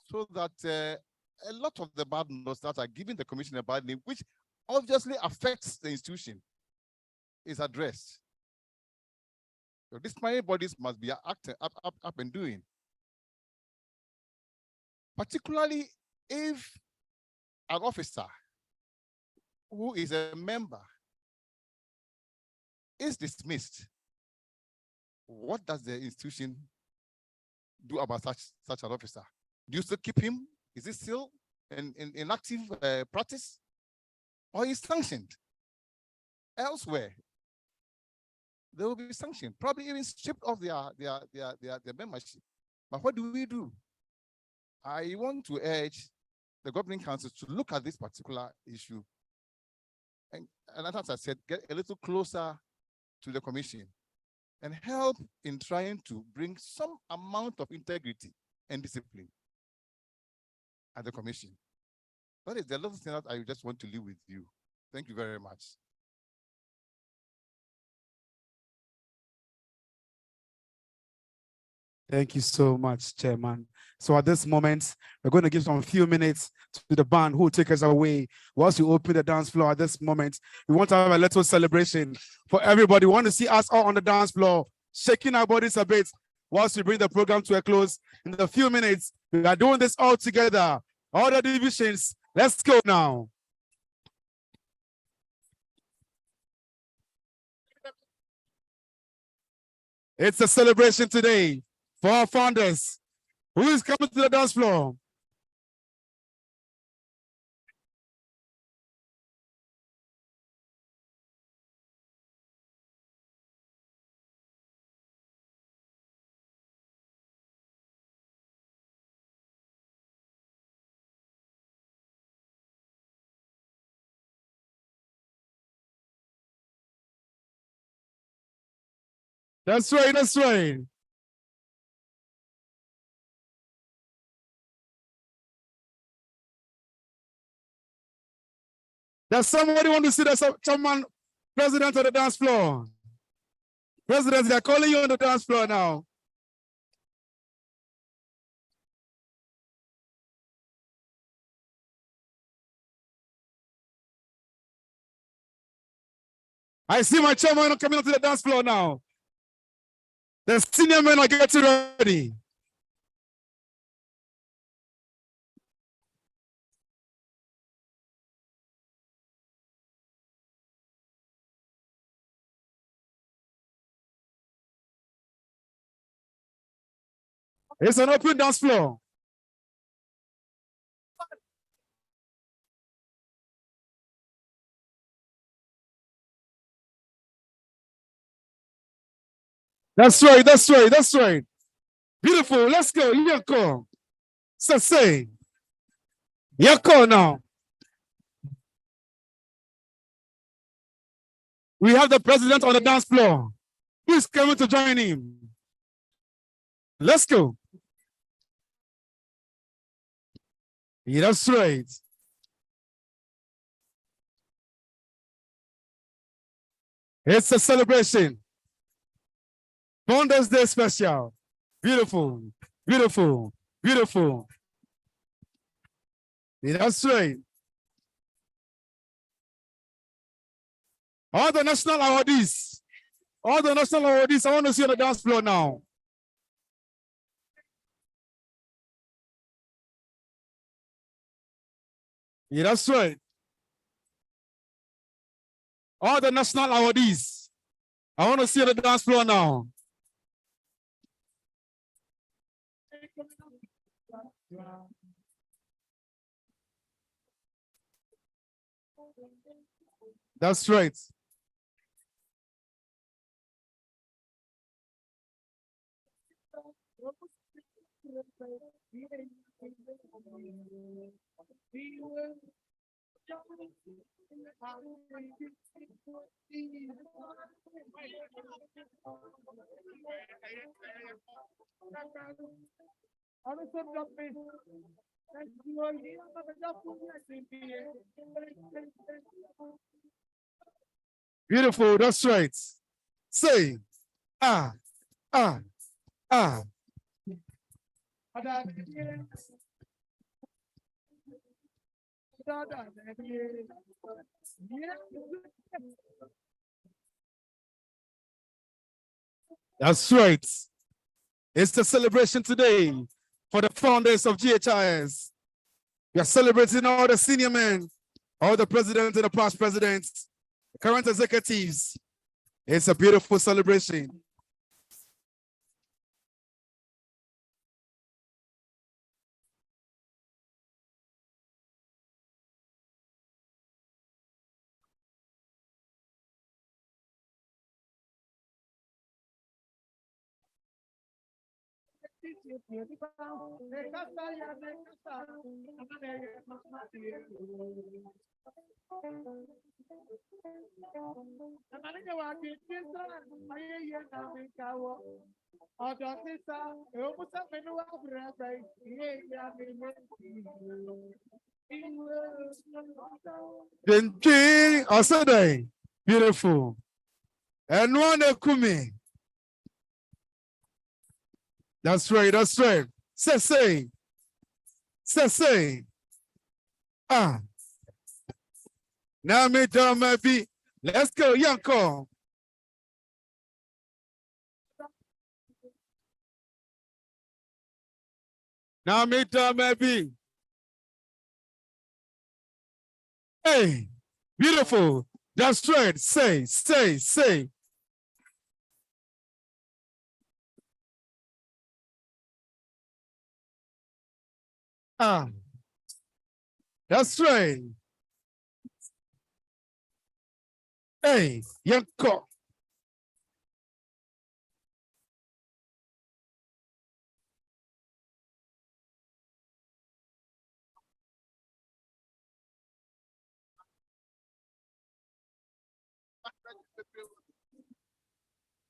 so that a lot of the bad news that are giving the commission a bad name, which obviously affects the institution, is addressed. So these many bodies must be acting up and doing. Particularly if an officer who is a member is dismissed, what does the institution do about such an officer? Do you still keep him? Is he still in active practice? Or is sanctioned? Elsewhere, they will be sanctioned, probably even stripped of their membership. But what do? I want to urge the governing council to look at this particular issue and as I said, get a little closer to the commission and help in trying to bring some amount of integrity and discipline at the commission. That is the little thing that I just want to leave with you. Thank you very much. Thank you so much, Chairman. So at this moment, we're going to give some few minutes to the band who will take us away. Whilst you open the dance floor at this moment, we want to have a little celebration for everybody. We want to see us all on the dance floor, shaking our bodies a bit whilst we bring the program to a close. In a few minutes, we are doing this all together. All the divisions, let's go now. It's a celebration today for our founders. Who is coming to the dance floor? That's right, that's right. Does somebody want to see the chairman, president of the dance floor? President, they're calling you on the dance floor now. I see my chairman coming onto the dance floor now. The senior men are getting ready. It's an open dance floor. That's right, that's right, that's right. Beautiful, let's go, Yako. Say, Yako now. We have the president on the dance floor. Who's coming to join him? Let's go. Yeah, that's right. It's a celebration. Founders Day special. Beautiful, beautiful, beautiful. That's right. All the national awardees, I want to see on the dance floor now. Yeah, that's right. All the national awardees, I want to see on the dance floor now. That's right. Beautiful, that's right. Say, ah, ah, ah. That's right. It's the celebration today for the founders of GhIS. We are celebrating all the senior men, all the presidents and the past presidents, current executives. It's a beautiful celebration. Then also day. Beautiful. And one kumi. That's right, that's right. Say. Ah. Now me down my beat. Let's go, Yanko. Now me down my beat. Hey, beautiful. That's right. Say. Ah. That's right. Hey, Yanko.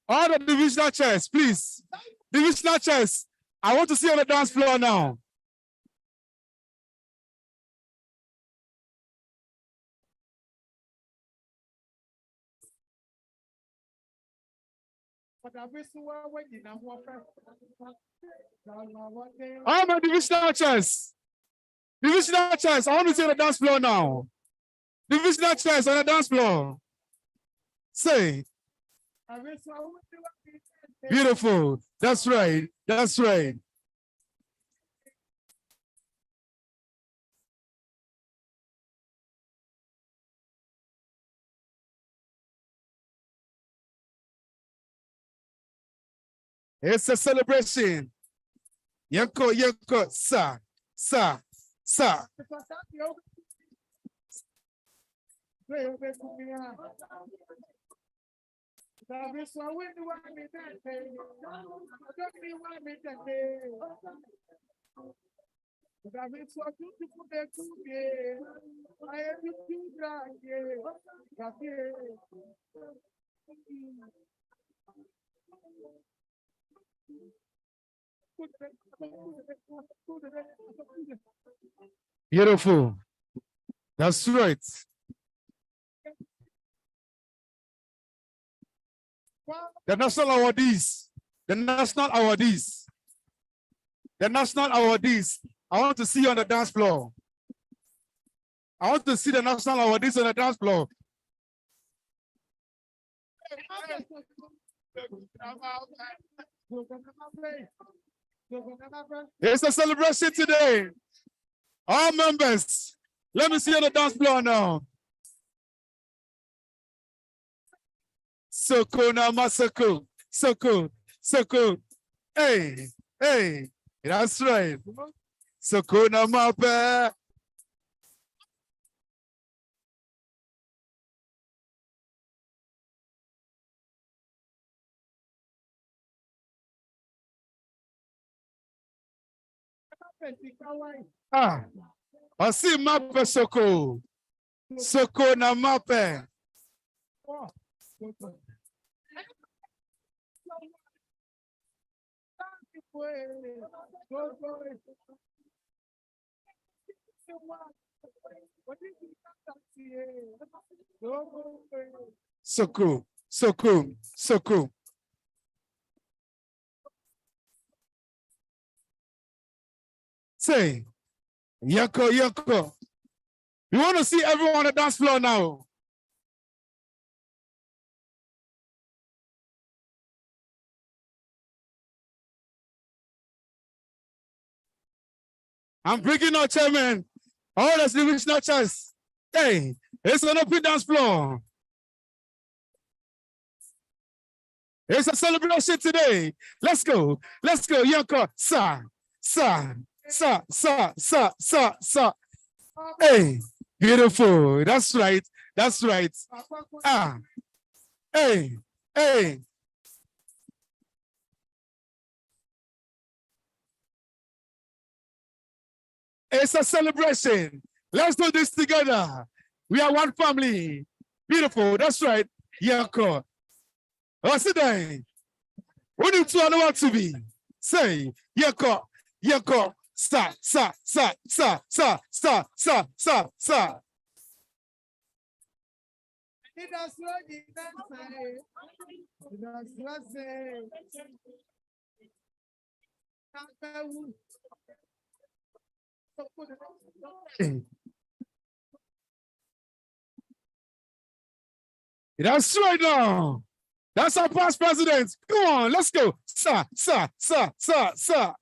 All the divisional chairs, please. Divisional chairs. I want to see on the dance floor now. All my divisional chairs. Divisional chairs. I want to see on the dance floor now. Divisional chairs on the dance floor. Say. Beautiful. That's right. That's right. It's a celebration. Yanko, sa. Beautiful. That's right. The national awardees. The national awardees. The national awardees. I want to see you on the dance floor. I want to see the national awardees on the dance floor. It's a celebration today. All members, let me see you on the dance floor now. So cool now, Masako. So cool. So cool. Hey, hey, that's right. So cool now, my bear. Ah, I see mape soko. Soko na mape. Soko, soko, soko. Say, yako, yako. You want to see everyone on the dance floor now? I'm bringing our chairman. All the divisional chairs. Hey, it's an open dance floor. It's a celebration today. Let's go. Let's go. Yako, sa, sa, sa, sa, sa, sa, sa. Hey, beautiful. That's right. That's right. Ah, hey, hey. It's a celebration. Let's do this together. We are one family. Beautiful. That's right. Yako. What's it doing? What do you want to be? Say, Yako, Yako, sa, sa, sa, sa, sa, sa, sa, sa, sa. That's right now. That's our past president. Come on, let's go. Sa, sa, sa, sa, sa.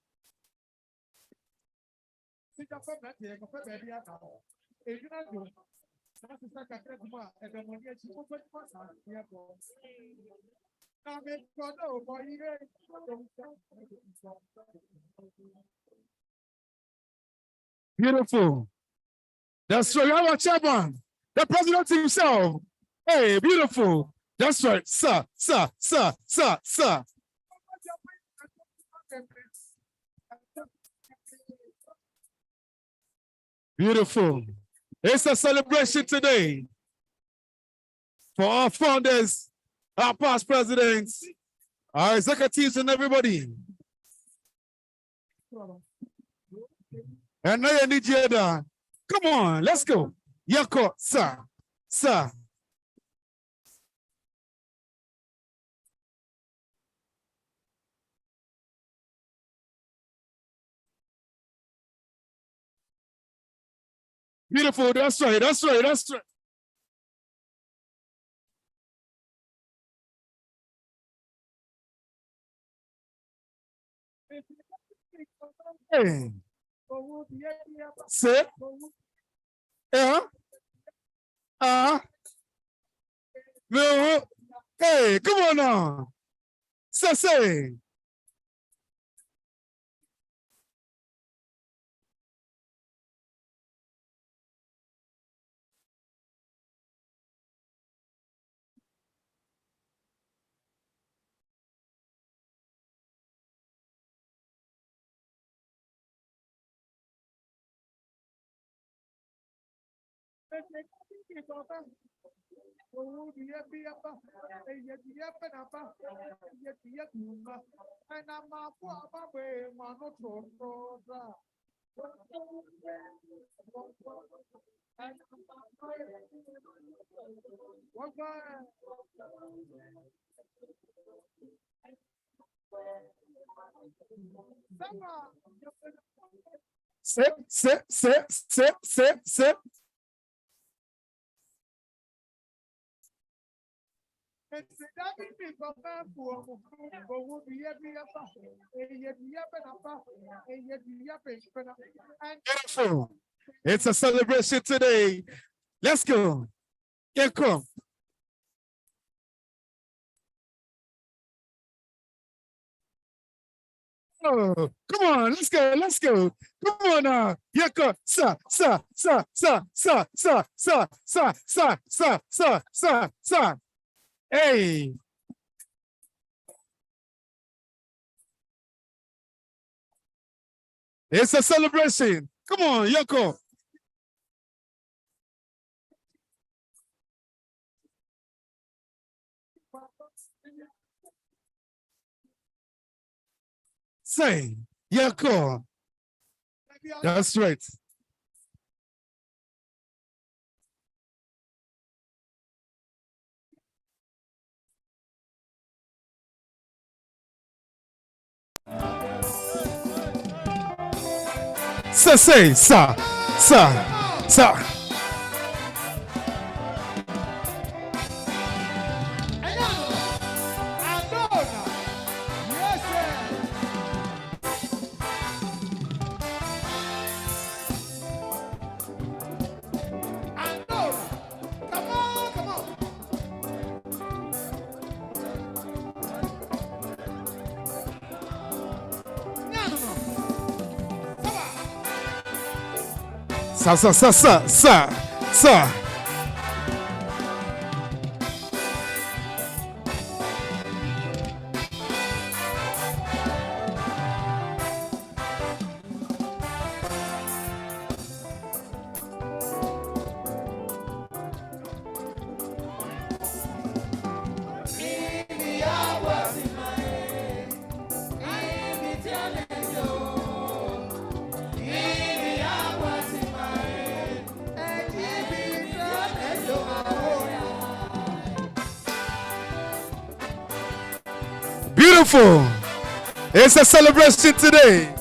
Beautiful. That's right. Our chairman, the president himself. Hey, beautiful. That's right. Sa, sa, sa, sa, sa. Beautiful. It's a celebration today for our founders, our past presidents, our executives, and everybody. And now you need you there. Come on, let's go. Yako, sa, sa. Beautiful. That's right. That's right. That's right. Hey. Say. Yeah. No. Hey, come on now. Say. Sit. Beautiful. It's a celebration today. Let's go. Here come. Oh, come on, let's go. Come on now. Here come. Sa. Hey. It's a celebration. Come on, Yoko. Say, Yoko. That's right. Say, sa. Sa. Beautiful. It's a celebration today.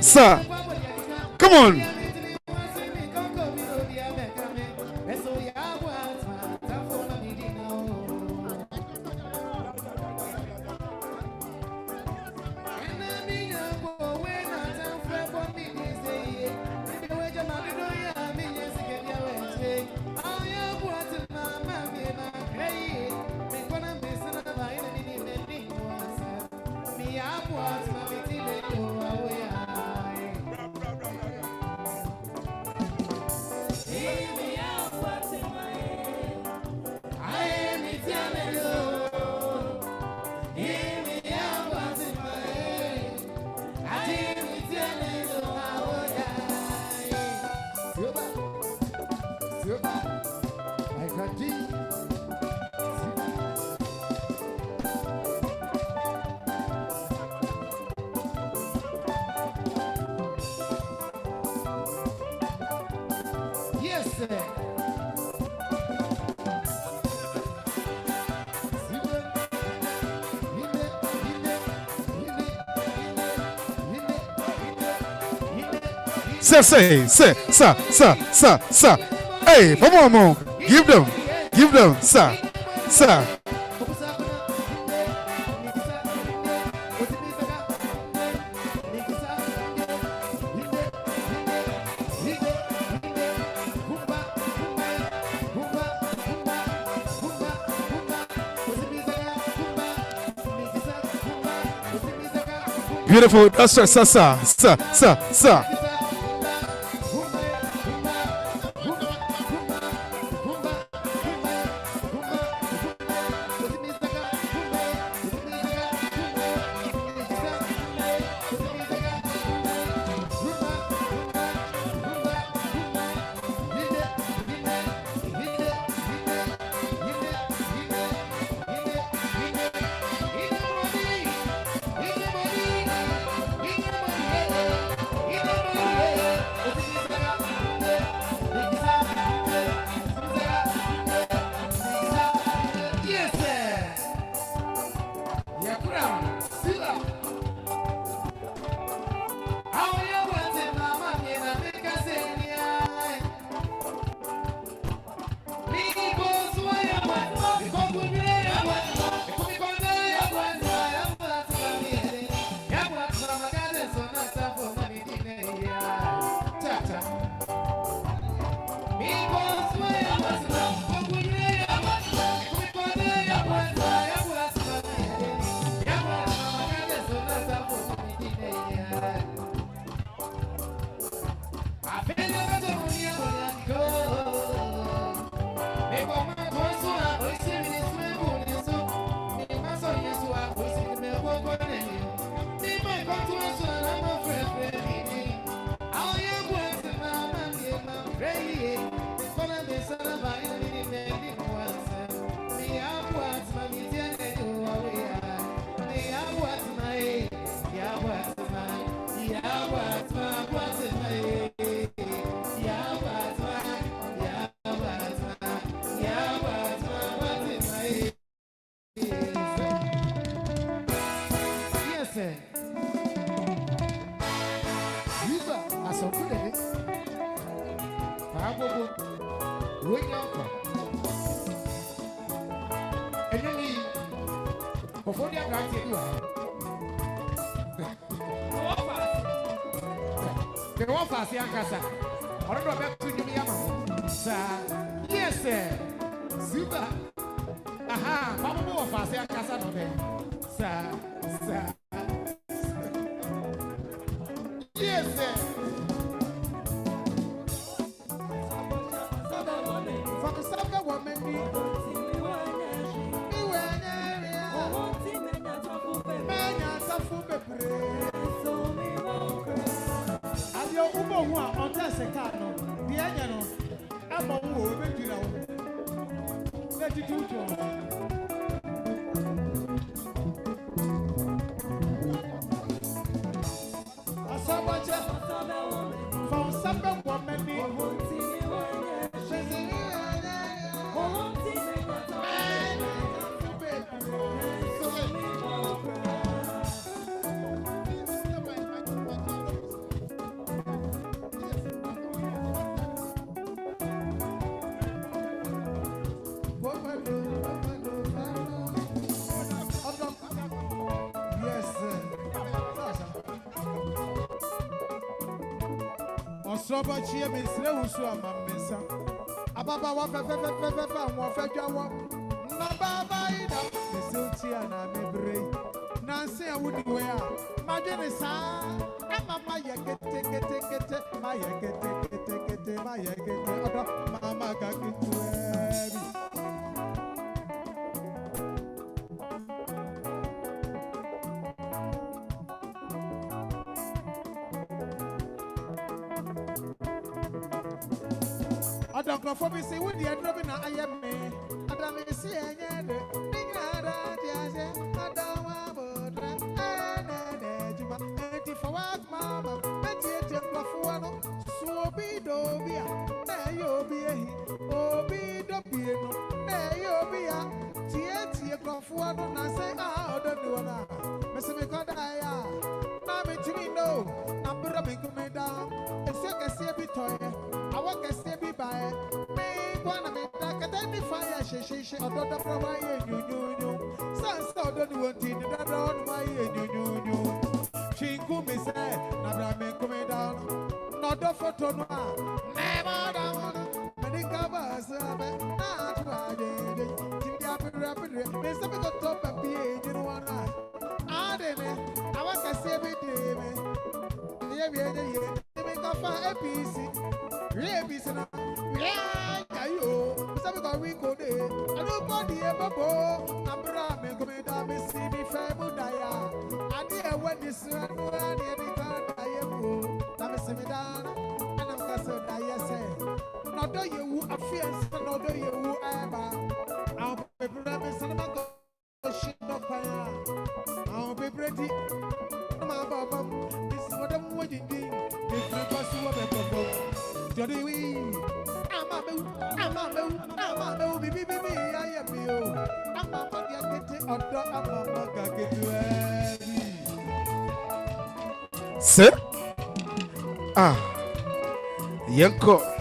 Sa. Come on. Say, sa. Hey, come on. Give them, sa. Beautiful. That's right, sir. Yes, sir. Super. Aha, Papa more fast, I can't sir. Yes, sir. For the summer woman, Soba chia me sre husu amamesa ababa wa fe wa fe dwawo na baba ida me siltia na me bre na se awudi we a ma de ne sa mama ye kete ma ye kete ma ye kete odo mama ka kitu ebi Adam for me say when the dropping I am me. Adam is see any Adam Abodra and Juma 84 mama. Betty Jeffro so be dobia. There you be obi dobino. There you be a tia Crawford and I say ah don't do that. Mr. Mikodaya. Now me to know. I'm rubbing me down. It's like a sebi toy. I want to say by me, one of it, I can fire, she, or don't provide you. So don't want it, that don't my you. She could be said, Nabra me coming down, not the photo, never down, many covers, not why they rapid, there's something got top of the age in one eye. I didn't, I want to say it. Sir? Yanko.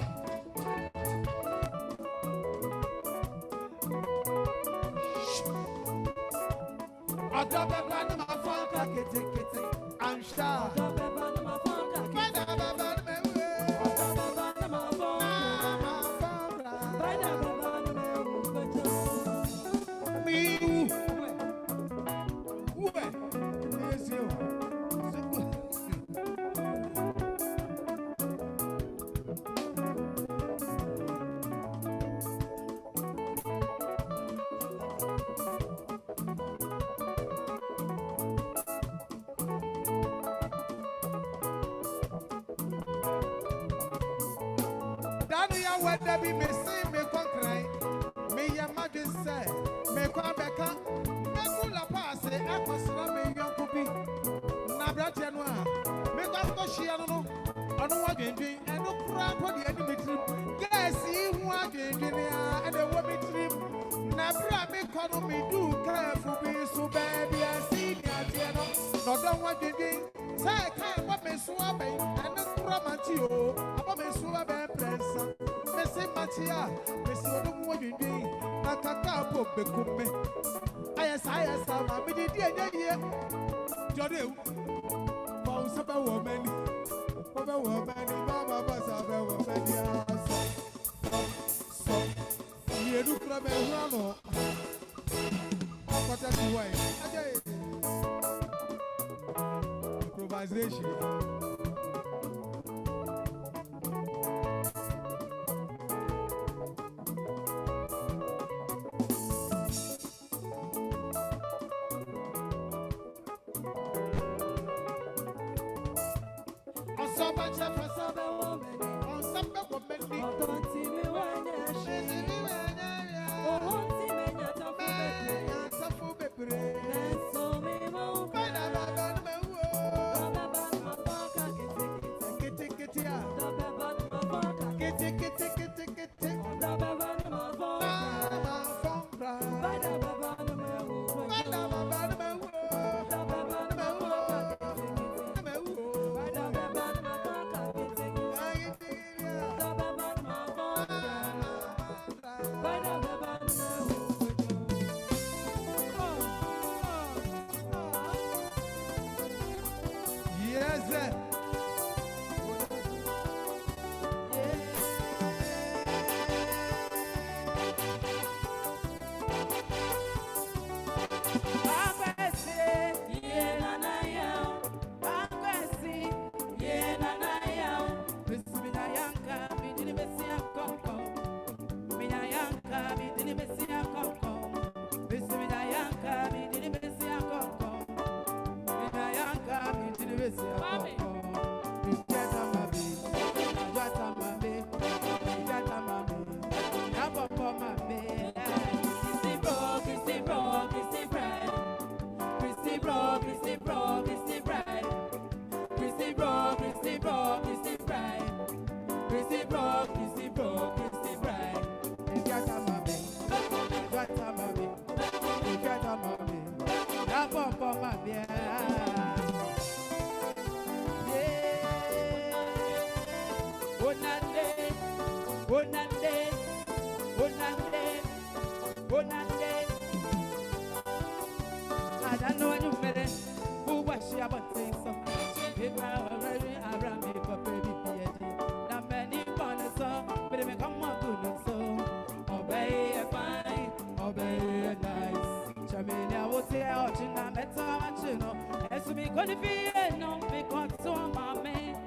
Gonna be no, make what so my man.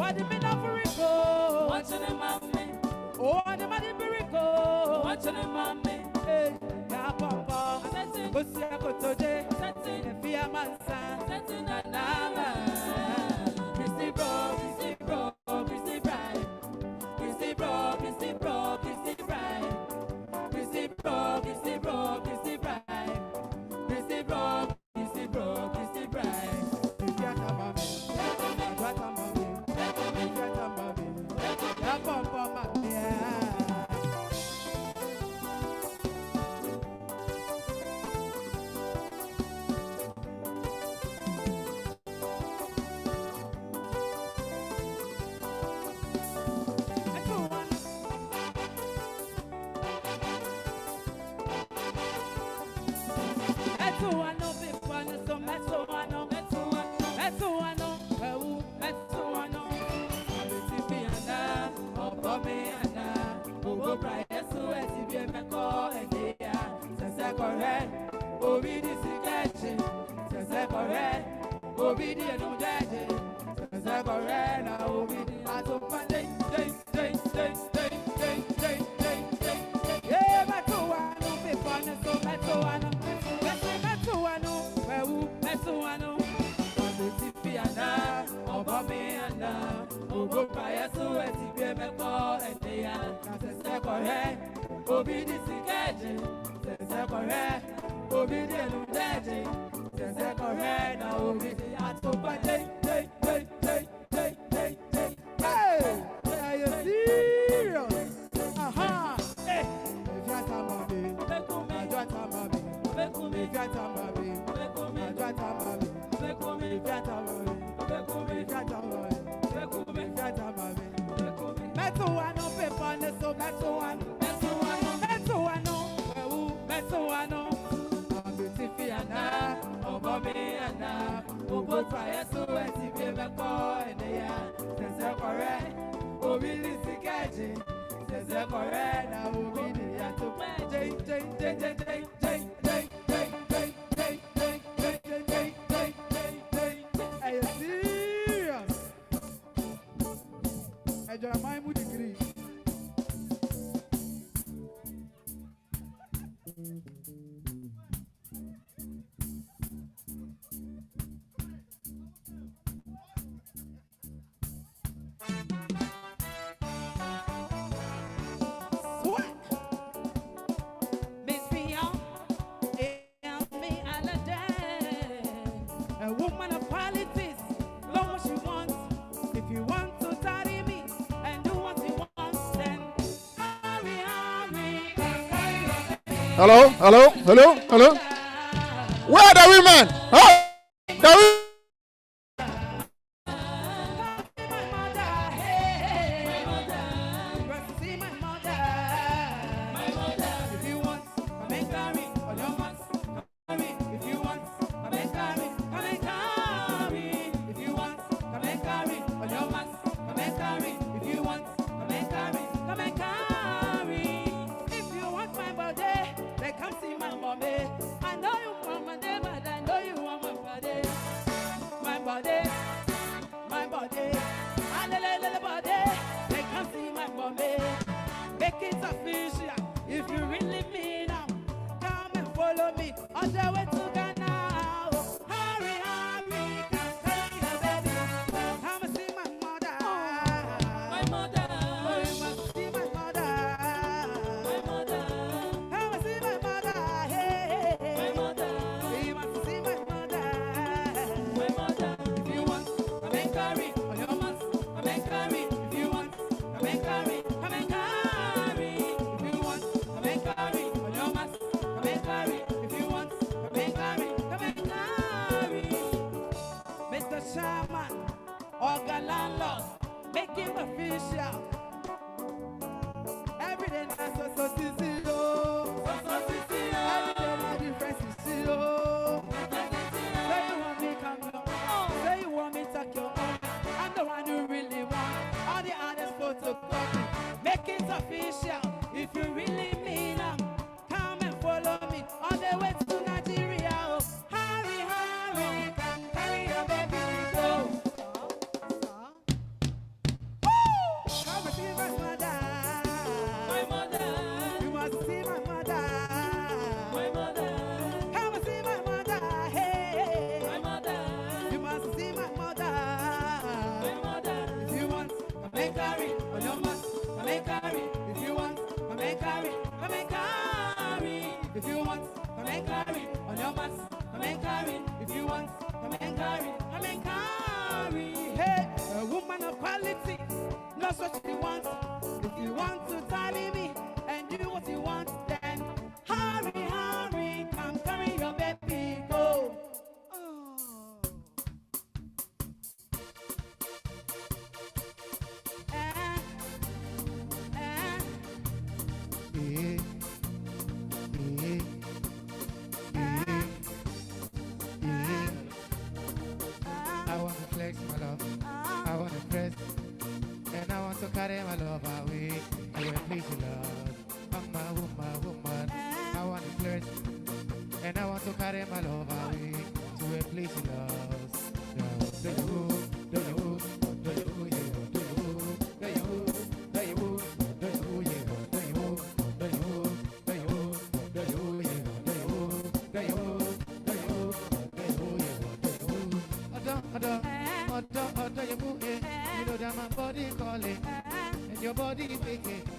What the men of Rico? What's in the mommy? Oh, the money Rico. What's in the mommy? Hey, ya papa. What's your today? Setting a fear mansa. Setting a nama. Christy bro, Christy bro, Christy bride. Christy bro, Christy bro, Christy bride. Christy bro, Christy bro, Christy bride. Christy bro, Christy bro, Christy bride. If you're not mommy, what I'm mommy. Hello, hello, hello, hello. Where are the women? Oh, the women. Make want, come and carry. If you want, come and carry, come and carry. Hey, a woman of quality, knows what she wants. If you want to tally me and do what you want, then hurry, hurry, come carry your baby, go. I want to flex my love. I want to press. And I want to carry my love away. I will please you, love. I'm a woman. I want to flirt. And I want to carry my love away. To a place you love. Do you, yeah, do you, yeah, do you, yeah, do you know that my body calling and your body making.